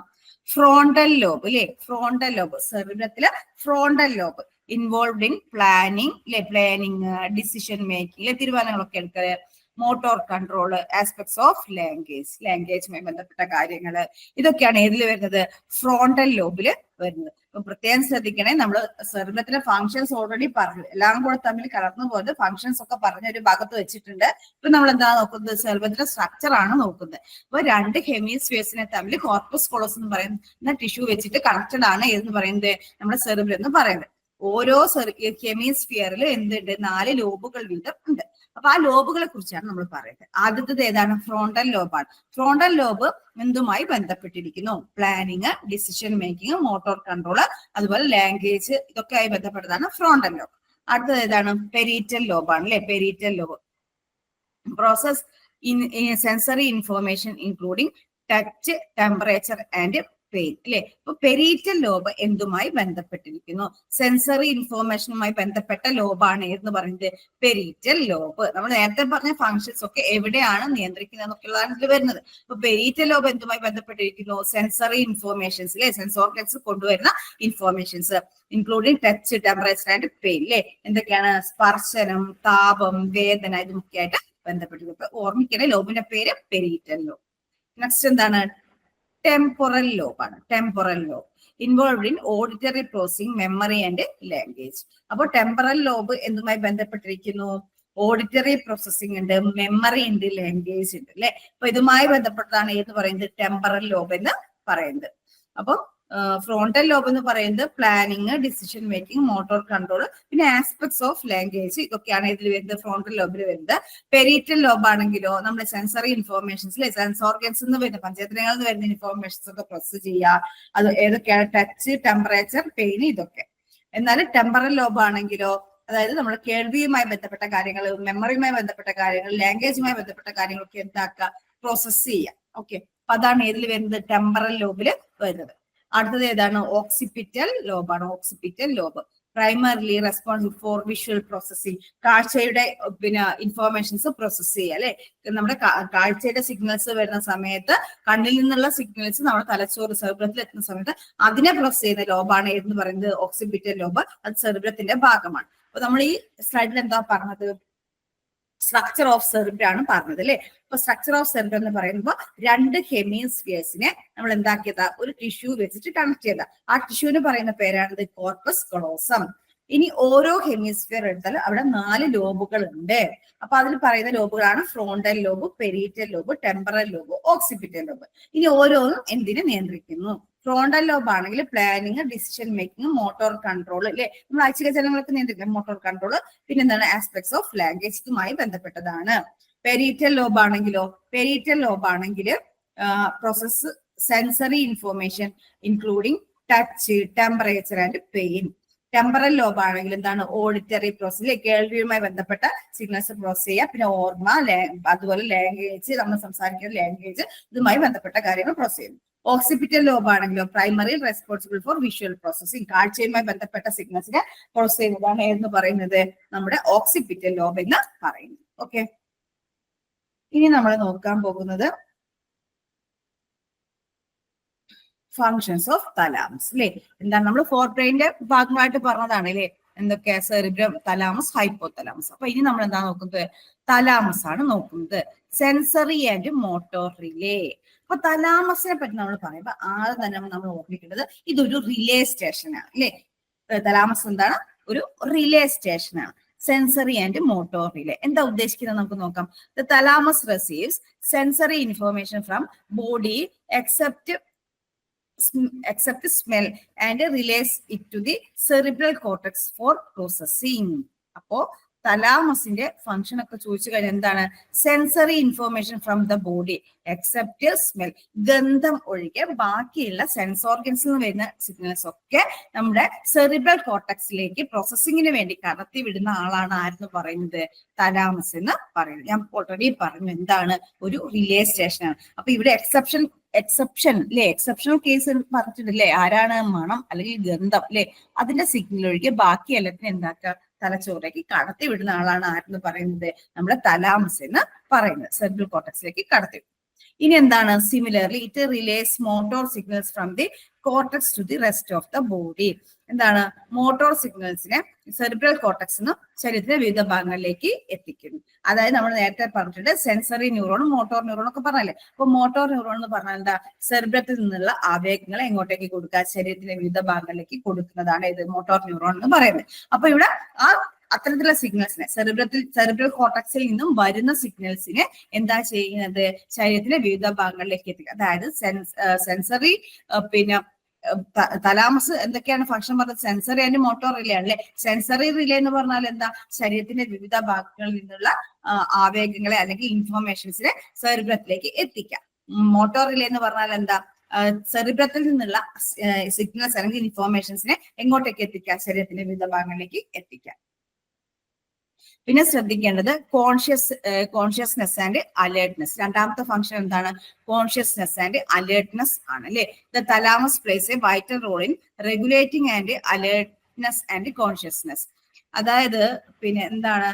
ഫ്രോണ്ടൽ ലോബ് അല്ലെ? ഫ്രോണ്ടൽ ലോബ്, സെറിബ്രത്തിലെ frontal lobe involved in planning അല്ലെ? പ്ലാനിങ്, ഡിസിഷൻ മേക്കിംഗ്, തീരുമാനങ്ങളൊക്കെ എടുക്കുക. മോട്ടോർ കൺട്രോൾ, ആസ്പെക്ട്സ് ഓഫ് ലാംഗ്വേജുമായി ബന്ധപ്പെട്ട കാര്യങ്ങൾ, ഇതൊക്കെയാണ് ഏതിൽ വരുന്നത്? ഫ്രോണ്ടൽ ലോബിൽ വരുന്നത്. അപ്പൊ പ്രത്യേകം ശ്രദ്ധിക്കണേ, നമ്മൾ സെറിബ്രത്തിലെ ഫങ്ഷൻസ് ഓൾറെഡി പറഞ്ഞു, എല്ലാം കൂടെ തമ്മിൽ കലർന്നു പോകുന്നത് ഫങ്ഷൻസ് ഒക്കെ പറഞ്ഞ ഒരു ഭാഗത്ത് വെച്ചിട്ടുണ്ട്. ഇപ്പൊ നമ്മൾ എന്താ നോക്കുന്നത്? സെറിബ്രത്തിലെ സ്ട്രക്ചർ ആണ് നോക്കുന്നത്. അപ്പൊ രണ്ട് ഹെമിസ്ഫിയേഴ്സിനെ തമ്മിൽ കോർപ്പസ് കോളോസ് എന്ന് പറയുന്ന ടിഷ്യൂ വെച്ചിട്ട് കണക്റ്റഡ് ആണ് എന്ന് പറയുന്നത് നമ്മുടെ സെറിബ്രം എന്ന് പറയുന്നത്. ഓരോ ഹെമിസ്ഫിയറിൽ എന്തുണ്ട്? 4 ലോബുകൾ വീതം ഉണ്ട്. അപ്പൊ ആ ലോബുകളെ കുറിച്ചാണ് നമ്മൾ പറയുന്നത്. ആദ്യത്തേത് ഏതാണ്? ഫ്രോണ്ടൽ ലോബാണ്. ഫ്രോണ്ടൽ ലോബ് എന്തുമായി ബന്ധപ്പെട്ടിരിക്കുന്നു? Planning, decision making, motor control, അതുപോലെ ലാംഗ്വേജ്, ഇതൊക്കെ ആയി ബന്ധപ്പെട്ടതാണ് ഫ്രോണ്ടൽ ലോബ്. അടുത്തത് ഏതാണ്? പെരീറ്റൽ ലോബാണ് അല്ലെ. Parietal lobe process sensory information including touch, temperature and pain അല്ലെ. അപ്പൊ പെരീറ്റൽ ലോബ് എന്തുമായി ബന്ധപ്പെട്ടിരിക്കുന്നു? സെൻസറി ഇൻഫോർമേഷനുമായി ബന്ധപ്പെട്ട ലോബാണ് എന്ന് പറയുന്നത് പെരീറ്റൽ ലോബ്. നമ്മൾ നേരത്തെ പറഞ്ഞ ഫങ്ഷൻസ് ഒക്കെ എവിടെയാണ് നിയന്ത്രിക്കുന്നത് എന്നൊക്കെയുള്ളതാണ് ഇതിൽ വരുന്നത്. അപ്പൊ പെരീറ്റൽ ലോബ് എന്തുമായി ബന്ധപ്പെട്ടിരിക്കുന്നു? സെൻസറി ഇൻഫോർമേഷൻസ് അല്ലെ, സെൻസ് ഓർഗൻസ് കൊണ്ടുവരുന്ന informations including touch, temperature and pain അല്ലെ. എന്തൊക്കെയാണ്? സ്പർശനം, താപം, വേദന, ഇതൊക്കെ ആയിട്ട് ബന്ധപ്പെട്ടിരിക്കും. അപ്പൊ ഓർമ്മിക്കണേ, ലോബിന്റെ പേര് പെരീറ്റൽ ലോബ്. നെക്സ്റ്റ് എന്താണ്? ടെമ്പൊറൽ ലോബാണ്. Temporal lobe involved in auditory processing, memory and language. അപ്പോൾ ടെമ്പറൽ ലോബ് എന്തുമായി ബന്ധപ്പെട്ടിരിക്കുന്നു? ഓഡിറ്ററി പ്രോസസിംഗ് ഉണ്ട്, മെമ്മറി ഉണ്ട്, ലാംഗ്വേജ് ഉണ്ട് അല്ലെ. അപ്പൊ ഇതുമായി ബന്ധപ്പെട്ടതാണ് ഏത് പറയുന്നത്? ടെമ്പറൽ ലോബ് എന്ന് പറയുന്നത്. അപ്പൊ ഫ്രോണ്ടൽ ലോബ് എന്ന് പറയുന്നത് planning, decision making, motor control, പിന്നെ ആസ്പെക്ട്സ് ഓഫ് ലാംഗ്വേജ്, ഇതൊക്കെയാണ് ഇതിൽ വരുന്നത്, ഫ്രോണ്ടൽ ലോബിൽ വരുന്നത്. പെരീറ്റൽ ലോബ് ആണെങ്കിലോ നമ്മുടെ സെൻസറി ഇൻഫോർമേഷൻസ് അല്ലെ, സെൻസ് ഓർഗൻസ് എന്ന് വരുന്ന പഞ്ചേന്ദ്രിയങ്ങളിൽ നിന്ന് വരുന്ന ഇൻഫോർമേഷൻസ് ഒക്കെ പ്രോസസ് ചെയ്യുക. അത് ഏതൊക്കെയാണ്? ടച്ച്, ടെമ്പറേച്ചർ, പെയിൻ, ഇതൊക്കെ. എന്നാൽ ടെമ്പറൽ ലോബ് ആണെങ്കിലോ, അതായത് നമ്മുടെ കേൾവിയുമായി ബന്ധപ്പെട്ട കാര്യങ്ങൾ, മെമ്മറിയുമായി ബന്ധപ്പെട്ട കാര്യങ്ങൾ, ലാംഗ്വേജുമായി ബന്ധപ്പെട്ട കാര്യങ്ങളൊക്കെ എന്താക്കുക? പ്രോസസ് ചെയ്യുക. ഓക്കെ, അപ്പൊ അതാണ് ഏതിൽ വരുന്നത്? ടെമ്പറൽ ലോബിൽ വരുന്നത്. അടുത്തത് ഏതാണ്? ഓക്സിപിറ്റൽ ലോബാണ്. Occipital lobe primarily responsible for visual processing, കാഴ്ചയുടെ പിന്നെ ഇൻഫോർമേഷൻസ് പ്രോസസ് ചെയ്യുക അല്ലെ. നമ്മുടെ കാഴ്ചയുടെ സിഗ്നൽസ് വരുന്ന സമയത്ത് കണ്ണിൽ നിന്നുള്ള സിഗ്നൽസ് നമ്മുടെ തലച്ചോറ് സെറിബ്രത്തിൽ എത്തുന്ന സമയത്ത് അതിനെ പ്രോസസ് ചെയ്യുന്ന ലോബാണ് എന്ന് പറയുന്നത് ഓക്സിപിറ്റൽ ലോബ്. അത് സെറിബ്രത്തിന്റെ ഭാഗമാണ്. അപ്പൊ നമ്മൾ ഈ സ്ലൈഡിൽ എന്താ പറഞ്ഞത്? സ്ട്രക്ചർ ഓഫ് സെറിബ്രം ആണ് പറഞ്ഞത് അല്ലെ. അപ്പൊ സ്ട്രക്ചർ ഓഫ് സെറിബ്രം എന്ന് പറയുമ്പോൾ രണ്ട് ഹെമിസ്ഫിയേഴ്സിനെ നമ്മൾ എന്താക്കിയതാ? ഒരു ടിഷ്യൂ വെച്ചിട്ട് കണക്ട് ചെയ്ത. ആ ടിഷ്യൂവിന് പറയുന്ന പേരാണിത് കോർപ്പസ് കൊളോസം. ഇനി ഓരോ ഹെമിസ്ഫിയർ എടുത്താൽ അവിടെ 4 ലോബുകൾ ഉണ്ട്. അപ്പൊ അതിൽ പറയുന്ന ലോബുകളാണ് frontal lobe, parietal lobe, temporal lobe, occipital lobe. ഇനി ഓരോന്നും എന്തിനെ നിയന്ത്രിക്കുന്നു? ഫ്രോണ്ടൽ ലോബ് ആണെങ്കിൽ planning, decision making, motor control അല്ലെ. നമ്മൾ ഐച്ഛിക ചലനങ്ങളൊക്കെ നിയന്ത്രിക്കും, മോട്ടോർ കൺട്രോൾ. പിന്നെ എന്താണ്? ആസ്പെക്ട്സ് ഓഫ് ലാംഗ്വേജ്, ഇതുമായി ബന്ധപ്പെട്ടതാണ്. പെരീറ്റൽ ലോബ് ആണെങ്കിലോ, പെരീറ്റൽ ലോബ് ആണെങ്കിൽ process sensory information including touch, temperature and pain. Temporal lobe ആണെങ്കിൽ എന്താണ്? ഓഡിറ്ററി പ്രോസസ്, കേൾവിയുമായി ബന്ധപ്പെട്ട സിഗ്നൽസ് പ്രോസസ് ചെയ്യുക. പിന്നെ ഓർമ്മ, അതുപോലെ ലാംഗ്വേജ്, നമ്മൾ സംസാരിക്കുന്ന ലാംഗ്വേജ്, ഇതുമായി ബന്ധപ്പെട്ട കാര്യങ്ങൾ പ്രോസസ് ചെയ്യുന്നു. ഓക്സിപിറ്റൽ ലോബ് ആണെങ്കിലോ primary responsible for visual processing, കാഴ്ചയുമായി ബന്ധപ്പെട്ട സിഗ്നൽസിനെ പ്രോസസ് ചെയ്യുന്നതാണ് എന്ന് പറയുന്നത് നമ്മുടെ ഓക്സിപിറ്റൽ ലോബ് എന്ന് പറയുന്നത്. ഓക്കെ, ഇനി നമ്മൾ നോക്കാൻ പോകുന്നത് ഫങ്ഷൻസ് ഓഫ് തലാമസ് അല്ലെ. എന്താണ്? നമ്മൾ ഫോർ ബ്രെയിന്റെ ഭാഗമായിട്ട് പറഞ്ഞതാണ് അല്ലെ. എന്തൊക്കെയാ? Cerebrum, thalamus, hypothalamus. അപ്പൊ ഇനി നമ്മൾ എന്താ നോക്കുന്നത്? തലാമസ് ആണ് നോക്കുന്നത്. Sensory and motor relay. അപ്പൊ തലാമസിനെ പറ്റി നമ്മൾ പറയുമ്പോൾ ആദ്യം തന്നെ നമ്മൾ ഓർമ്മിക്കേണ്ടത് ഇതൊരു റിലേ സ്റ്റേഷനാണ് അല്ലെ. തലാമസ് എന്താണ്? ഒരു റിലേ സ്റ്റേഷനാണ്. സെൻസറി ആൻഡ് മോട്ടോർ റിലേ എന്താ ഉദ്ദേശിക്കുന്നത് നമുക്ക് നോക്കാം. The thalamus receives sensory information from body except smell and relays it to the cerebral cortex for processing. അപ്പോ തലാമസിന്റെ ഫംഗ്ഷൻ ഒക്കെ ചോദിച്ചു കഴിഞ്ഞാൽ എന്താണ്? Sensory information from the body except smell, ഗന്ധം ഒഴികെ ബാക്കിയുള്ള സെൻസ് ഓർഗൻസിൽ നിന്ന് വരുന്ന സിഗ്നൽസ് ഒക്കെ നമ്മുടെ സെറിബ്രൽ കോർട്ടക്സിലേക്ക് പ്രോസസ്സിങ്ങിന് വേണ്ടി കടത്തി വിടുന്ന ആളാണ് ആരെന്ന് പറയുന്നത്? തലാമസ് എന്ന് പറയുന്നത്. ഞാൻ ഓൾറെഡി പറഞ്ഞു എന്താണ്? ഒരു റിലേ സ്റ്റേഷനാണ്. അപ്പൊ ഇവിടെ എക്സെപ്ഷൻ അല്ലെ, എക്സെപ്ഷണൽ കേസ് പറഞ്ഞിട്ടുണ്ടല്ലേ. ആരാണ്? മണം അല്ലെങ്കിൽ ഗന്ധം അല്ലെ. അതിന്റെ സിഗ്നൽ ഒഴികെ ബാക്കി എല്ലാത്തിനും എന്താക്കുക? തലച്ചോറിലേക്ക് കടത്തി വിടുന്ന ആളാണ് ആരെന്ന് പറയുന്നത്? നമ്മുടെ തലാമസ് എന്ന് പറയുന്നത്. സെറിബ്രൽ കോർട്ടക്സിലേക്ക് കടത്തി. ഇനി എന്താണ് similarly it relays motor signals from the cortex to the rest of the body. എന്താണ് മോട്ടോർ സിഗ്നൽസിനെ സെറിബ്രൽ കോർട്ടക്സ് നിന്ന് ശരീരത്തിന്റെ വിവിധ ഭാഗങ്ങളിലേക്ക് എത്തിക്കുന്നു. അതായത് നമ്മൾ നേരത്തെ പറഞ്ഞിട്ടുണ്ട് സെൻസറി ന്യൂറോണും മോട്ടോർ ന്യൂറോണും ഒക്കെ പറഞ്ഞല്ലേ. അപ്പൊ മോട്ടോർ ന്യൂറോൺ എന്ന് പറഞ്ഞാൽ എന്താ, സെറിബ്രത്തിൽ നിന്നുള്ള ആവേഗങ്ങളെ എങ്ങോട്ടേക്ക് കൊടുക്കുക, ശരീരത്തിന്റെ വിവിധ ഭാഗങ്ങളിലേക്ക് കൊടുക്കുന്നതാണ് ഇത് മോട്ടോർ ന്യൂറോൺ എന്ന് പറയുന്നത്. അപ്പൊ ഇവിടെ ആ അത്തരത്തിലുള്ള സിഗ്നൽസിനെ സെറിബ്രൽ കോർട്ടക്സിൽ നിന്നും വരുന്ന സിഗ്നൽസിനെ എന്താ ചെയ്യുന്നത്, ശരീരത്തിന്റെ വിവിധ ഭാഗങ്ങളിലേക്ക് എത്തിക്കുക. അതായത് സെൻസറി പിന്നെ തലാമസ് എന്തൊക്കെയാണ് ഫംഗ്ഷൻ പറഞ്ഞത്, സെൻസറി ആൻഡ് മോട്ടോർ റിലേ ആണല്ലേ. സെൻസറി റിലേ എന്ന് പറഞ്ഞാൽ എന്താ, ശരീരത്തിന്റെ വിവിധ ഭാഗങ്ങളിൽ നിന്നുള്ള ആവേഗങ്ങളെ അല്ലെങ്കിൽ ഇൻഫോർമേഷൻസിനെ സെറിബ്രത്തിലേക്ക് എത്തിക്കാം. മോട്ടോർ റിലേ എന്ന് പറഞ്ഞാൽ എന്താ, സെറിബ്രത്തിൽ നിന്നുള്ള സിഗ്നൽസ് അല്ലെങ്കിൽ ഇൻഫോർമേഷൻസിനെ എങ്ങോട്ടേക്ക് എത്തിക്കാം, ശരീരത്തിന്റെ വിവിധ ഭാഗങ്ങളിലേക്ക് എത്തിക്കാം. പിന്നെ ശ്രദ്ധിക്കേണ്ടത് കോൺഷ്യസ്നെസ് ആൻഡ് അലേർട്ട്നെസ്. രണ്ടാമത്തെ ഫംഗ്ഷൻ എന്താണ്, കോൺഷ്യസ്നെസ് ആൻഡ് അലേർട്ട്നെസ് ആണ് അല്ലെ. The thalamus plays a vital role in regulating and alertness and consciousness. അതായത് പിന്നെ എന്താണ്,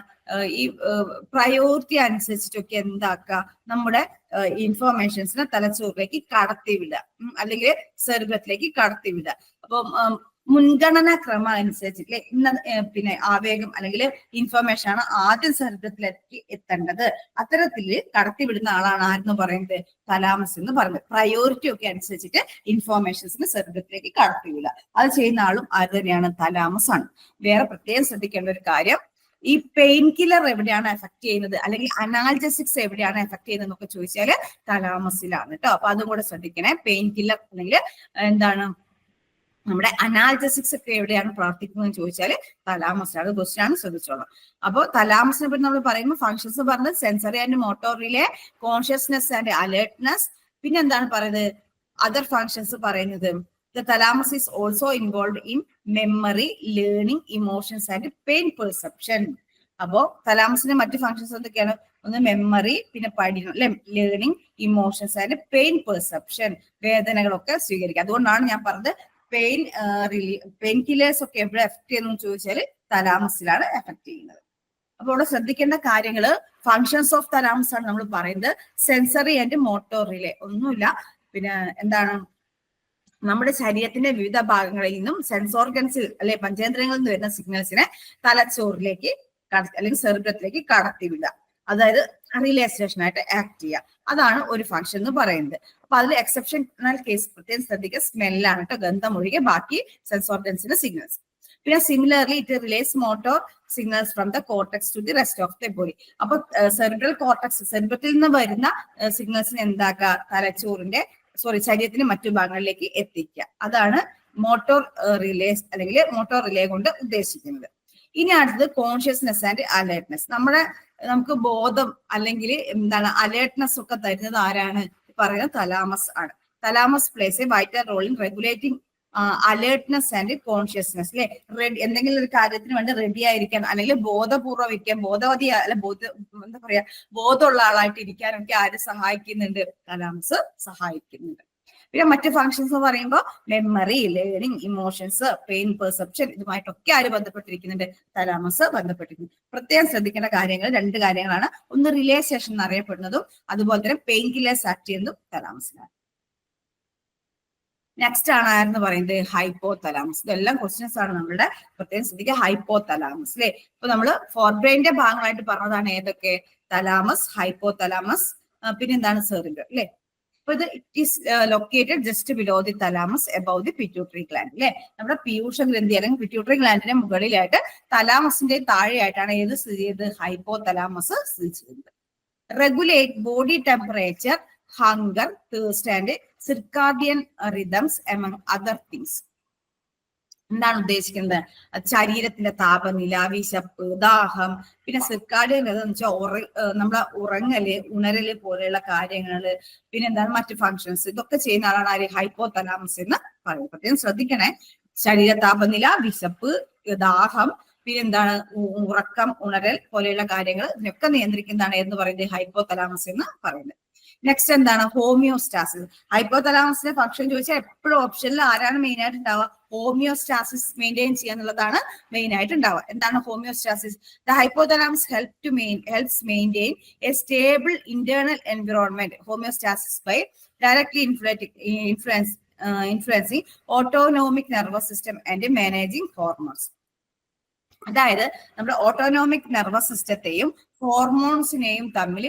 ഈ പ്രയോറിറ്റി അനുസരിച്ചിട്ടൊക്കെ എന്താക്കുക, നമ്മുടെ ഇൻഫോർമേഷൻസിനെ തലച്ചോറിലേക്ക് കടത്തിവിടുക അല്ലെങ്കിൽ സെറിബ്രത്തിലേക്ക് കടത്തിവിടുക. അപ്പം മുൻഗണനാ ക്രമം അനുസരിച്ചിട്ട് ഇന്ന പിന്നെ ആവേഗം അല്ലെങ്കിൽ ഇൻഫർമേഷൻ ആണ് ആദ്യം സെറിബ്രത്തിലേക്ക് എത്തേണ്ടത്. അത്തരത്തില് കടത്തിവിടുന്ന ആളാണ് ആരെന്ന് പറയുന്നത്, തലാമസ് എന്ന് പറയുന്നത്. പ്രയോറിറ്റി ഒക്കെ അനുസരിച്ചിട്ട് ഇൻഫോർമേഷൻസിന് സെറിബ്രത്തിലേക്ക് കടത്തിവിടുക. അത് ചെയ്യുന്ന ആളും അത് തന്നെയാണ്, തലാമസ് ആണ്. വേറെ പ്രത്യേകം ശ്രദ്ധിക്കേണ്ട ഒരു കാര്യം, ഈ പെയിൻ കില്ലർ എവിടെയാണ് എഫക്ട് ചെയ്യുന്നത് അല്ലെങ്കിൽ അനാൽജസിക്സ് എവിടെയാണ് എഫക്ട് ചെയ്യുന്നത് എന്നൊക്കെ ചോദിച്ചാൽ തലാമസിലാണ് കേട്ടോ. അപ്പൊ അതും കൂടെ ശ്രദ്ധിക്കണേ. പെയിൻ കില്ലർ അല്ലെങ്കിൽ എന്താണ് നമ്മുടെ അനാൽജസിക്സ് ഒക്കെ എവിടെയാണ് പ്രവർത്തിക്കുന്നത് ചോദിച്ചാൽ തലാമസിലാണ്. ക്വസ്റ്റ്യൻ ആണ്, ശ്രദ്ധിച്ചോളാം. അപ്പോൾ തലാമസിനെ പറ്റി നമ്മൾ പറയുമ്പോൾ ഫംഗ്ഷൻസ് പറഞ്ഞത് sensory and motor relay, consciousness and alertness. പിന്നെ എന്താണ് പറയുന്നത്, അതർ ഫംഗ്ഷൻസ് പറയുന്നത് the thalamus is also involved in memory, learning, emotions and pain perception. അപ്പോ തലാമസിന്റെ മറ്റു ഫംഗ്ഷൻസ് എന്തൊക്കെയാണ്, ഒന്ന് മെമ്മറി, പിന്നെ പഠനം അല്ലെ, learning, emotions and pain perception, വേദനകളൊക്കെ സ്വീകരിക്കുക. അതുകൊണ്ടാണ് ഞാൻ പറഞ്ഞത് പെയിൻ കില്ലേഴ്സ് ഒക്കെ എവിടെ എഫക്ട് ചെയ്യുന്നു ചോദിച്ചാൽ തലാമസിലാണ് എഫക്ട് ചെയ്യുന്നത്. അപ്പൊ ഇവിടെ ശ്രദ്ധിക്കേണ്ട കാര്യങ്ങള്, ഫങ്ഷൻസ് ഓഫ് തലാമസ് ആണ് നമ്മൾ പറയുന്നത്. സെൻസറി ആൻഡ് മോട്ടോർ റിലേ ഒന്നുമില്ല, പിന്നെ എന്താണ്, നമ്മുടെ ശരീരത്തിന്റെ വിവിധ ഭാഗങ്ങളിൽ നിന്നും സെൻസ് ഓർഗൻസിൽ അല്ലെ പഞ്ചേന്ദ്രിയങ്ങളിൽ നിന്ന് വരുന്ന സിഗ്നൽസിനെ തലച്ചോറിലേക്ക് അല്ലെങ്കിൽ സെറിബ്രത്തിലേക്ക് കടത്തിവിടുക. അതായത് റിലേ സ്റ്റേഷൻ ആയിട്ട് ആക്ട് ചെയ്യുക. അതാണ് ഒരു ഫംഗ്ഷൻ എന്ന് പറയുന്നത്. അപ്പൊ അതിൽ എക്സെപ്ഷണൽ കേസ് പ്രത്യേകം ശ്രദ്ധിക്കുക, സ്മെല്ലാണ് കേട്ടോ, ഗന്ധം ഒഴികെ ബാക്കി സെൻസ് ഓർഗൻസിന്റെ സിഗ്നൽസ്. പിന്നെ similarly it relays motor signals from the cortex to the rest of the body. അപ്പൊ സെറിബ്രൽ കോർട്ടക്സ്, സെറിബ്രത്തിൽ നിന്ന് വരുന്ന സിഗ്നൽസിനെ എന്താക്കുക, തലച്ചോറിന്റെ ശരീരത്തിന്റെ മറ്റു ഭാഗങ്ങളിലേക്ക് എത്തിക്കുക. അതാണ് മോട്ടോർ റിലേസ് അല്ലെങ്കിൽ മോട്ടോർ റിലേ കൊണ്ട് ഉദ്ദേശിക്കുന്നത്. ഇനി അടുത്തത് കോൺഷ്യസ്നെസ് ആൻഡ് അലേർട്ട്നെസ്. നമുക്ക് ബോധം അല്ലെങ്കിൽ എന്താണ് അലേർട്ട്നെസ് ഒക്കെ തരുന്നത് ആരാണ്, പറയുന്നത് തലാമസ് ആണ്. Thalamus plays a vital role in regulating alertness and consciousness അല്ലെ. എന്തെങ്കിലും ഒരു കാര്യത്തിന് വേണ്ടി റെഡി ആയിരിക്കാൻ അല്ലെങ്കിൽ ബോധപൂർവ്വം ഇരിക്കാൻ, ബോധവതി അല്ല എന്താ പറയാ, ബോധമുള്ള ആളായിട്ട് ഇരിക്കാനൊക്കെ ആര് സഹായിക്കുന്നുണ്ട്, തലാമസ് സഹായിക്കുന്നുണ്ട്. പിന്നെ മറ്റ് ഫങ്ഷൻസ് എന്ന് പറയുമ്പോൾ memory, learning, emotions, pain perception, ഇതുമായിട്ടൊക്കെ ആര് ബന്ധപ്പെട്ടിരിക്കുന്നുണ്ട്, തലാമസ് ബന്ധപ്പെട്ടിരിക്കുന്നു. പ്രത്യേകം ശ്രദ്ധിക്കേണ്ട കാര്യങ്ങൾ രണ്ട് കാര്യങ്ങളാണ്. ഒന്ന് റിലേസേഷൻ എന്നറിയപ്പെടുന്നതും അതുപോലെ തന്നെ പെയിൻ കില്ലേഴ്സ് ആക്ട് ചെയ്യുന്നതും തലാമസിലാണ്. നെക്സ്റ്റ് ആണ് ആരെന്ന് പറയുന്നത്, ഹൈപ്പോ തലാമസ്. ഇതെല്ലാം ക്വസ്റ്റ്യൻസ് ആണ് നമ്മളുടെ, പ്രത്യേകം ശ്രദ്ധിക്കുക. ഹൈപ്പോ തലാമസ് അല്ലെ. ഇപ്പൊ നമ്മള് ഫോർബ്രെയിന്റെ ഭാഗങ്ങളായിട്ട് പറഞ്ഞതാണ് ഏതൊക്കെ, തലാമസ്, ഹൈപ്പോ തലാമസ്, പിന്നെ എന്താണ് സെറിബ്രം അല്ലെ. അപ്പൊ ഇത് it is located just below the thalamus above the pituitary gland അല്ലെ. നമ്മുടെ പീയൂഷ ഗ്രന്ഥി അല്ലെങ്കിൽ പിറ്റ്യൂട്ടറി ഗ്ലാൻഡിന്റെ മുകളിലായിട്ട് തലാമസിന്റെ താഴെയായിട്ടാണ് ഏത് സ്ഥിതി ചെയ്ത്, ഹൈപ്പോ തലാമസ് സ്ഥിതി ചെയ്യുന്നത്. Regulate body temperature, hunger, thirst and circadian rhythms among other things. എന്താണ് ഉദ്ദേശിക്കുന്നത്, ശരീരത്തിന്റെ താപനില, വിശപ്പ്, ദാഹം, പിന്നെ സിർക്കാഡിയൻ റിതം എന്ന് വെച്ചാൽ നമ്മളെ ഉറങ്ങല്, ഉണരല് പോലെയുള്ള കാര്യങ്ങള്, പിന്നെ എന്താണ് മറ്റു ഫങ്ഷൻസ്, ഇതൊക്കെ ചെയ്യുന്ന ആളാണ് ആര്, ഹൈപ്പോ തലാമസ് എന്ന് പറയുന്നത്. പ്രത്യേകം ശ്രദ്ധിക്കണേ. ശരീര താപനില, വിശപ്പ്, ദാഹം, പിന്നെ എന്താണ് ഉറക്കം, ഉണരൽ പോലെയുള്ള കാര്യങ്ങൾ, ഇതിനൊക്കെ നിയന്ത്രിക്കുന്നതാണ് എന്ന് പറയുന്നത് ഹൈപ്പോ തലാമസ് എന്ന് പറയുന്നത്. നെക്സ്റ്റ് എന്താണ്, ഹോമിയോസ്റ്റാസിസ്. ഹൈപ്പോ തലാമസിന്റെ ഫംഗ്ഷൻ ചോദിച്ചാൽ എപ്പോഴും ഓപ്ഷനിൽ ആരാണ് മെയിൻ ആയിട്ട് ഉണ്ടാവുക, ഹോമിയോസ്റ്റാസിസ് മെയിൻറ്റെയിൻ ചെയ്യുക എന്നുള്ളതാണ് മെയിൻ ആയിട്ട് ഉണ്ടാവുക. എന്താണ് homeostasis? The hypothalamus helps maintain a stable internal environment. Homeostasis by directly influencing autonomic nervous system and managing hormones. അതായത് നമ്മുടെ ഓട്ടോണോമിക് നെർവസ് സിസ്റ്റത്തെയും ഹോർമോൺസിനെയും തമ്മിൽ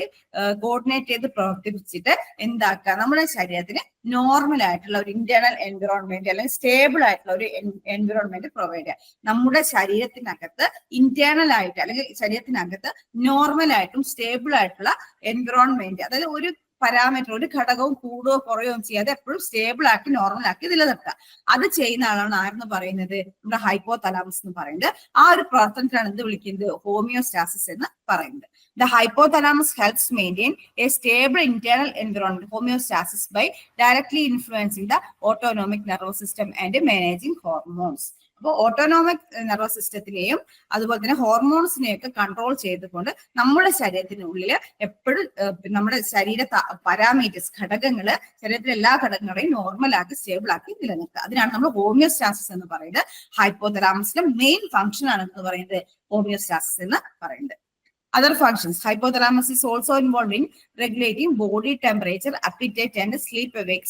കോർഡിനേറ്റ് ചെയ്ത് പ്രവർത്തിപ്പിച്ചിട്ട് എന്താക്കുക, നമ്മുടെ ശരീരത്തിന് നോർമൽ ആയിട്ടുള്ള ഒരു ഇന്റേണൽ എൻവിറോൺമെന്റ് അല്ലെങ്കിൽ സ്റ്റേബിൾ ആയിട്ടുള്ള ഒരു എൻവിറോൺമെന്റ് പ്രൊവൈഡ് ചെയ്യുക. നമ്മുടെ ശരീരത്തിനകത്ത് ഇന്റേണൽ ആയിട്ട് അല്ലെങ്കിൽ ശരീരത്തിനകത്ത് നോർമൽ ആയിട്ടും സ്റ്റേബിൾ ആയിട്ടുള്ള എൻവിറോൺമെന്റ്, അതായത് ഒരു പാരാമീറ്റർ, ഒരു ഘടകവും കൂടുകയോ കുറയുകയോ ചെയ്യാതെ എപ്പോഴും സ്റ്റേബിൾ ആക്കി നോർമൽ ആക്കി നിലനിർത്തുക. അത് ചെയ്യുന്ന ആളാണ് ആരെന്ന് പറയുന്നത്? നമ്മുടെ ഹൈപ്പോതലാമസ് എന്ന് പറയുന്നത്. ആ ഒരു പ്രവർത്തനത്തിലാണ് എന്ത് വിളിക്കുന്നത്? ഹോമിയോസ്റ്റാസിസ് എന്ന് പറയുന്നത്. The hypothalamus helps maintain a stable internal environment, homeostasis, by directly influencing the autonomic nervous system and managing hormones. അപ്പോൾ ഓട്ടോണോമിക് നെർവസ് സിസ്റ്റത്തിനെയും അതുപോലെ തന്നെ ഹോർമോൺസിനെയും ഒക്കെ കൺട്രോൾ ചെയ്തുകൊണ്ട് നമ്മുടെ ശരീരത്തിനുള്ളിൽ എപ്പോഴും നമ്മുടെ ശരീര പാരാമീറ്റേഴ്സ്, ഘടകങ്ങള്, ശരീരത്തിലെ എല്ലാ ഘടകങ്ങളെയും നോർമൽ ആക്കി സ്റ്റേബിൾ ആക്കി നിലനിർത്തുക. അതിനാണ് നമ്മൾ ഹോമിയോസ്റ്റാസിസ് എന്ന് പറയുന്നത്. ഹൈപ്പോതലാമസിന്റെ മെയിൻ ഫംഗ്ഷൻ ആണ് എന്ന് പറയുന്നത് ഹോമിയോസ്റ്റാസിസ് എന്ന് പറയുന്നത്. Other functions. Hypothalamus is also involved in regulating body temperature, appetite and sleep awake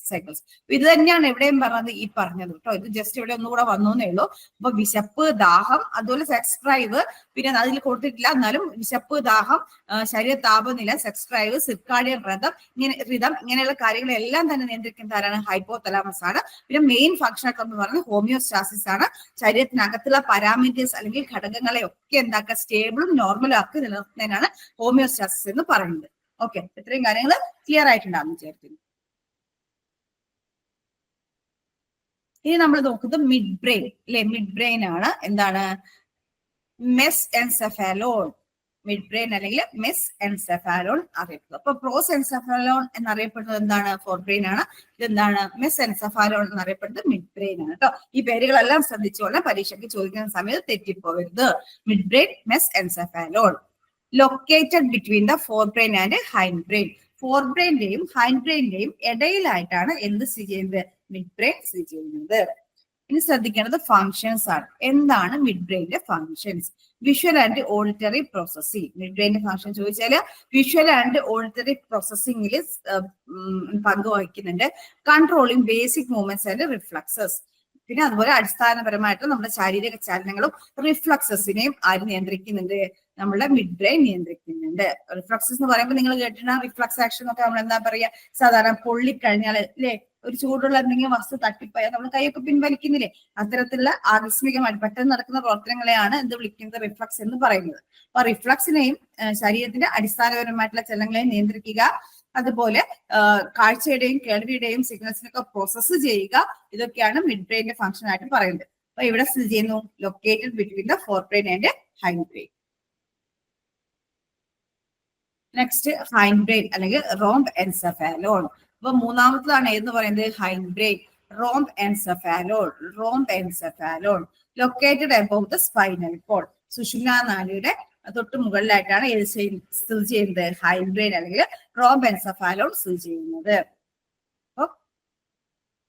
cycles. ഇത് തന്നെയാണ് എവിടെയും പറഞ്ഞത്, ഈ പറഞ്ഞത് കേട്ടോ. ഇത് ജസ്റ്റ് ഇവിടെ ഒന്നുകൂടെ വന്നേ ഉള്ളൂ. അപ്പൊ വിശപ്പ്, ദാഹം, അതുപോലെ സെക്സ് ഡ്രൈവ്, പിന്നെ അതിൽ കൊടുത്തിട്ടില്ല എന്നാലും വിശപ്പ്, ദാഹം, ശരീര താപനില, സെക്സ് ഡ്രൈവ്, സിർക്കാഡിയൻ റിതം ഇങ്ങനെയുള്ള കാര്യങ്ങളെല്ലാം തന്നെ നിയന്ത്രിക്കുന്ന ആരാണ്? ഹൈപ്പോതലാമസ് ആണ്. പിന്നെ മെയിൻ ഫംഗ്ഷൻ ഒക്കെ എന്ന് പറയുന്നത് ഹോമിയോസ്റ്റാസിസ് ആണ്. ശരീരത്തിനകത്തുള്ള പാരാമീറ്റേഴ്സ് അല്ലെങ്കിൽ ഘടകങ്ങളെ ഒക്കെ എന്താക്കുക, സ്റ്റേബിളും നോർമലും ആക്കി നിലനിർത്തുന്നതിനാണ് ഹോമിയോസ്റ്റാസിസ് എന്ന് പറയുന്നത്. ഓക്കെ, ഇത്രയും കാര്യങ്ങൾ ക്ലിയർ ആയിട്ടുണ്ടാകും വിചാരിക്കുന്നു. ഇനി നമ്മൾ നോക്കുന്നത് മിഡ് ബ്രെയിൻ അല്ലെ. മിഡ് ബ്രെയിൻ ആണ് എന്താണ്? മെസ് എൻസെഫാലോൺ. മിഡ് ബ്രെയിൻ അല്ലെങ്കിൽ മെസ് എൻസെഫാലോൺ അറിയപ്പെടുന്നത്. അപ്പൊ പ്രോസ് എൻസെഫാലോൺ എന്നറിയപ്പെടുന്നത് എന്താണ്? ഫോർ ബ്രെയിൻ ആണ്. ഇതെന്താണ്? മെസ് എൻസെഫാലോൺ എന്നറിയപ്പെടുന്നത് മിഡ് ബ്രെയിൻ ആണ് കേട്ടോ. ഈ പേരുകളെല്ലാം ശ്രദ്ധിച്ചോളാം, പരീക്ഷയ്ക്ക് ചോദിക്കുന്ന സമയത്ത് തെറ്റിപ്പോകരുത്. Mid brain, mesencephalon. Located between the fore brain and hind brain. Fore ബ്രെയിന്റെയും ഹൈൻഡ് ബ്രെയിന്റെയും ഇടയിലായിട്ടാണ് എന്ത് സ്ഥിതി ചെയ്യുന്നത്? മിഡ് ബ്രെയിൻ സ്ഥിതി ചെയ്യുന്നത്. ഇനി ശ്രദ്ധിക്കേണ്ടത് ഫങ്ഷൻസ് ആണ്. എന്താണ് മിഡ് ബ്രെയിന്റെ functions? Visual and auditory processing. Mid ബ്രെയിന്റെ ഫങ്ഷൻ ചോദിച്ചാൽ വിഷ്വൽ ആൻഡ് ഓഡിറ്ററി പ്രോസസ്സിംഗിൽ പങ്കുവഹിക്കുന്നുണ്ട്. Controlling basic movements and reflexes. പിന്നെ അതുപോലെ അടിസ്ഥാനപരമായിട്ട് നമ്മുടെ ശാരീരിക ചലനങ്ങളും റിഫ്ലക്സസിനെയും ആര് നിയന്ത്രിക്കുന്നുണ്ട്? നമ്മുടെ മിഡ് ബ്രെയിൻ നിയന്ത്രിക്കുന്നുണ്ട്. റിഫ്ലക്സസ് എന്ന് പറയുമ്പോൾ നിങ്ങൾ കേട്ടിട്ടുള്ള റിഫ്ലക്സ് ആക്ഷൻ ഒക്കെ നമ്മൾ എന്താ പറയാ, സാധാരണ പൊള്ളിക്കഴിഞ്ഞാൽ അല്ലെ, ഒരു ചൂടുള്ള എന്തെങ്കിലും വസ്തു തട്ടിപ്പോയാൽ നമ്മൾ കൈയൊക്കെ പിൻവലിക്കുന്നില്ലേ? അത്തരത്തിലുള്ള ആകസ്മികമായി പെട്ടെന്ന് നടക്കുന്ന പ്രവർത്തനങ്ങളെയാണ് എന്ത് വിളിക്കുന്നത്? റിഫ്ലക്സ് എന്ന് പറയുന്നത്. അപ്പൊ റിഫ്ലക്സിനെയും ശരീരത്തിന്റെ അടിസ്ഥാനപരമായിട്ടുള്ള ചലനങ്ങളെയും നിയന്ത്രിക്കുക, അതുപോലെ കാഴ്ചയുടെയും കേൾവിയുടെയും സിഗ്നൽസിനൊക്കെ പ്രോസസ്സ് ചെയ്യുക, ഇതൊക്കെയാണ് മിഡ് ബ്രെയിന്റെ ഫംഗ്ഷൻ ആയിട്ട് പറയുന്നത്. അപ്പൊ ഇവിടെ സ്ഥിതി ചെയ്യുന്നു located between the fore brain and hind brain. Next hind brain അല്ലെങ്കിൽ റോംബ് എൻസെഫാലോൺ. അപ്പൊ മൂന്നാമത്തതാണ് എന്ന് പറയുന്നത് hind brain. Rhombencephalon. Rhombencephalon located above the spinal cord. സുഷുമ്നാ നാഡിയുടെ തൊട്ട് മുകളിലായിട്ടാണ് ഏത് സ്ഥിതി ചെയ്യുന്നത്? ഹൈൻഡ് ബ്രെയിൻ അല്ലെങ്കിൽ റോംബ് എൻസെഫാലോൺ സ്ഥിതി ചെയ്യുന്നത്. അപ്പൊ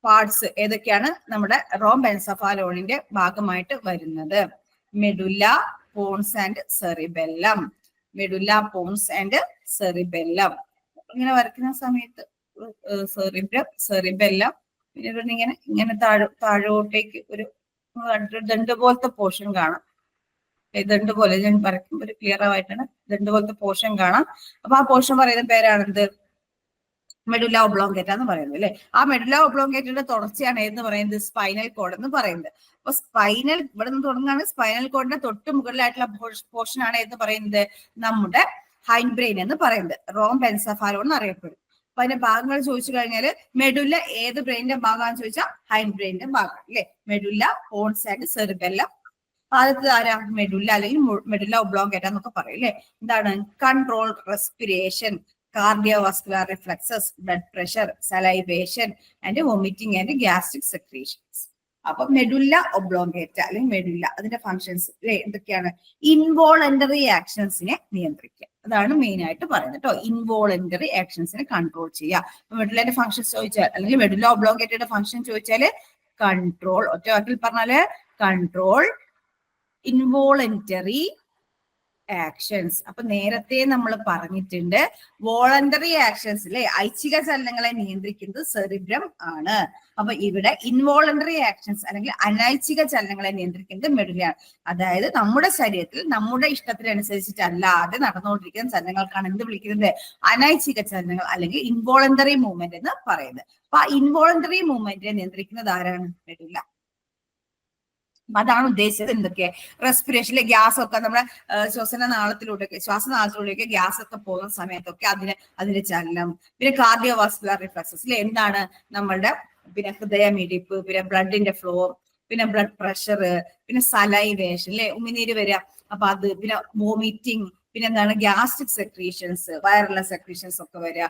പാർട്സ് ഏതൊക്കെയാണ് നമ്മുടെ റോംബ് എൻസെഫാലോണിന്റെ ഭാഗമായിട്ട് വരുന്നത്? Medulla, pons and cerebellum. Medulla, pons and cerebellum. ഇങ്ങനെ വരയ്ക്കുന്ന സമയത്ത് സെറിബെല്ലം, പിന്നെ ഇവിടെ ഇങ്ങനെ താഴോട്ടേക്ക് ഒരു ദണ്ട് പോലത്തെ പോർഷൻ കാണാം. ദണ്ട് പോലെ ഞാൻ വരയ്ക്കുമ്പോൾ ഒരു ക്ലിയർ ആയിട്ടാണ് ദണ്ട് പോലത്തെ പോർഷൻ കാണാം. അപ്പൊ ആ പോർഷൻ പറയുന്ന പേരാണെന്ത്? മെഡുല്ല ഒബ്ലോങ്കേറ്റ എന്ന് പറയുന്നത് അല്ലെ. ആ മെഡുല്ല ഒബ്ലോങ്കേറ്റയുടെ തുടർച്ചയാണ് എന്ന് പറയുന്നത് സ്പൈനൽ കോഡ് എന്ന് പറയുന്നത്. അപ്പൊ സ്പൈനൽ ഇവിടെ നിന്ന് തുടങ്ങുകയാണ്. സ്പൈനൽ കോഡിന്റെ തൊട്ട് മുകളിലായിട്ടുള്ള പോർഷൻ ആണ് എന്ന് പറയുന്നത് നമ്മുടെ ഹൈൻഡ് ബ്രെയിൻ എന്ന് പറയുന്നത്. റോംബ് എൻസെഫാലോൺ എന്ന് അറിയപ്പെടും. അപ്പൊ അതിന്റെ ഭാഗങ്ങൾ ചോദിച്ചു കഴിഞ്ഞാൽ മെഡുല്ല ഏത് ബ്രെയിനിന്റെ ഭാഗമാണെന്ന് ചോദിച്ചാൽ ഹൈൻഡ് ബ്രെയിനിന്റെ ഭാഗം അല്ലെ. Medulla, pons and cerebellum. ആദ്യത്തെ ആരാ? മെഡുല്ല അല്ലെങ്കിൽ മെഡുല്ല ഒബ്ലോങ്കേറ്റ എന്നൊക്കെ പറയും അല്ലെ. എന്താണ്? Control respiration, cardiovascular reflexes, blood pressure, salivation and vomiting and gastric secretions. അപ്പൊ മെഡുല്ല ഒബ്ലോങ്കേറ്റ അല്ലെങ്കിൽ മെഡുല്ല അതിന്റെ ഫങ്ഷൻസ് എന്തൊക്കെയാണ്? ഇൻവോളണ്ടറി ആക്ഷൻസിനെ നിയന്ത്രിക്കുക, അതാണ് മെയിൻ ആയിട്ട് പറയുന്നത് കേട്ടോ. ഇൻവോളണ്ടറി ആക്ഷൻസിനെ കൺട്രോൾ ചെയ്യുക. മെഡുല്ലന്റെ ഫങ്ഷൻസ് ചോദിച്ചാൽ അല്ലെങ്കിൽ മെഡുല്ല ഒബ്ലോങ്കേറ്റയുടെ ഫങ്ഷൻ ചോദിച്ചാല് കൺട്രോൾ. ഒറ്റ വാക്കിൽ പറഞ്ഞാല് കൺട്രോൾ ഇൻവോളണ്ടറി ആക്ഷൻസ്. അപ്പൊ നേരത്തെ നമ്മൾ പറഞ്ഞിട്ടുണ്ട് വോളണ്ടറി ആക്ഷൻസ് അല്ലെ, ഐച്ഛിക ചലനങ്ങളെ നിയന്ത്രിക്കുന്നത് സെറിബ്രം ആണ്. അപ്പൊ ഇവിടെ ഇൻവോളണ്ടറി ആക്ഷൻസ് അല്ലെങ്കിൽ അനൈച്ഛിക ചലനങ്ങളെ നിയന്ത്രിക്കുന്നത് മെഡുലയാണ്. അതായത് നമ്മുടെ ശരീരത്തിൽ നമ്മുടെ ഇഷ്ടത്തിനനുസരിച്ചിട്ടല്ലാതെ നടന്നുകൊണ്ടിരിക്കുന്ന ചലനങ്ങൾക്കാണ് എന്ത് വിളിക്കുന്നത്? അനൈച്ഛിക ചലനങ്ങൾ അല്ലെങ്കിൽ ഇൻവോളണ്ടറി മൂവ്മെന്റ് എന്ന് പറയുന്നത്. അപ്പൊ ആ ഇൻവോളണ്ടറി മൂവ്മെന്റിനെ നിയന്ത്രിക്കുന്നത് ആരാണ്? മെഡുല. അതാണ് ഉദ്ദേശിച്ചത്. എന്തൊക്കെ റെസ്പിറേഷനിലെ ഗ്യാസ് ഒക്കെ നമ്മുടെ ശ്വാസനാളത്തിലൂടെയൊക്കെ ഗ്യാസ് ഒക്കെ പോകുന്ന സമയത്തൊക്കെ അതിന്റെ ചലനം. പിന്നെ കാർഡിയോവാസ്കുലർ റിഫ്ലക്സസ് അല്ലെ, എന്താണ് നമ്മളുടെ പിന്നെ ഹൃദയമിടിപ്പ്, പിന്നെ ബ്ലഡിന്റെ ഫ്ലോ, പിന്നെ ബ്ലഡ് പ്രഷർ, പിന്നെ സലൈവേഷൻ അല്ലെ, ഉമിനീര് വരിക. അപ്പൊ അത് പിന്നെ വോമിറ്റിംഗ്, പിന്നെ എന്താണ് ഗ്യാസ്ട്രിക് സെക്രീഷൻസ്, വയറുള്ള സെക്രീഷൻസ് ഒക്കെ വരിക.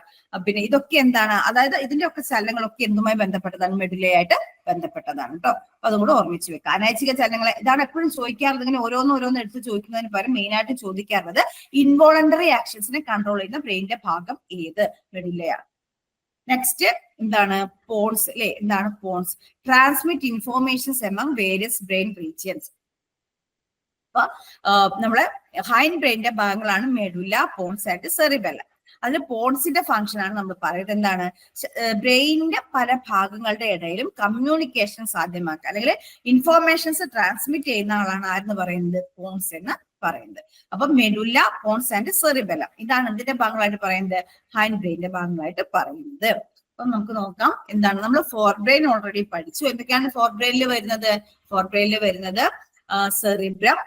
പിന്നെ ഇതൊക്കെ എന്താണ്, അതായത് ഇതിന്റെ ഒക്കെ ചലനങ്ങളൊക്കെ എന്തുമായി ബന്ധപ്പെട്ടതാണ്? മെഡുലയായിട്ട് ബന്ധപ്പെട്ടതാണ് കേട്ടോ. അപ്പൊ അതും കൂടെ ഓർമ്മിച്ച് വെക്കുക. അനൈച്ഛിക ചലനങ്ങളെ ഇതാണ് എപ്പോഴും ചോദിക്കാറുള്ളത്. ഇങ്ങനെ ഓരോന്ന് എടുത്ത് ചോദിക്കുന്നതിന് പകരം മെയിൻ ആയിട്ട് ചോദിക്കാറുള്ളത് ഇൻവോളണ്ടറി ആക്ഷൻസിനെ കൺട്രോൾ ചെയ്യുന്ന ബ്രെയിനിന്റെ ഭാഗം ഏത്? മെഡുലയാണ്. നെക്സ്റ്റ് എന്താണ്? പോൺസ് അല്ലെ. എന്താണ് pons? Transmit informations among various brain regions. അപ്പൊ നമ്മളെ ഹൈൻഡ് ബ്രെയിനിന്റെ ഭാഗങ്ങളാണ് മെഡുല, പോൺസ് ആയിട്ട് സെറിബെല്ലം. അതിൽ പോൺസിന്റെ ഫംഗ്ഷൻ ആണ് നമ്മൾ പറയുന്നത്. എന്താണ്? ബ്രെയിനിന്റെ പല ഭാഗങ്ങളുടെ ഇടയിലും കമ്മ്യൂണിക്കേഷൻ സാധ്യമാക്കുക അല്ലെങ്കിൽ ഇൻഫോർമേഷൻസ് ട്രാൻസ്മിറ്റ് ചെയ്യുന്ന ആളാണ് ആരെന്ന് പറയുന്നത്? പോൺസ് എന്ന് പറയുന്നത്. അപ്പൊ മെഡുല, പോൺസ് ആൻഡ് സെറിബെല്ലം ഇതാണ് എന്തിന്റെ ഭാഗങ്ങളായിട്ട് പറയുന്നത്? ഹൈൻഡ് ബ്രെയിനിന്റെ ഭാഗങ്ങളായിട്ട് പറയുന്നത്. അപ്പൊ നമുക്ക് നോക്കാം എന്താണ്. നമ്മൾ ഫോർ ബ്രെയിൻ ഓൾറെഡി പഠിച്ചു. എന്തൊക്കെയാണ് ഫോർ ബ്രെയിനിൽ വരുന്നത്? ഫോർ ബ്രെയിനിൽ വരുന്നത് സെറിബ്രം,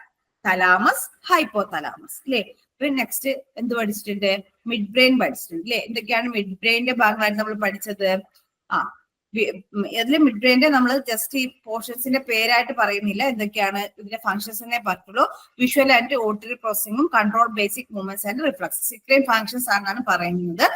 തലാമസ്, ഹൈപ്പോതലാമസ് അല്ലെ. പിന്നെ നെക്സ്റ്റ് എന്ത് പഠിച്ചിട്ടുണ്ട്? മിഡ് ബ്രെയിൻ പഠിച്ചിട്ടുണ്ട് അല്ലെ. എന്തൊക്കെയാണ് മിഡ് ബ്രെയിനിന്റെ ഭാഗമായിട്ട് നമ്മൾ പഠിച്ചത്? അതില് മിഡ് ബ്രെയിനിന്റെ നമ്മൾ ജസ്റ്റ് ഈ പോർഷൻസിന്റെ പേരായിട്ട് പറയുന്നില്ല, എന്തൊക്കെയാണ് ഇതിന്റെ ഫംഗ്ഷൻസിനെ പറ്റുള്ളൂ. വിഷ്വൽ ആൻഡ് ഓഡിറ്ററി പ്രോസസിംഗും control basic movements and reflexes, ഇത്രയും ഫംഗ്ഷൻസ് ആണ് പറയുന്നത്.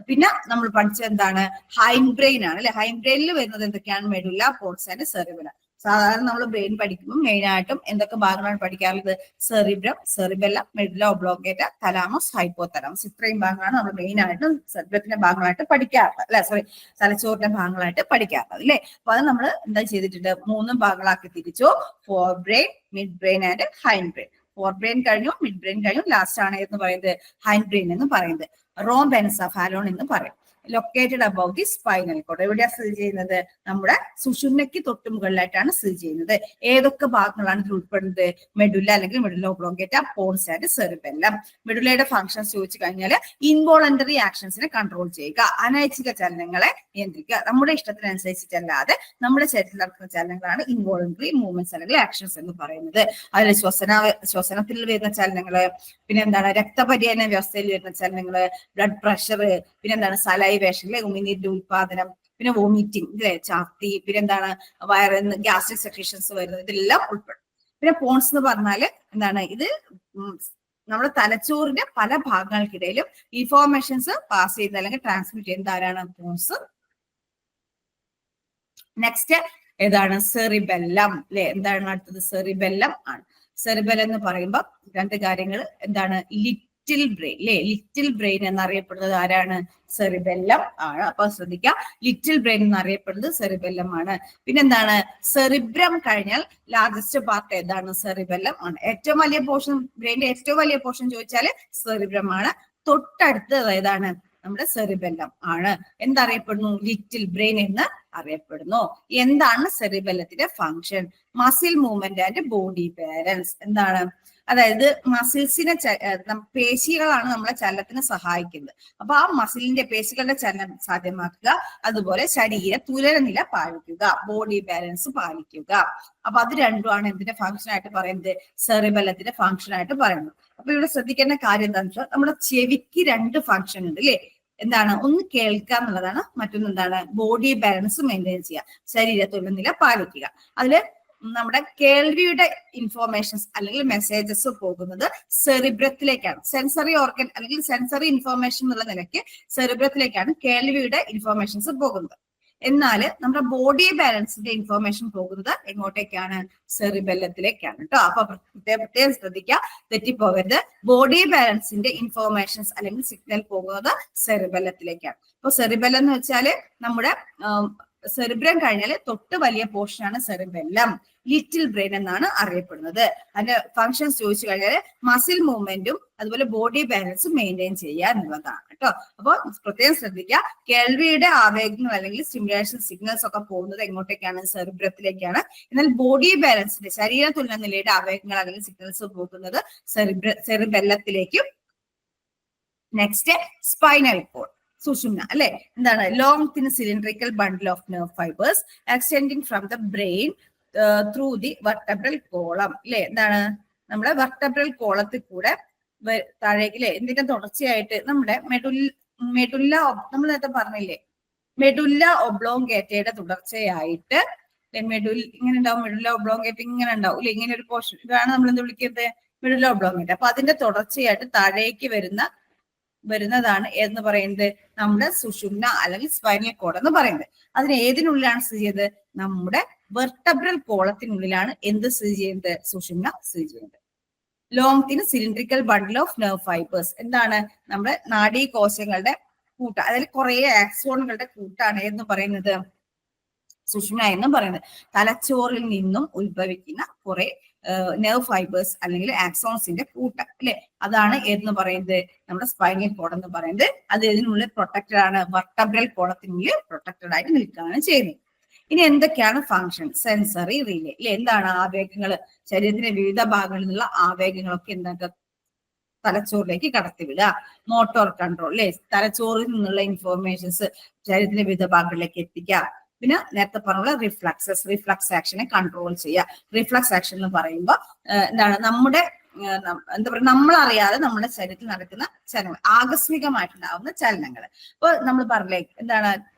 പിന്നെ നമ്മൾ പഠിച്ചത് എന്താണ്? ഹൈൻഡ് ബ്രെയിൻ ആണ് അല്ലെ. ഹൈൻഡ് ബ്രെയിനിൽ വരുന്നത് എന്തൊക്കെയാണ്? Medulla, pons and cerebellum. സാധാരണ നമ്മൾ ബ്രെയിൻ പഠിക്കുമ്പോൾ മെയിൻ ആയിട്ടും എന്തൊക്കെ ഭാഗങ്ങളാണ് പഠിക്കാറുള്ളത്? Cerebrum, cerebellum, medulla oblongata, thalamus, hypothalamus, ഇത്രയും ഭാഗങ്ങളാണ് നമ്മൾ മെയിൻ ആയിട്ടും സെറിബ്രത്തിന്റെ ഭാഗങ്ങളായിട്ട് പഠിക്കാറുള്ളത് അല്ലെ. സോറി, തലച്ചോറിന്റെ ഭാഗങ്ങളായിട്ട് പഠിക്കാറുള്ളത് അല്ലെ. അപ്പൊ അത് നമ്മൾ എന്താ ചെയ്തിട്ടുണ്ട്? 3 ഭാഗങ്ങളാക്കി തിരിച്ചു. Forebrain, midbrain and hind brain. Forebrain കഴിഞ്ഞു, മിഡ് ബ്രെയിൻ കഴിഞ്ഞു, ലാസ്റ്റ് ആണ് എന്ന് പറയുന്നത് ഹൈൻഡ് ബ്രെയിൻ എന്ന് പറയുന്നത്. റോംബെൻസഫാലോൺ എന്ന് പറയും. Located above the spinal cord. എവിടെയാണ് സ്ഥിതി ചെയ്യുന്നത്? നമ്മുടെ സുഷുമ്നയ്ക്ക് തൊട്ട് മുകളിലായിട്ടാണ് സ്ഥിതി ചെയ്യുന്നത്. ഏതൊക്കെ ഭാഗങ്ങളാണ് ഇതിൽ ഉൾപ്പെടുന്നത്? മെഡുല അല്ലെങ്കിൽ medulla oblongata, pons and cerebellum. മെഡുലയുടെ ഫംഗ്ഷൻസ് ചോദിച്ചു കഴിഞ്ഞാൽ ഇൻവോളണ്ടറി ആക്ഷൻസിനെ കൺട്രോൾ ചെയ്യുക, അനൈച്ഛിക ചലനങ്ങളെ നിയന്ത്രിക്കുക. നമ്മുടെ ഇഷ്ടത്തിനനുസരിച്ചിട്ടല്ലാതെ നമ്മുടെ ശരീരത്തിൽ നടക്കുന്ന ചലനങ്ങളാണ് ഇൻവോളണ്ടറി മൂവ്മെന്റ്സ് അല്ലെങ്കിൽ ആക്ഷൻസ് എന്ന് പറയുന്നത്. അതിൽ ശ്വസനത്തിൽ വരുന്ന ചലനങ്ങള്, പിന്നെ എന്താണ് രക്തപര്യന വ്യവസ്ഥയിൽ വരുന്ന ചലനങ്ങള്, ബ്ലഡ് പ്രഷർ, പിന്നെ എന്താണ് സലൈവേഷനിലെ ഉമിനീരിന്റെ ഉത്പാദനം, പിന്നെ വോമിറ്റിംഗ് ഇല്ലേ, ഛർദി, പിന്നെ എന്താണ് വയറിന്ന് ഗ്യാസ്ട്രിക് സെക്രീഷൻസ് വരുന്നത്, ഇതെല്ലാം ഉൾപ്പെടും. പിന്നെ പോൺസ് എന്ന് പറഞ്ഞാല് എന്താണ്? ഇത് നമ്മുടെ തലച്ചോറിന്റെ പല ഭാഗങ്ങൾക്കിടയിലും ഇൻഫോർമേഷൻസ് പാസ് ചെയ്യുന്ന അല്ലെങ്കിൽ ട്രാൻസ്മിറ്റ് ചെയ്യുന്ന ആരാണ്? പോൺസ്. നെക്സ്റ്റ് ഏതാണ്? സെറിബെല്ലം അല്ലെ. എന്താണ് അടുത്തത്? സെറിബെല്ലം ആണ്. സെറിബെല്ലം എന്ന് പറയുമ്പോൾ 2 കാര്യങ്ങൾ. എന്താണ്? ലിറ്റിൽ ബ്രെയിൻ അല്ലെ. ലിറ്റിൽ ബ്രെയിൻ എന്നറിയപ്പെടുന്നത് ആരാണ്? സെറിബെല്ലം ആണ്. അപ്പൊ ശ്രദ്ധിക്കുക, ലിറ്റിൽ ബ്രെയിൻ എന്നറിയപ്പെടുന്നത് സെറിബെല്ലം ആണ്. പിന്നെന്താണ്? സെറിബ്രം കഴിഞ്ഞാൽ ലാർജസ്റ്റ് പാർട്ട് ഏതാണ്? സെറിബെല്ലം ആണ്. ഏറ്റവും വലിയ പോർഷൻ, ബ്രെയിനിന്റെ ഏറ്റവും വലിയ പോർഷൻ ചോദിച്ചാൽ സെറിബ്രം ആണ്. തൊട്ടടുത്ത് ഏതാണ്? നമ്മുടെ സെറിബെല്ലം ആണ്. എന്തറിയപ്പെടുന്നു? ലിറ്റിൽ ബ്രെയിൻ എന്ന് അറിയപ്പെടുന്നു. എന്താണ് സെറിബെല്ലത്തിന്റെ function? Muscle movement and body balance. എന്താണ്? അതായത് മസിൽസിനെ പേശികളാണ് നമ്മളെ ചലനത്തിന് സഹായിക്കുന്നത്. അപ്പൊ ആ മസിലിന്റെ പേശികളുടെ ചലനം സാധ്യമാക്കുക, അതുപോലെ ശരീര തുലനനില പാലിക്കുക, ബോഡി ബാലൻസ് പാലിക്കുക. അപ്പൊ അത് രണ്ടുമാണ് എന്തിന്റെ ഫംഗ്ഷൻ ആയിട്ട് പറയുന്നത്? സെറിബെല്ലത്തിന്റെ ഫംഗ്ഷൻ ആയിട്ട് പറയുന്നത്. അപ്പൊ ഇവിടെ ശ്രദ്ധിക്കേണ്ട കാര്യം എന്താണെന്ന് വെച്ചാൽ നമ്മുടെ ചെവിക്ക് 2 ഫംഗ്ഷൻ ഉണ്ട് അല്ലെ. എന്താണ്? ഒന്ന് കേൾക്കുക എന്നുള്ളതാണ്, മറ്റൊന്ന് എന്താണ്? ബോഡി ബാലൻസ് മെയിൻറ്റെയിൻ ചെയ്യുക, ശരീര തുലനനില പാലിക്കുക. അതില് നമ്മുടെ കേൾവിയുടെ ഇൻഫോർമേഷൻസ് അല്ലെങ്കിൽ മെസ്സേജസ് പോകുന്നത് സെറിബ്രത്തിലേക്കാണ്. സെൻസറി ഓർഗൻ അല്ലെങ്കിൽ സെൻസറി ഇൻഫോർമേഷൻ എന്നുള്ള നിലയ്ക്ക് സെറിബ്രത്തിലേക്കാണ് കേൾവിയുടെ ഇൻഫോർമേഷൻസ് പോകുന്നത്. എന്നാൽ നമ്മുടെ ബോഡി ബാലൻസിന്റെ ഇൻഫോർമേഷൻ പോകുന്നത് എങ്ങോട്ടേക്കാണ്? സെറിബെല്ലത്തിലേക്കാണ് കേട്ടോ. അപ്പൊ പ്രത്യേകം ശ്രദ്ധിക്കുക, തെറ്റിപ്പോകരുത്. ബോഡി ബാലൻസിന്റെ ഇൻഫോർമേഷൻസ് അല്ലെങ്കിൽ സിഗ്നൽ പോകുന്നത് സെറിബെല്ലത്തിലേക്കാണ്. അപ്പൊ സെറിബെല്ലം എന്ന് വെച്ചാല് നമ്മുടെ സെറിബ്രം കഴിഞ്ഞാൽ തൊട്ട് വലിയ പോർഷനാണ് സെറിബെല്ലം, ലിറ്റിൽ ബ്രെയിൻ എന്നാണ് അറിയപ്പെടുന്നത്. അതിന്റെ ഫങ്ഷൻസ് ചോദിച്ചു കഴിഞ്ഞാൽ മസിൽ മൂവ്മെന്റും അതുപോലെ ബോഡി ബാലൻസും മെയിൻറ്റെയിൻ ചെയ്യുക എന്നുള്ളതാണ് കേട്ടോ. അപ്പോൾ പ്രത്യേകം ശ്രദ്ധിക്കുക, കേൾവിയുടെ ആവേഗങ്ങൾ അല്ലെങ്കിൽ സ്റ്റിമുലേഷൻ സിഗ്നൽസ് ഒക്കെ പോകുന്നത് എങ്ങോട്ടേക്കാണ്? സെറിബ്രത്തിലേക്കാണ്. എന്നാൽ ബോഡി ബാലൻസിന്റെ ശരീര തുലന നിലയുടെ ആവേഗങ്ങൾ അല്ലെങ്കിൽ സിഗ്നൽസ് പോകുന്നത് സെറിബെല്ലത്തിലേക്കും. നെക്സ്റ്റ് സ്പൈനൽ കോഡ്, സുഷുമ്ന അല്ലെ. എന്താണ്? Long thin cylindrical bundle of nerve fibres extending from the brain through the vertebral column അല്ലെ. എന്താണ്? നമ്മുടെ വെർട്ടബ്രൽ കോളത്തിൽ കൂടെ താഴേക്ക് അല്ലെ എന്തിന്റെ തുടർച്ചയായിട്ട് നമ്മുടെ മെഡുല്ല നമ്മൾ നേരത്തെ പറഞ്ഞില്ലേ, മെഡുല്ല ഒബ്ലോങ്കേറ്റയുടെ തുടർച്ചയായിട്ട് ഇങ്ങനെ ഉണ്ടാവും. മെഡുല്ല ഒബ്ലോങ്കേറ്റ ഇങ്ങനെ ഉണ്ടാവും അല്ലെ, ഇങ്ങനെ ഒരു പോർഷൻ, ഇതാണ് നമ്മൾ എന്ത് വിളിക്കുന്നത്? Medulla oblongata. അപ്പൊ അതിന്റെ തുടർച്ചയായിട്ട് താഴേക്ക് വരുന്നതാണ് എന്ന് പറയുന്നത് നമ്മുടെ സുഷുമ്ന അല്ലെങ്കിൽ സ്പൈനൽ കോഡ് എന്ന് പറയുന്നത്. അതിന് ഏതിനുള്ളിലാണ് സ്ഥിതി ചെയ്യുന്നത്? നമ്മുടെ വെർട്ടബ്രൽ കോളത്തിനുള്ളിലാണ് എന്ത് സ്ഥിതി ചെയ്യുന്നത്? സുഷുമ്ന സ്ഥിതി ചെയ്യുന്നത്. Long thin cylindrical bundle of nerve fibres, എന്താണ്? നമ്മുടെ നാഡീകോശങ്ങളുടെ കൂട്ട, അതായത് കുറെ ആക്സോണുകളുടെ കൂട്ടാണ് എന്ന് പറയുന്നത് സുഷുമ്ന എന്ന് പറയുന്നത്. തലച്ചോറിൽ നിന്നും ഉത്ഭവിക്കുന്ന കുറെ നെർവ് ഫൈബേഴ്സ് അല്ലെങ്കിൽ ആക്സോൺസിന്റെ കൂട്ടം അല്ലെ, അതാണ് എന്ന് പറയുന്നത് നമ്മുടെ സ്പൈനൽ കോഡ് എന്ന് പറയുന്നത്. അത് ഇതിനുള്ളിൽ പ്രൊട്ടക്റ്റഡ് ആണ്, വെർട്ടബ്രൽ കോളത്തിനുള്ളിൽ പ്രൊട്ടക്റ്റഡ് ആയിട്ട് നിൽക്കുകയാണ് ചെയ്യുന്നത്. ഇനി എന്തൊക്കെയാണ് ഫങ്ഷൻ? സെൻസറി റിലേ അല്ലെ. എന്താണ്? ആവേഗങ്ങൾ, ശരീരത്തിന്റെ വിവിധ ഭാഗങ്ങളിൽ നിന്നുള്ള ആവേഗങ്ങളൊക്കെ എന്തൊക്കെ തലച്ചോറിലേക്ക് കടത്തിവിടുക. മോട്ടോർ കൺട്രോൾ അല്ലെ, തലച്ചോറിൽ നിന്നുള്ള ഇൻഫോർമേഷൻസ് ശരീരത്തിന്റെ വിവിധ ഭാഗങ്ങളിലേക്ക് എത്തിക്കുക. പിന്നെ നേരത്തെ പറഞ്ഞ റിഫ്ലക്സ് ആക്ഷനെ കൺട്രോൾ ചെയ്യുക. റിഫ്ലക്സ് ആക്ഷൻ എന്ന് പറയുമ്പോൾ എന്താണ്? നമ്മുടെ എന്താ പറയുക, നമ്മളറിയാതെ നമ്മുടെ ശരീരത്തിൽ നടക്കുന്ന ചലനങ്ങൾ, ആകസ്മികമായിട്ടുണ്ടാവുന്ന ചലനങ്ങൾ. ഇപ്പൊ നമ്മൾ പറഞ്ഞില്ലേ, എന്താണ്?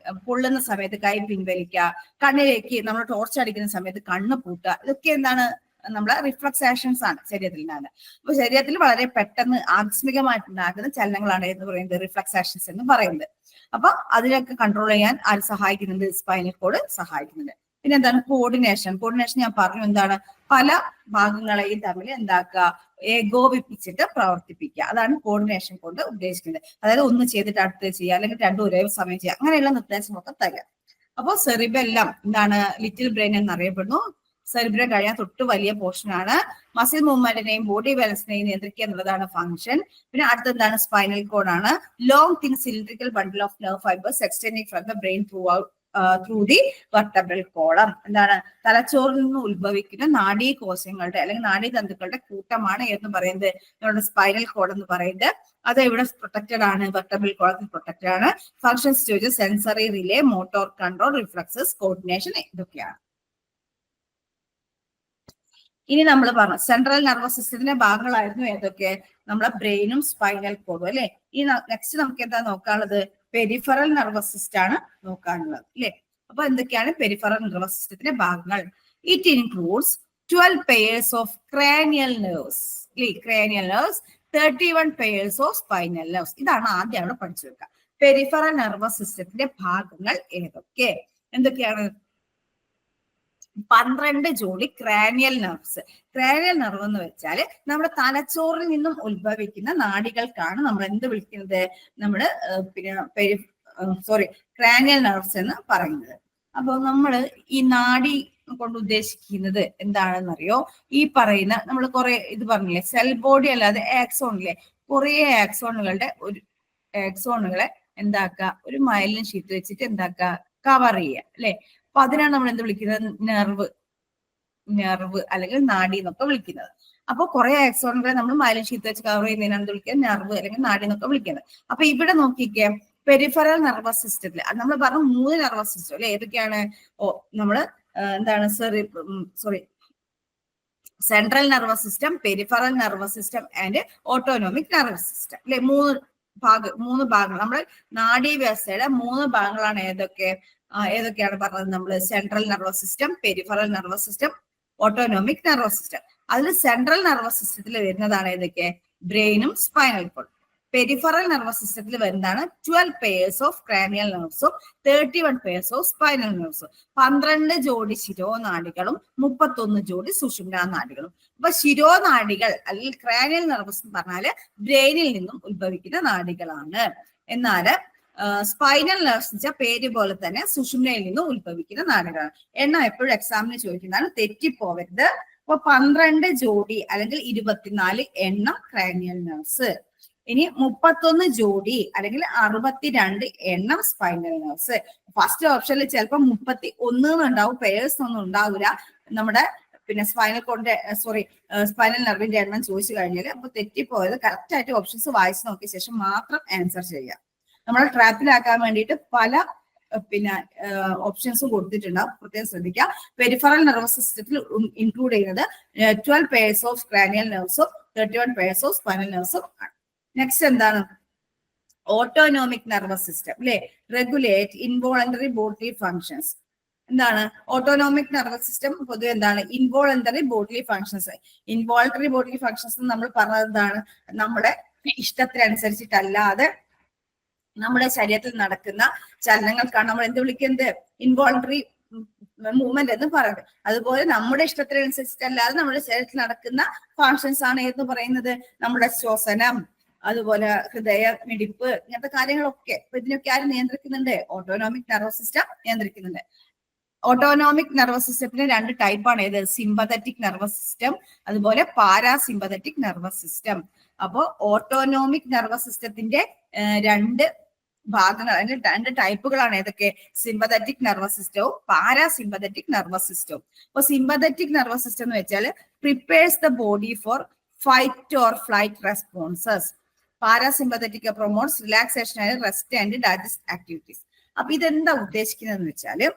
പൊള്ളുന്ന സമയത്ത് കൈ പിൻവലിക്കുക, കണ്ണിലേക്ക് നമ്മൾ ടോർച്ച് അടിക്കുന്ന സമയത്ത് കണ്ണ് പൂട്ടുക, ഇതൊക്കെ എന്താണ്? നമ്മളെ റിഫ്ലക്സ് ആക്ഷൻസ് ആണ് ശരീരത്തിൽ നിന്നാണ്. അപ്പൊ ശരീരത്തിൽ വളരെ പെട്ടെന്ന് ആകസ്മികമായിട്ടുണ്ടാകുന്ന ചലനങ്ങളാണ് എന്ന് പറയുന്നത് റിഫ്ലക്സ് ആക്ഷൻസ് എന്ന് പറയുന്നത്. അപ്പൊ അതിനൊക്കെ കൺട്രോൾ ചെയ്യാൻ ആര് സഹായിക്കുന്നുണ്ട്? സ്പൈനൽ കോഡ് സഹായിക്കുന്നുണ്ട്. പിന്നെ എന്താണ്? കോർഡിനേഷൻ ഞാൻ പറഞ്ഞു. എന്താണ്? പല ഭാഗങ്ങളെയും തമ്മിൽ എന്താക്കുക? ഏകോപിപ്പിച്ചിട്ട് പ്രവർത്തിപ്പിക്കുക. അതാണ് കോർഡിനേഷൻ കൊണ്ട് ഉദ്ദേശിക്കുന്നത്. അതായത് ഒന്ന് ചെയ്തിട്ട് അടുത്ത് ചെയ്യുക, അല്ലെങ്കിൽ രണ്ടും ഒരേ സമയം ചെയ്യുക, അങ്ങനെയുള്ള നിർദ്ദേശമൊക്കെ തരിക. അപ്പോൾ സെറിബെല്ലം എന്താണ്? ലിറ്റിൽ ബ്രെയിൻ എന്നറിയപ്പെടുന്നു. സെറിബ്രം കഴിഞ്ഞാൽ തൊട്ട് വലിയ പോർഷൻ ആണ്. മസിൽ മൂവ്മെന്റിനെയും ബോഡി ബാലൻസിനെയും നിയന്ത്രിക്കുക എന്നുള്ളതാണ് ഫംഗ്ഷൻ. പിന്നെ അടുത്ത എന്താണ്? സ്പൈനൽ കോഡ് ആണ്. Long thin cylindrical bundle of nerve fibres extending from the brain through the vertebral column. എന്താണ്? തലച്ചോറിൽ നിന്ന് ഉത്ഭവിക്കുന്ന നാഡീകോശങ്ങളുടെ അല്ലെങ്കിൽ നാഡീതന്തുക്കളുടെ കൂട്ടമാണ് എന്ന് പറയുന്നത് നമ്മുടെ സ്പൈനൽ കോഡ് എന്ന് പറയുന്നത്. അത് ഇവിടെ പ്രൊട്ടക്റ്റഡ് ആണ്, വെർട്ടബ്രൽ കോളത്തിൽ പ്രൊട്ടക്റ്റഡ് ആണ്. ഫങ്ഷൻസ് ചോദിച്ചാൽ sensory relay, motor control, reflexes, coordination, ഇതൊക്കെയാണ്. ഇനി നമ്മൾ പറഞ്ഞു സെൻട്രൽ നെർവസ് സിസ്റ്റത്തിന്റെ ഭാഗങ്ങളായിരുന്നു ഏതൊക്കെ? നമ്മളെ ബ്രെയിനും സ്പൈനൽ കോഡും അല്ലെ. ഈ നെക്സ്റ്റ് നമുക്ക് എന്താ നോക്കാനുള്ളത്? പെരിഫറൽ നെർവസ് സിസ്റ്റം ആണ് നോക്കാനുള്ളത് അല്ലെ. അപ്പൊ എന്തൊക്കെയാണ് പെരിഫറൽ നെർവസ് സിസ്റ്റത്തിന്റെ ഭാഗങ്ങൾ? It includes 12 pairs of cranial nerves, cranial nerves, 31 pairs of spinal nerves. ഇതാണ് ആദ്യം അവിടെ പഠിച്ചു വെക്കുക. പെരിഫറൽ നെർവസ് സിസ്റ്റത്തിന്റെ ഭാഗങ്ങൾ ഏതൊക്കെ? എന്തൊക്കെയാണ്? 12 ജോഡി ക്രാനിയൽ നെർവ്സ്. ക്രാനിയൽ നെർവ് എന്ന് വെച്ചാൽ നമ്മുടെ തലച്ചോറിൽ നിന്നും ഉത്ഭവിക്കുന്ന നാഡികൾക്കാണ് നമ്മൾ എന്ത് വിളിക്കുന്നത്? നമ്മള് ക്രാനിയൽ നെർവ്സ് എന്ന് പറയുന്നത്. അപ്പൊ നമ്മൾ ഈ നാഡി കൊണ്ട് ഉദ്ദേശിക്കുന്നത് എന്താണെന്നറിയോ? ഈ പറയുന്ന നമ്മൾ കുറെ ഇത് പറഞ്ഞില്ലേ, സെൽ ബോഡി അല്ലാതെ ആക്സോണിലെ കുറെ ആക്സോണുകളെ എന്താക്കുക? ഒരു മൈലിൻ ഷീറ്റ് വെച്ചിട്ട് എന്താക്കുക? കവർ ചെയ്യുക അല്ലെ. അപ്പൊ അതിനാണ് നമ്മൾ എന്ത് വിളിക്കുന്നത്? നെർവ് അല്ലെങ്കിൽ നാഡി എന്നൊക്കെ വിളിക്കുന്നത്. അപ്പൊ കുറെ ആക്സോണുകളെ നമ്മൾ മൈലിൻ ഷീറ്റ് വെച്ച് കവർ ചെയ്യുന്നതിനാണ് എന്ത് വിളിക്കുന്നത്? നെർവ് അല്ലെങ്കിൽ നാഡി എന്നൊക്കെ വിളിക്കുന്നത്. അപ്പൊ ഇവിടെ നോക്കിക്കേ, പെരിഫറൽ നെർവസ് സിസ്റ്റത്തിൽ നമ്മൾ പറഞ്ഞു 3 നെർവസ് സിസ്റ്റം അല്ലെ. ഏതൊക്കെയാണ്? നമ്മള് എന്താണ്? Central nervous system, peripheral nervous system and autonomic nervous system അല്ലെ. 3 ഭാഗങ്ങൾ. നമ്മുടെ നാഡീവ്യവസ്ഥയുടെ 3 ഭാഗങ്ങളാണ് ഏതൊക്കെയാണ് പറഞ്ഞത് നമ്മൾ? Central nervous system, peripheral nervous system, autonomic nervous system. അതിൽ സെൻട്രൽ നെർവസ് സിസ്റ്റത്തിൽ വരുന്നതാണ് ഏതൊക്കെ? ബ്രെയിനും സ്പൈനൽ കോഡ്. പെരിഫറൽ നെർവസ് സിസ്റ്റത്തിൽ വരുന്നതാണ് 12 pairs of cranial nerves, 31 pairs of spinal nerves. 12 ജോഡി ശിരോനാഡികളും 31 ജോഡി സുഷുമ്നാ നാഡികളും. അപ്പൊ ശിരോനാഡികൾ അല്ലെങ്കിൽ ക്രാനിയൽ നെർവസ് എന്ന് പറഞ്ഞാല് ബ്രെയിനിൽ നിന്നും ഉത്ഭവിക്കുന്ന നാഡികളാണ്. എന്നാല് സ്പൈനൽ നെർവ്സ് വെച്ചാൽ പേര് പോലെ തന്നെ സുഷുമ്നയിൽ നിന്ന് ഉത്ഭവിക്കുന്ന നാടികളാണ്. എണ്ണം എപ്പോഴും എക്സാമിന് ചോദിക്കുന്നതാണ്, തെറ്റിപ്പോവരുത്. അപ്പൊ 12 ജോഡി അല്ലെങ്കിൽ 24 എണ്ണം ക്രാനിയൽ നെർവ്സ്. ഇനി 31 ജോഡി അല്ലെങ്കിൽ 62 എണ്ണം സ്പൈനൽ നെർവ്സ്. ഫസ്റ്റ് ഓപ്ഷനിൽ ചിലപ്പോൾ 31 ഉണ്ടാവും, പേഴ്സ് ഒന്നും ഉണ്ടാവില്ല. നമ്മുടെ പിന്നെ സ്പൈനൽ കോഡിന്റെ സ്പൈനൽ നെർവിന്റെ എണ്ണം ചോദിച്ചു കഴിഞ്ഞാൽ അപ്പൊ തെറ്റിപ്പോയത് കറക്റ്റ് ആയിട്ട് ഓപ്ഷൻസ് വായിച്ചു നോക്കിയ ശേഷം മാത്രം ആൻസർ ചെയ്യുക. നമ്മളെ ട്രാപ്പിലാക്കാൻ വേണ്ടിയിട്ട് പല പിന്നെ ഓപ്ഷൻസ് കൊടുത്തിട്ടുണ്ടാവും, പ്രത്യേകം ശ്രദ്ധിക്കുക. പെരിഫറൽ നെർവസ് സിസ്റ്റത്തിൽ ഇൻക്ലൂഡ് ചെയ്യുന്നത് 12 പേഴ്സ് ഓഫ് ക്രാനിയൽ നെർവ്സും 31 പേഴ്സ് ഓഫ് സ്പൈനൽ നെർവ്സും ആണ്. നെക്സ്റ്റ് എന്താണ്? ഓട്ടോനോമിക് നെർവസ് സിസ്റ്റം അല്ലെ, റെഗുലേറ്റ് ഇൻവോളണ്ടറി ബോഡി ഫങ്ഷൻസ്. എന്താണ് ഓട്ടോണോമിക് നെർവസ് സിസ്റ്റം? പൊതുവെ എന്താണ് involuntary body functions. Involuntary body functions നമ്മൾ പറഞ്ഞത് എന്താണ്? നമ്മുടെ ഇഷ്ടത്തിനനുസരിച്ചിട്ടല്ലാതെ നമ്മുടെ ശരീരത്തിൽ നടക്കുന്ന ചലനങ്ങൾക്കാണ് നമ്മൾ എന്ത് വിളിക്കുന്നത്? ഇൻവോളണ്ടറി മൂവ്മെന്റ് എന്ന് പറയുന്നത്. അതുപോലെ നമ്മുടെ ഇഷ്ടത്തിനനുസരിച്ചിട്ടല്ലാതെ നമ്മുടെ ശരീരത്തിൽ നടക്കുന്ന ഫങ്ഷൻസ് ആണ് എന്ന് പറയുന്നത് നമ്മുടെ ശ്വസനം, അതുപോലെ ഹൃദയ മിടിപ്പ്, ഇങ്ങനത്തെ കാര്യങ്ങളൊക്കെ. അപ്പൊ ഇതിനൊക്കെ ആര് നിയന്ത്രിക്കുന്നുണ്ട്? ഓട്ടോണോമിക് നെർവസ് സിസ്റ്റം നിയന്ത്രിക്കുന്നുണ്ട്. ഓട്ടോണോമിക് നെർവസ് സിസ്റ്റത്തിന് 2 ടൈപ്പാണ്. ഏത്? സിമ്പതറ്റിക് നെർവസ് സിസ്റ്റം, അതുപോലെ പാരാസിമ്പതറ്റിക് നെർവസ് സിസ്റ്റം. അപ്പോ ഓട്ടോണോമിക് നെർവസ് സിസ്റ്റത്തിന്റെ 2 ഭാഗങ്ങൾ, അതിന്റെ 2 ടൈപ്പുകളാണ്. ഏതൊക്കെ? സിമ്പതറ്റിക് നെർവസ് സിസ്റ്റവും പാരാസിമ്പതറ്റിക് നെർവസ് സിസ്റ്റവും. അപ്പൊ സിമ്പതറ്റിക് നെർവസ് സിസ്റ്റം എന്ന് വെച്ചാൽ prepares the body for fight or flight responses. Parasympathetic promotes relaxation and rest and digest activities. അപ്പൊ ഇതെന്താ ഉദ്ദേശിക്കുന്നതെന്ന് വെച്ചാല്,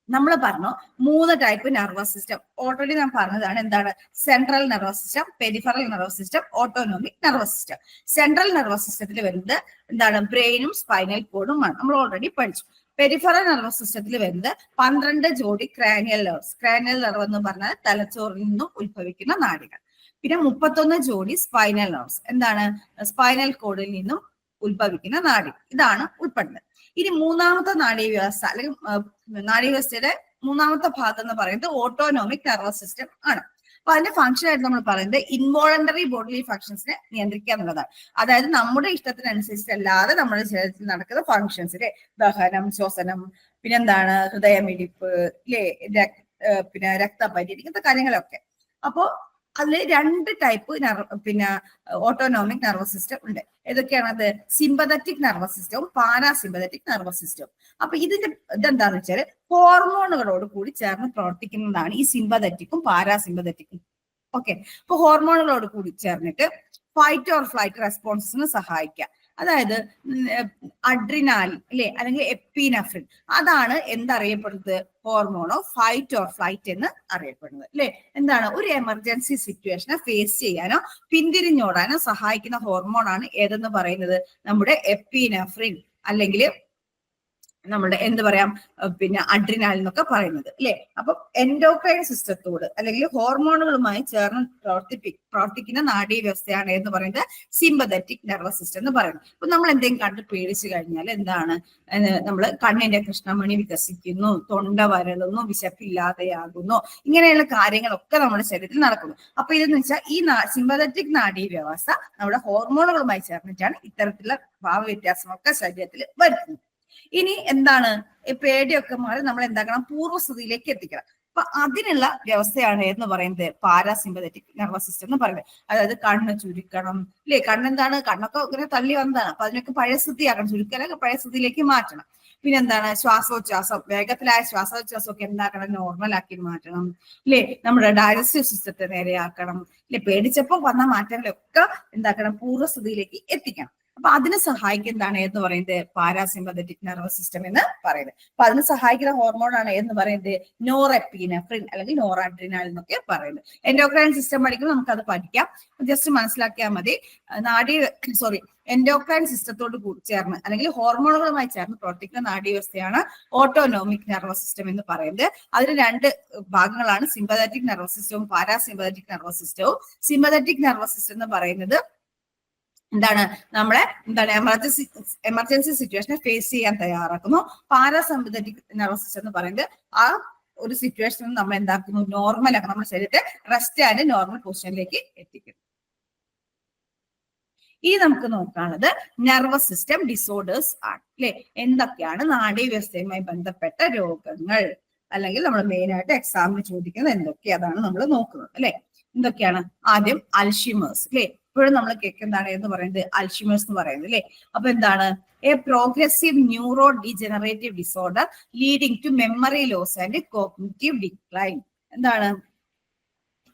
നമ്മൾ പറഞ്ഞു 3 ടൈപ്പ് നെർവസ് സിസ്റ്റം. ഓൾറെഡി ഞാൻ പറഞ്ഞതാണ്. എന്താണ്? Central nervous system, peripheral nervous system, autonomic nervous system. Central nervous സിസ്റ്റത്തിൽ വരുന്നത് എന്താണ്? ബ്രെയിനും സ്പൈനൽ കോഡുമാണ്, നമ്മൾ ഓൾറെഡി പഠിച്ചു. പെരിഫറൽ നെർവസ് സിസ്റ്റത്തിൽ വരുന്നത് 12 ജോഡി ക്രാനിയൽ നെർവ്സ്. ക്രാനിയൽ നെർവ് എന്ന് പറഞ്ഞാൽ തലച്ചോറിൽ നിന്നും ഉത്ഭവിക്കുന്ന നാഡികൾ. പിന്നെ 31 ജോഡി സ്പൈനൽ നെർവ്സ്. എന്താണ്? സ്പൈനൽ കോഡിൽ നിന്നും ഉത്ഭവിക്കുന്ന നാഡി. ഇതാണ് ഉൾപ്പെടുന്നത്. ഇനി മൂന്നാമത്തെ നാഡീവ്യവസ്ഥ അല്ലെങ്കിൽ നാഡീവ്യവസ്ഥയുടെ മൂന്നാമത്തെ ഭാഗം എന്ന് പറയുന്നത് ഓട്ടോണോമിക് നെർവസ് സിസ്റ്റം ആണ്. അപ്പൊ അതിന്റെ ഫംഗ്ഷൻ ആയിട്ട് നമ്മൾ പറയുന്നത് ഇൻവോളണ്ടറി ബോഡി ഫങ്ഷൻസിനെ നിയന്ത്രിക്കുക എന്നുള്ളതാണ്. അതായത് നമ്മുടെ ഇഷ്ടത്തിനനുസരിച്ചല്ലാതെ നമ്മുടെ ശരീരത്തിൽ നടക്കുന്ന ഫങ്ഷൻസിലെ ദഹനം, ശ്വസനം, പിന്നെന്താണ് ഹൃദയമിടിപ്പ്, പിന്നെ രക്തപര്യൻ, ഇങ്ങനത്തെ കാര്യങ്ങളൊക്കെ. അപ്പോ അതിൽ 2 ടൈപ്പ് പിന്നെ ഓട്ടോണോമിക് നെർവസ് സിസ്റ്റം ഉണ്ട്. ഏതൊക്കെയാണത്? സിമ്പതറ്റിക് നെർവസ് സിസ്റ്റവും പാരാസിമ്പതറ്റിക് നെർവസ് സിസ്റ്റവും. അപ്പൊ ഇതെന്താന്ന് വെച്ചാൽ ഹോർമോണുകളോട് കൂടി ചേർന്ന് പ്രവർത്തിക്കുന്നതാണ് ഈ സിമ്പതറ്റിക്കും പാരാസിമ്പതറ്റിക്കും. ഓക്കെ, അപ്പൊ ഹോർമോണുകളോട് കൂടി ചേർന്നിട്ട് ഫൈറ്റ് ഓർ ഫ്ലൈറ്റ് റെസ്പോൺസിന് സഹായിക്കുക. അതായത് അഡ്രിനാൽ അല്ലെ, അല്ലെങ്കിൽ എപ്പിനെഫ്രിൻ, അതാണ് എന്തറിയപ്പെടുന്നത്? Hormone of fight or flight എന്ന് അറിയപ്പെടുന്നത് അല്ലെ. എന്താണ്? ഒരു എമർജൻസി സിറ്റുവേഷനെ ഫേസ് ചെയ്യാനോ പിന്തിരിഞ്ഞോടാനോ സഹായിക്കുന്ന ഹോർമോൺ ആണ് ഏതെന്ന് പറയുന്നത്? നമ്മുടെ എപ്പിനെഫ്രിൻ, അല്ലെങ്കിൽ നമ്മുടെ എന്ത് പറയാം, പിന്നെ അഡ്രിനാൽ എന്നൊക്കെ പറയുന്നത് അല്ലെ. അപ്പൊ എൻഡോക്രൈൻ സിസ്റ്റത്തോട് അല്ലെങ്കിൽ ഹോർമോണുകളുമായി ചേർന്ന് പ്രവർത്തിക്കുന്ന നാഡീവ്യവസ്ഥയാണ് എന്ന് പറയുന്നത് സിമ്പതറ്റിക് നെർവസ് സിസ്റ്റം എന്ന് പറയുന്നത്. അപ്പൊ നമ്മൾ എന്തെങ്കിലും കണ്ട് പേടിച്ചു കഴിഞ്ഞാൽ എന്താണ്? നമ്മൾ കണ്ണിന്റെ കൃഷ്ണമണി വികസിക്കുന്നു, തൊണ്ട വരളുന്നു, വിശപ്പില്ലാതെയാകുന്നു, ഇങ്ങനെയുള്ള കാര്യങ്ങളൊക്കെ നമ്മുടെ ശരീരത്തിൽ നടക്കുന്നു. അപ്പൊ ഇതെന്ന് വെച്ചാൽ ഈ സിമ്പതറ്റിക് നാഡീവ്യവസ്ഥ നമ്മുടെ ഹോർമോണുകളുമായി ചേർന്നിട്ടാണ് ഇത്തരത്തിലുള്ള ഭാവവ്യത്യാസമൊക്കെ ശരീരത്തിൽ വരുത്തുന്നത്. ഇനി എന്താണ്? പേടിയൊക്കെ മാറി നമ്മൾ എന്താക്കണം? പൂർവ്വസ്ഥിതിയിലേക്ക് എത്തിക്കണം. അപ്പൊ അതിനുള്ള വ്യവസ്ഥയാണ് എന്ന് പറയുന്നത് പാരാസിമ്പതറ്റിക് നെർവസ് സിസ്റ്റം എന്ന് പറയുന്നത്. അതായത് കണ്ണ് ചുരുക്കണം അല്ലെ. കണ്ണെന്താണ്? കണ്ണൊക്കെ ഇങ്ങനെ തള്ളി വന്നതാണ്. അപ്പൊ അതിനൊക്കെ പഴയ സ്ഥിതിയാക്കണം, ചുരുക്കലൊക്കെ പഴയ സ്ഥിതിയിലേക്ക് മാറ്റണം. പിന്നെ എന്താണ്? ശ്വാസോച്ഛ്വാസം, വേഗത്തിലായ ശ്വാസോച്ഛ്വാസം ഒക്കെ എന്താക്കണം? നോർമൽ ആക്കി മാറ്റണം അല്ലെ. നമ്മുടെ ഡൈജസ്റ്റീവ് സിസ്റ്റത്തെ നേരെയാക്കണം അല്ലെ. പേടിച്ചപ്പോൾ വന്ന മാറ്റങ്ങളൊക്കെ എന്താക്കണം? പൂർവ്വസ്ഥിതിയിലേക്ക് എത്തിക്കണം. അപ്പൊ അതിനെ സഹായിക്കുന്നതാണ് എന്ന് പറയുന്നത് പാരാസിമ്പതറ്റിക് നെർവസ് സിസ്റ്റം എന്ന് പറയുന്നത്. അപ്പൊ അതിന് സഹായിക്കുന്ന ഹോർമോൺ ആണ് എന്ന് പറയുന്നത് നോറെപ്പിനെഫ്രിൻ അല്ലെങ്കിൽ നോറാഡ്രിനാൽ എന്നൊക്കെ പറയുന്നത്. എൻഡോക്രൈൻ സിസ്റ്റം പഠിക്കുമ്പോൾ നമുക്കത് പഠിക്കാം. ജസ്റ്റ് മനസ്സിലാക്കിയാൽ മതി. എൻഡോക്രൈൻ സിസ്റ്റത്തോട് ചേർന്ന് അല്ലെങ്കിൽ ഹോർമോണുകളുമായി ചേർന്ന് പ്രവർത്തിക്കുന്ന നാഡീവ്യവസ്ഥയാണ് ഓട്ടോണോമിക് നെർവസ് സിസ്റ്റം എന്ന് പറയുന്നത്. അതിന് 2 ഭാഗങ്ങളാണ്, സിമ്പതറ്റിക് നെർവസ് സിസ്റ്റവും പാരാസിമ്പതറ്റിക് നെർവസ് സിസ്റ്റവും. സിമ്പതറ്റിക് നെർവസ് സിസ്റ്റം എന്ന് പറയുന്നത് എന്താണ്? നമ്മളെ എമർജൻസി സിറ്റുവേഷനെ ഫേസ് ചെയ്യാൻ തയ്യാറാക്കുന്നു. പാരാസിമ്പതറ്റിക് നെർവസ് സിസ്റ്റം എന്ന് പറയുന്നത് ആ ഒരു സിറ്റുവേഷനിൽ നമ്മൾ എന്താക്കുന്നു? നോർമൽ ആക്കും, നമ്മുടെ ശരീരത്തെ റെസ്റ്റ് ആൻഡ് നോർമൽ പൊസിഷനിലേക്ക് എത്തിക്കുന്നു. ഈ നമുക്ക് നോക്കാനുള്ളത് നെർവസ് സിസ്റ്റം ഡിസോർഡേഴ്സ് ആണ് അല്ലെ. എന്തൊക്കെയാണ് നാഡീവ്യവസ്ഥയുമായി ബന്ധപ്പെട്ട രോഗങ്ങൾ, അല്ലെങ്കിൽ നമ്മൾ മെയിൻ ആയിട്ട് എക്സാമിന് ചോദിക്കുന്നത് എന്തൊക്കെയാണ്, അതാണ് നമ്മൾ നോക്കുന്നത് അല്ലെ. എന്തൊക്കെയാണ്? ആദ്യം അൽഷിമേഴ്സ് അല്ലെ. ഇപ്പോഴും നമ്മൾ കേൾക്കുന്നതാണ് എന്ന് പറയുന്നത് അൽഷിമേഴ്സ് എന്ന് പറയുന്നത് അല്ലെ. അപ്പൊ എന്താണ്? A progressive neurodegenerative disorder leading to memory loss and cognitive decline. എന്താണ്?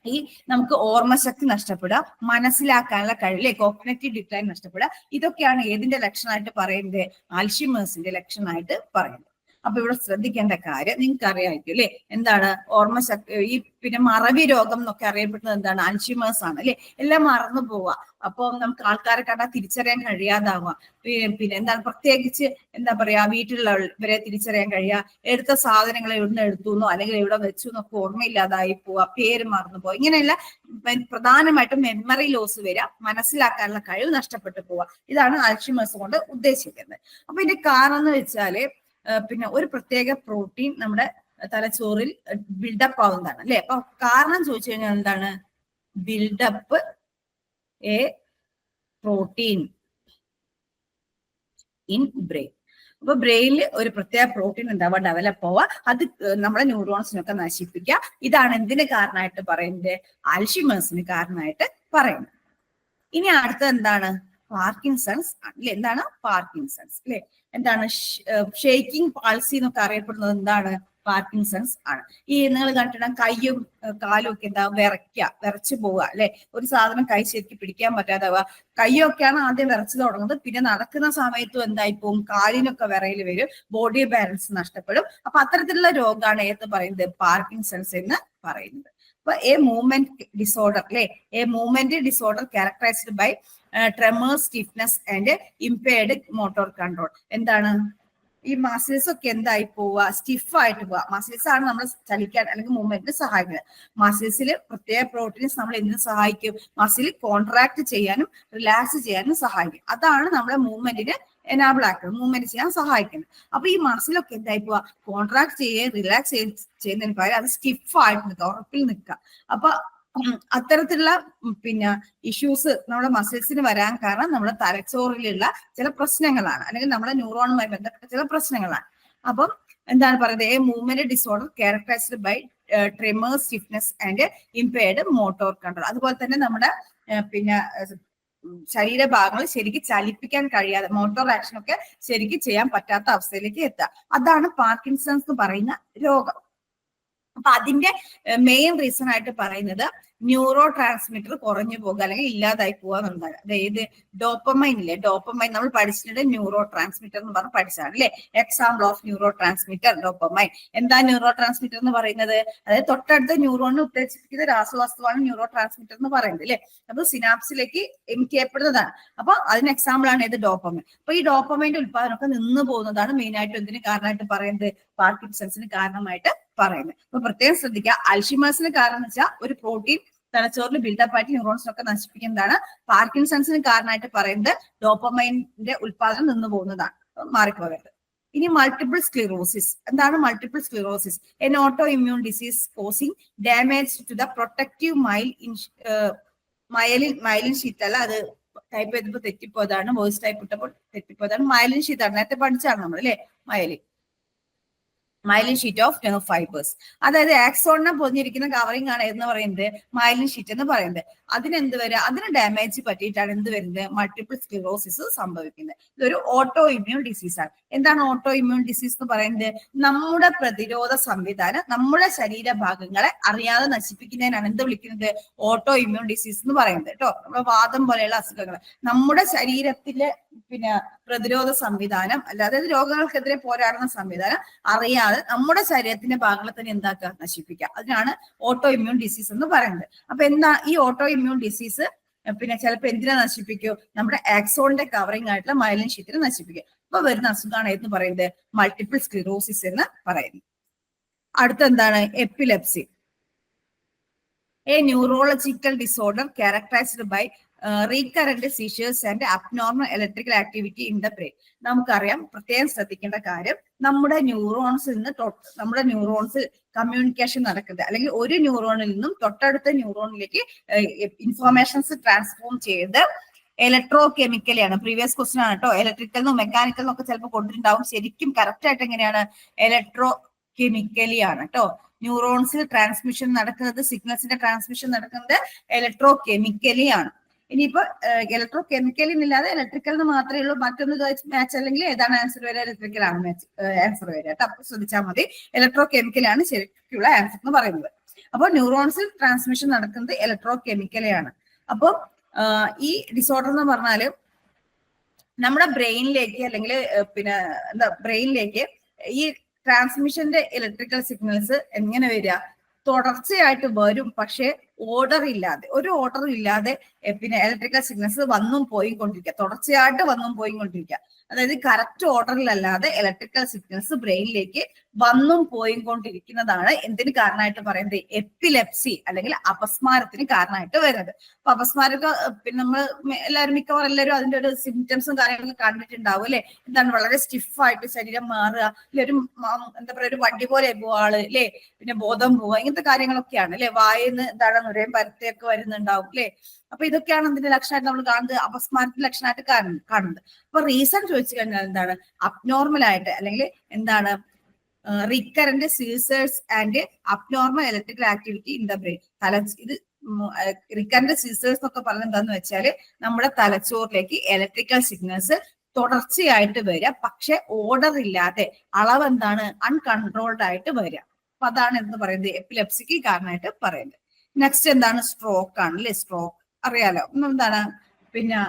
ഈ നമുക്ക് ഓർമ്മശക്തി നഷ്ടപ്പെടുക, മനസ്സിലാക്കാനുള്ള കഴിവ്, കോഗ്നിറ്റീവ് ഡിക്ലൈൻ നഷ്ടപ്പെടുക, ഇതൊക്കെയാണ് ഏതിന്റെ ലക്ഷണമായിട്ട് പറയുന്നത്? അൽഷിമേഴ്സിന്റെ ലക്ഷണമായിട്ട് പറയുന്നത്. അപ്പൊ ഇവിടെ ശ്രദ്ധിക്കേണ്ട കാര്യം നിങ്ങൾക്ക് അറിയാമായിരിക്കും അല്ലെ. എന്താണ്? ഓർമ്മശക്തി, ഈ പിന്നെ മറവി രോഗം എന്നൊക്കെ അറിയപ്പെടുന്നത് എന്താണ്? അൽഷിമേഴ്സ് ആണ് അല്ലെ. എല്ലാം മറന്നു പോവുക. അപ്പൊ നമുക്ക് ആൾക്കാരെ കണ്ടാൽ തിരിച്ചറിയാൻ കഴിയാതാവുക. പിന്നെ എന്താണ്? പ്രത്യേകിച്ച് എന്താ പറയാ, വീട്ടിലുള്ളവരെ തിരിച്ചറിയാൻ കഴിയുക, എടുത്ത സാധനങ്ങൾ എവിടെ എടുത്തു എന്നോ അല്ലെങ്കിൽ എവിടെ വെച്ചു എന്നൊക്കെ ഓർമ്മയില്ലാതായി പോവുക, പേര് മറന്നു പോവുക, ഇങ്ങനെയല്ല പ്രധാനമായിട്ടും മെമ്മറി ലോസ് വരിക, മനസ്സിലാക്കാനുള്ള കഴിവ് നഷ്ടപ്പെട്ടു പോവുക. ഇതാണ് അൽഷിമേഴ്സ് കൊണ്ട് ഉദ്ദേശിക്കുന്നത്. അപ്പൊ ഇതിന്റെ കാരണം എന്ന് വെച്ചാല് പിന്നെ ഒരു പ്രത്യേക പ്രോട്ടീൻ നമ്മുടെ തലച്ചോറിൽ ബിൽഡപ്പ് ആവുന്നതാണ് അല്ലെ. അപ്പൊ കാരണം ചോദിച്ചു കഴിഞ്ഞാൽ എന്താണ്? Buildup a protein in brain. അപ്പൊ ബ്രെയിനിൽ ഒരു പ്രത്യേക പ്രോട്ടീൻ ഉണ്ടാവുക, ഡെവലപ്പ് ആവുക, അത് നമ്മുടെ ന്യൂറോൺസിനൊക്കെ നശിപ്പിക്കുക. ഇതാണ് എന്തിന് കാരണമായിട്ട് പറയുന്നത്? അൽഷിമേഴ്സിന് കാരണമായിട്ട് പറയുന്നത്. ഇനി അടുത്തത് എന്താണ്? പാർക്കിൻസൺസ് അല്ലെ. എന്താണ്? പാർക്കിൻസൺസ് അല്ലെ. എന്താണ്? ഷേക്കിംഗ് പാൾസി എന്നൊക്കെ അറിയപ്പെടുന്നത് എന്താണ്? പാർക്കിൻസൺസ് ആണ്. ഈ നിങ്ങൾ കണ്ടിട്ടുണ്ടെങ്കിൽ കയ്യും കാലും ഒക്കെ എന്താ വിറച്ചു പോവുക അല്ലെ. ഒരു സാധനം കൈ ശരിക്കും പിടിക്കാൻ പറ്റാതാവുക. കയ്യൊക്കെയാണ് ആദ്യം വിറച്ചു തുടങ്ങുന്നത്, പിന്നെ നടക്കുന്ന സമയത്തും എന്തായി പോവും? കാലിനൊക്കെ വിറയിൽ വരും, ബോഡി ബാലൻസ് നഷ്ടപ്പെടും. അപ്പൊ അത്തരത്തിലുള്ള രോഗമാണ് ഏത് പറയുന്നത്? പാർക്കിൻസൺസ് എന്ന് പറയുന്നത്. അപ്പൊ എ മൂവ്മെന്റ് ഡിസോർഡർ അല്ലെ. A movement disorder characterised by tremors, stiffness and impaired motor control. എന്താണ്? ഈ മസിൽസ് ഒക്കെ എന്തായി പോവുക? സ്റ്റിഫായിട്ട് പോവുക. മസിൽസ് ആണ് നമ്മൾ ചലിക്കാൻ അല്ലെങ്കിൽ മൂവ്മെന്റിന് സഹായിക്കുന്നത്. മസിൽസിൽ പ്രത്യേക പ്രോട്ടീൻസ് നമ്മൾ എന്തിനു സഹായിക്കും? മസിൽ കോൺട്രാക്ട് ചെയ്യാനും റിലാക്സ് ചെയ്യാനും സഹായിക്കും. അതാണ് നമ്മളെ മൂവ്മെന്റിന് എനാബിൾ ആക്കുന്നത്, മൂവ്മെന്റ് ചെയ്യാൻ സഹായിക്കുന്നത്. അപ്പൊ ഈ മസിലൊക്കെ എന്തായി പോവുക? കോൺട്രാക്ട് ചെയ്യുകയും റിലാക്സ് ചെയ്യുന്നതിന് പകരം അത് സ്റ്റിഫായിട്ട് നിൽക്കുക, ഉറപ്പിൽ നിൽക്കുക. അപ്പൊ അത്തരത്തിലുള്ള പിന്നെ ഇഷ്യൂസ് നമ്മുടെ മസിൽസിന് വരാൻ കാരണം നമ്മുടെ തലച്ചോറിലുള്ള ചില പ്രശ്നങ്ങളാണ്, അല്ലെങ്കിൽ നമ്മുടെ ന്യൂറോണുമായി ബന്ധപ്പെട്ട ചില പ്രശ്നങ്ങളാണ്. അപ്പം എന്താണ് പറയുന്നത്? A movement disorder characterised by tremors, stiffness and impaired motor control. അതുപോലെ തന്നെ നമ്മുടെ പിന്നെ ശരീരഭാഗങ്ങൾ ശരിക്കും ചലിപ്പിക്കാൻ കഴിയാതെ, മോട്ടോർ ആക്ഷൻ ഒക്കെ ശരിക്കും ചെയ്യാൻ പറ്റാത്ത അവസ്ഥയിലേക്ക് എത്തുക. അതാണ് പാർക്കിൻസൺസ് എന്ന് പറയുന്ന രോഗം. അപ്പൊ അതിന്റെ മെയിൻ റീസൺ ആയിട്ട് പറയുന്നത് ന്യൂറോ ട്രാൻസ്മിറ്റർ കുറഞ്ഞു പോകുക അല്ലെങ്കിൽ ഇല്ലാതായി പോകുക എന്നുള്ളതാണ്. അതായത് ഡോപ്പമൈൻ ഇല്ലേ, ഡോപ്പമൈൻ നമ്മൾ പഠിച്ചിട്ടുണ്ട്, ന്യൂറോ ട്രാൻസ്മിറ്റർ എന്ന് പറഞ്ഞ് പഠിച്ചാണ് അല്ലെ. Example of neuro transmitter dopamine. എന്താ ന്യൂറോ ട്രാൻസ്മിറ്റർ എന്ന് പറയുന്നത്? അതായത് തൊട്ടടുത്ത ന്യൂറോണിനെ ഉത്തേജിപ്പിക്കുന്ന രാസവസ്തുവാണ് ന്യൂറോ ട്രാൻസ്മിറ്റർ എന്ന് പറയുന്നത് അല്ലെ. അത് സിനാപ്സിലേക്ക് എമിറ്റ് ചെയ്യപ്പെടുന്നതാണ്. അപ്പൊ അതിന് എക്സാമ്പിൾ ആണ് ഇത് ഡോപ്പമൈൻ. അപ്പൊ ഈ ഡോപ്പമൈന്റെ ഉത്പാദനമൊക്കെ നിന്ന് പോകുന്നതാണ് മെയിൻ ആയിട്ട് എന്തിന് കാരണമായിട്ട് പറയുന്നത്? പാർക്കിൻസൺസിന് കാരണമായിട്ട് പറയുന്നത്. അപ്പൊ പ്രത്യേകം ശ്രദ്ധിക്കുക, അൽഷിമേഴ്സിന് കാരണം എന്ന് വെച്ചാൽ ഒരു പ്രോട്ടീൻ തലച്ചോറിൽ ബിൽഡപ്പ് ആയിട്ട് ന്യൂറോൺസിനൊക്കെ നശിപ്പിക്കുന്നതാണ്. പാർക്കിൻസൺസിന് കാരണമായിട്ട് പറയുന്നത് ഡോപ്പമൈനിന്റെ ഉത്പാദനം നിന്ന് പോകുന്നതാണ്, മാറിപ്പോകരുത്. ഇനി മൾട്ടിപ്പിൾ സ്ക്ലിറോസിസ്. എന്താണ് multiple sclerosis? An autoimmune disease causing damage to the protective myelin sheath അല്ല, അത് ടൈപ്പ് ചെയ്തപ്പോൾ തെറ്റിപ്പോയതാണ്, വോയിസ് ടൈപ്പ് ഇട്ടപ്പോൾ തെറ്റിപ്പോയതാണ്. മൈലിൻ ഷീറ്റ് ആണ്, നേരത്തെ പഠിച്ചാണ് നമ്മൾ അല്ലെ. Myelin sheet of nerve fibres. അതായത് ആക്സോണിനെ പൊതിഞ്ഞിരിക്കുന്ന കവറിംഗ് ആണ് എന്ന് പറയുന്നത് മൈലിൻ ഷീറ്റ് എന്ന് പറയുന്നത്. അതിനെന്ത് വരിക? അതിന് ഡാമേജ് പറ്റിയിട്ടാണ് എന്ത് വരുന്നത്? മൾട്ടിപ്പിൾ സ്ക്ലിറോസിസ് സംഭവിക്കുന്നത്. ഇതൊരു ഓട്ടോ ഇമ്മ്യൂൺ ഡിസീസ് ആണ്. എന്താണ് ഓട്ടോ ഇമ്മ്യൂൺ ഡിസീസ് എന്ന് പറയുന്നത്? നമ്മുടെ പ്രതിരോധ സംവിധാനം നമ്മുടെ ശരീരഭാഗങ്ങളെ അറിയാതെ നശിപ്പിക്കുന്നതിനാണ് എന്ത് വിളിക്കുന്നത്? ഓട്ടോ ഇമ്മ്യൂൺ ഡിസീസ് എന്ന് പറയുന്നത് കേട്ടോ. നമ്മുടെ വാദം പോലെയുള്ള അസുഖങ്ങൾ നമ്മുടെ ശരീരത്തിലെ പിന്നെ പ്രതിരോധ സംവിധാനം അല്ലാതെ രോഗങ്ങൾക്കെതിരെ പോരാടുന്ന സംവിധാനം അറിയാതെ നമ്മുടെ ശരീരത്തിന്റെ ഭാഗങ്ങളെ തന്നെ എന്താക്കുക? നശിപ്പിക്കുക. അതിനാണ് ഓട്ടോ ഇമ്മ്യൂൺ ഡിസീസ് എന്ന് പറയുന്നത്. അപ്പൊ എന്താ ഈ ഓട്ടോ ഇമ്മ്യൂൺ ഡിസീസ്? പിന്നെ ചിലപ്പോൾ എന്തിനാ നശിപ്പിക്കൂ? നമ്മുടെ ആക്സോണിന്റെ കവറിംഗ് ആയിട്ടുള്ള മൈലിൻ ഷീറ്റിനെ നശിപ്പിക്കുക. അപ്പൊ വരുന്ന അസുഖമാണ് എന്ന് പറയുന്നത് മൾട്ടിപ്പിൾ സ്ക്ലിറോസിസ് എന്ന് പറയുന്നത്. അടുത്ത എന്താണ്? Epilepsy. A neurological disorder characterised by recurrent seizures and abnormal electrical activity in the brain. നമുക്കറിയാം, പ്രത്യേകം ശ്രദ്ധിക്കേണ്ട കാര്യം, നമ്മുടെ ന്യൂറോൺസിൽ കമ്മ്യൂണിക്കേഷൻ നടക്കുന്നത്, അല്ലെങ്കിൽ ഒരു ന്യൂറോണിൽ നിന്നും തൊട്ടടുത്ത ന്യൂറോണിലേക്ക് ഇൻഫോർമേഷൻസ് ട്രാൻസ്ഫോം ചെയ്ത് ഇലക്ട്രോ കെമിക്കലി ആണ്. പ്രീവിയസ് ക്വസ്റ്റൻ ആണ് കേട്ടോ. ഇലക്ട്രിക്കൽ നിന്നും മെക്കാനിക്കൽ നിന്നൊക്കെ ചിലപ്പോൾ കൊണ്ടിട്ടുണ്ടാവും. ശരിക്കും കറക്റ്റ് ആയിട്ട് എങ്ങനെയാണ്? ഇലക്ട്രോ കെമിക്കലി ആണ് കേട്ടോ. ന്യൂറോൺസിൽ ട്രാൻസ്മിഷൻ നടക്കുന്നത്, സിഗ്നൽസിന്റെ ട്രാൻസ്മിഷൻ നടക്കുന്നത് ഇലക്ട്രോ കെമിക്കലി ആണ്. ഇനിയിപ്പോ ഇലക്ട്രോ കെമിക്കലി ഇല്ലാതെ ഇലക്ട്രിക്കൽ മാത്രമേ ഉള്ളൂ. മറ്റൊന്ന് മാച്ച് അല്ലെങ്കിൽ ഏതാണ് ആൻസർ വരിക? ഇലക്ട്രിക്കൽ ആണ് മാച്ച് ആൻസർ വരിക കേട്ടോ. അപ്പൊ ശ്രദ്ധിച്ചാൽ മതി. ഇലക്ട്രോ കെമിക്കലി ആണ് ശരിക്കുള്ള ആൻസർ എന്ന് പറയുന്നത്. അപ്പോൾ ന്യൂറോൺസിൽ ട്രാൻസ്മിഷൻ നടക്കുന്നത് ഇലക്ട്രോ കെമിക്കലി ആണ്. അപ്പൊ ഈ ഡിസോർഡർ എന്ന് പറഞ്ഞാല് നമ്മുടെ ബ്രെയിനിലേക്ക് അല്ലെങ്കിൽ പിന്നെ എന്താ ബ്രെയിനിലേക്ക് ഈ ട്രാൻസ്മിഷന്റെ ഇലക്ട്രിക്കൽ സിഗ്നൽസ് എങ്ങനെ വരിക? തുടർച്ചയായിട്ട് വരും, പക്ഷെ ഓർഡർ ഇല്ലാതെ, ഒരു ഓർഡർ ഇല്ലാതെ പിന്നെ ഇലക്ട്രിക്കൽ സിഗ്നൽസ് വന്നും പോയി കൊണ്ടിരിക്കുക, തുടർച്ചയായിട്ട് വന്നും പോയി കൊണ്ടിരിക്കുക. അതായത് കറക്റ്റ് ഓർഡറിലല്ലാതെ ഇലക്ട്രിക്കൽ സിഗ്നൽസ് ബ്രെയിനിലേക്ക് വന്നും പോയി കൊണ്ടിരിക്കുന്നതാണ് എന്തിന് കാരണമായിട്ട് പറയുന്നത്? എപ്പിലെപ്സി അല്ലെങ്കിൽ അപസ്മാരത്തിന് കാരണമായിട്ട് വരുന്നത്. അപ്പൊ അപസ്മാരമൊക്കെ പിന്നെ നമ്മൾ എല്ലാവരും മിക്കവാറും എല്ലാവരും അതിന്റെ ഒരു സിംറ്റംസും കാര്യങ്ങളൊക്കെ കണ്ടിട്ടുണ്ടാവും അല്ലെ? എന്താണ്? വളരെ സ്റ്റിഫായിട്ട് ശരീരം മാറുക, അല്ലെ ഒരു എന്താ പറയുക, ഒരു വണ്ടി പോലെ പോവുക ആള് അല്ലെ, പിന്നെ ബോധം പോവുക, ഇങ്ങനത്തെ കാര്യങ്ങളൊക്കെയാണ് അല്ലെ. വായിന്ന് എന്താണ് നുരയും പരത്തൊക്കെ വരുന്നുണ്ടാവും അല്ലെ. അപ്പൊ ഇതൊക്കെയാണ് ഇതിന്റെ ലക്ഷണമായിട്ട് നമ്മൾ കാണുന്നത്, അപസ്മാരത്തിന്റെ ലക്ഷണമായിട്ട് കാണുന്നത്. അപ്പൊ റീസൺ ചോദിച്ചു കഴിഞ്ഞാൽ എന്താണ്? അബ്നോർമൽ ആയിട്ട് അല്ലെങ്കിൽ എന്താണ് recurrent seizures and abnormal electrical activity in the brain. ഇത് റീകറന്റ് സീസേഴ്സ് എന്നൊക്കെ പറഞ്ഞത് എന്താന്ന് വെച്ചാല് നമ്മുടെ തലച്ചോറിലേക്ക് ഇലക്ട്രിക്കൽ സിഗ്നൽസ് തുടർച്ചയായിട്ട് വരിക, പക്ഷെ ഓർഡർ ഇല്ലാതെ, അളവ് എന്താണ്? അൺകൺട്രോൾഡ് ആയിട്ട് വരിക. അപ്പൊ അതാണ് എന്ന് പറയുന്നത് എപ്പിലെപ്സിക്ക് കാരണമായിട്ട് പറയുന്നത്. നെക്സ്റ്റ് എന്താണ്? സ്ട്രോക്ക് ആണ് അല്ലെ. സ്ട്രോക്ക് അറിയാലോ എന്താണ്? പിന്നെ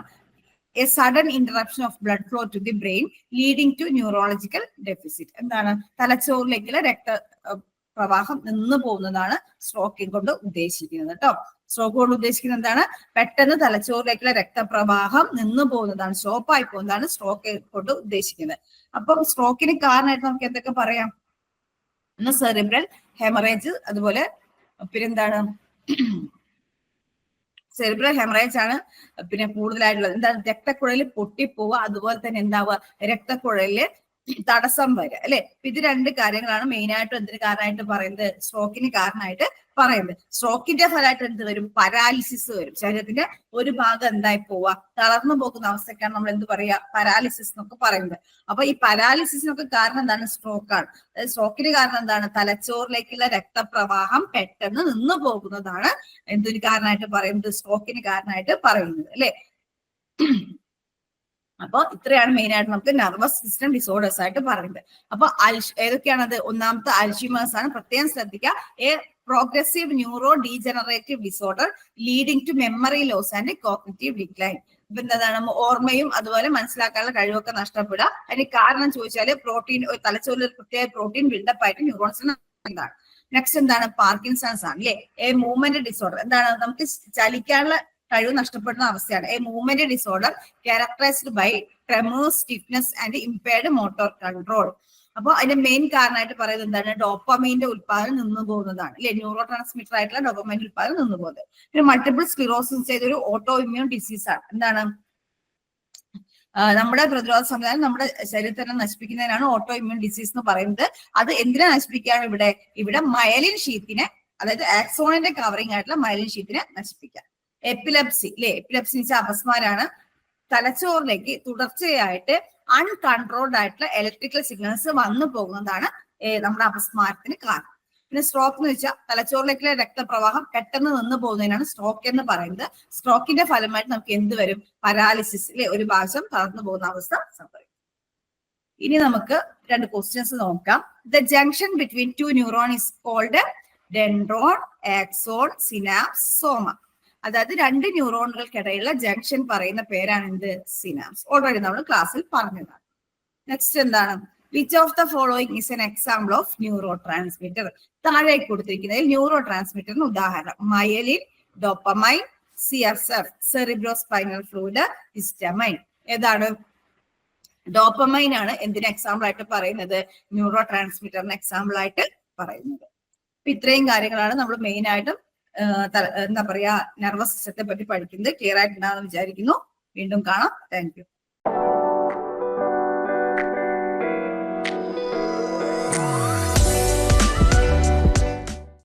a sudden interruption of blood flow to the brain leading to neurological deficit. എന്താണ്? തലച്ചോറിലേക്കുള്ള രക്തപ്രവാഹം നിന്ന് പോകുന്നതാണ് സ്ട്രോക്കിംഗ് കൊണ്ട് ഉദ്ദേശിക്കുന്നത് കേട്ടോ. സ്ട്രോക്ക് കൊണ്ട് ഉദ്ദേശിക്കുന്നത് എന്താണ്? പെട്ടെന്ന് തലച്ചോറിലേക്കുള്ള രക്തപ്രവാഹം നിന്ന് പോകുന്നതാണ്, സ്റ്റോപ്പായി പോകുന്നതാണ് സ്ട്രോക്ക് കൊണ്ട് ഉദ്ദേശിക്കുന്നത്. അപ്പം സ്ട്രോക്കിന് കാരണമായിട്ട് നമുക്ക് എന്തൊക്കെ പറയാം? ഒന്ന് സെറിബ്രൽ ഹെമറേജ്, അതുപോലെ പിന്നെന്താണ് സെറിബ്രൽ ഹെമറേജ് ആണ് പിന്നെ കൂടുതലായിട്ടുള്ളത്. എന്താണ്? രക്തക്കുഴലിൽ പൊട്ടിപ്പോവുക, അതുപോലെ തന്നെ എന്താവുക? രക്തക്കുഴലില് തടസ്സം വരിക അല്ലെ. ഇത് രണ്ട് കാര്യങ്ങളാണ് മെയിൻ ആയിട്ട് എന്തിന് കാരണമായിട്ട് പറയുന്നത്? സ്ട്രോക്കിന് കാരണമായിട്ട് പറയുന്നത്. സ്ട്രോക്കിന്റെ ഫലമായിട്ട് എന്ത് വരും? പരാലിസിസ് വരും. ശരീരത്തിന്റെ ഒരു ഭാഗം എന്തായി പോവുക? തളർന്നു പോകുന്ന അവസ്ഥക്കാണ് നമ്മൾ എന്ത് പറയുക? പരാലിസിസ് എന്നൊക്കെ പറയുന്നത്. അപ്പൊ ഈ പരാലിസിസിനൊക്കെ കാരണം എന്താണ്? സ്ട്രോക്കാണ്. അതായത് സ്ട്രോക്കിന് കാരണം എന്താണ്? തലച്ചോറിലേക്കുള്ള രക്തപ്രവാഹം പെട്ടെന്ന് നിന്ന് പോകുന്നതാണ് എന്തൊരു കാരണമായിട്ട് പറയുന്നത്? സ്ട്രോക്കിന് കാരണമായിട്ട് പറയുന്നത് അല്ലെ. അപ്പൊ ഇത്രയാണ് മെയിൻ ആയിട്ട് നമുക്ക് നെർവസ് സിസ്റ്റം ഡിസോർഡേഴ്സ് ആയിട്ട് പറയുന്നത്. അപ്പൊ ഏതൊക്കെയാണത്? ഒന്നാമത്തെ അൽഷിമേഴ്സ് ആണ്, പ്രത്യേകം ശ്രദ്ധിക്കുക. A progressive neurodegenerative disorder leading to memory loss and cognitive decline. ഇപ്പൊ എന്താണ്? ഓർമ്മയും അതുപോലെ മനസ്സിലാക്കാനുള്ള കഴിവൊക്കെ നഷ്ടപ്പെടുക. അതിന് കാരണം ചോദിച്ചാല് പ്രോട്ടീൻ, തലച്ചോറിൽ പ്രത്യേക പ്രോട്ടീൻ ബിൽഡപ്പ് ആയിട്ട് ന്യൂറോൺസിന് എന്താണ്. നെക്സ്റ്റ് എന്താണ്? പാർക്കിൻസൺസ് ആണ് അല്ലെ. A movement disorder. എന്താണ്? നമുക്ക് ചലിക്കാനുള്ള കഴിവ് നഷ്ടപ്പെടുന്ന അവസ്ഥയാണ്. A movement disorder characterised by tremors, stiffness and impaired motor control. അപ്പൊ അതിന്റെ മെയിൻ കാരണമായിട്ട് പറയുന്നത് എന്താണ്? ഡോപ്പമൈന്റെ ഉത്പാദനം നിന്നു പോകുന്നതാണ് അല്ലെ. ന്യൂറോ ട്രാൻസ്മിറ്റർ ആയിട്ടുള്ള ഡോപ്പമൈന്റെ ഉത്പാദനം നിന്നു പോകുന്നത്. പിന്നെ മൾട്ടിപ്പിൾ സ്ക്ലിറോസിസ് ചെയ്തൊരു ഓട്ടോ ഇമ്മ്യൂൺ ഡിസീസ് ആണ്. എന്താണ്? നമ്മുടെ പ്രതിരോധ സംവിധാനം നമ്മുടെ ശരീരത്തിനെ നശിപ്പിക്കുന്നതിനാണ് ഓട്ടോ ഇമ്മ്യൂൺ ഡിസീസ് എന്ന് പറയുന്നത്. അത് എന്തിനാ നശിപ്പിക്കുകയാണ്? ഇവിടെ മയലിൻ ഷീറ്റിനെ, അതായത് ആക്സോണിന്റെ കവറിംഗ് ആയിട്ടുള്ള മയലിൻ ഷീറ്റിനെ നശിപ്പിക്കുക. എപ്പിലെപ്സി അല്ലെ. എപ്പിലെപ്സി എന്ന് വെച്ചാൽ അപസ്മാരാണ്. തലച്ചോറിലേക്ക് തുടർച്ചയായിട്ട് അൺകൺട്രോൾഡ് ആയിട്ടുള്ള ഇലക്ട്രിക്കൽ സിഗ്നൽസ് വന്നു പോകുന്നതാണ് നമ്മുടെ അപസ്മാരത്തിന് കാരണം. പിന്നെ സ്ട്രോക്ക് എന്ന് വെച്ചാൽ തലച്ചോറിലേക്കുള്ള രക്തപ്രവാഹം പെട്ടെന്ന് നിന്ന് പോകുന്നതിനാണ് സ്ട്രോക്ക് എന്ന് പറയുന്നത്. സ്ട്രോക്കിന്റെ ഫലമായിട്ട് നമുക്ക് എന്ത് വരും? പരാലിസിസ് അല്ലെ, ഒരു ഭാഗം തളർന്നു പോകുന്ന അവസ്ഥ സംഭവിക്കും. ഇനി നമുക്ക് രണ്ട് ക്വസ്റ്റ്യൻസ് നോക്കാം. The junction between two neuron is called dendron, axon, synapse, soma. അതായത് രണ്ട് ന്യൂറോണുകൾക്കിടയിലുള്ള ജംഗ്ഷൻ പറയുന്ന പേരാണ് എന്ത്? സിനാപ്സ്. ഓൾറെഡി നമ്മൾ ക്ലാസ്സിൽ പറഞ്ഞതാണ്. നെക്സ്റ്റ് എന്താണ്? Which of the following is an example of neurotransmitter? താഴെ കൊടുത്തിരിക്കുന്നതിൽ ന്യൂറോ ട്രാൻസ്മിറ്ററിന് ഉദാഹരണം: myelin, dopamine, CSF cerebrospinal fluid, histamine. ഏതാണ്? ഡോപ്പമൈൻ ആണ് എന്തിന് എക്സാമ്പിൾ ആയിട്ട് പറയുന്നത്? ന്യൂറോ ട്രാൻസ്മിറ്ററിന് എക്സാമ്പിൾ ആയിട്ട് പറയുന്നത്. ഇത്രയും കാര്യങ്ങളാണ് നമ്മൾ മെയിൻ ആയിട്ടും എന്താ പറയാ നെർവസ് സിസ്റ്റത്തെ പറ്റി പഠിക്കുന്നത്. ക്ലിയർ ആയിട്ടുണ്ടാകുമെന്ന് വിചാരിക്കുന്നു. വീണ്ടും കാണാം. Thank you.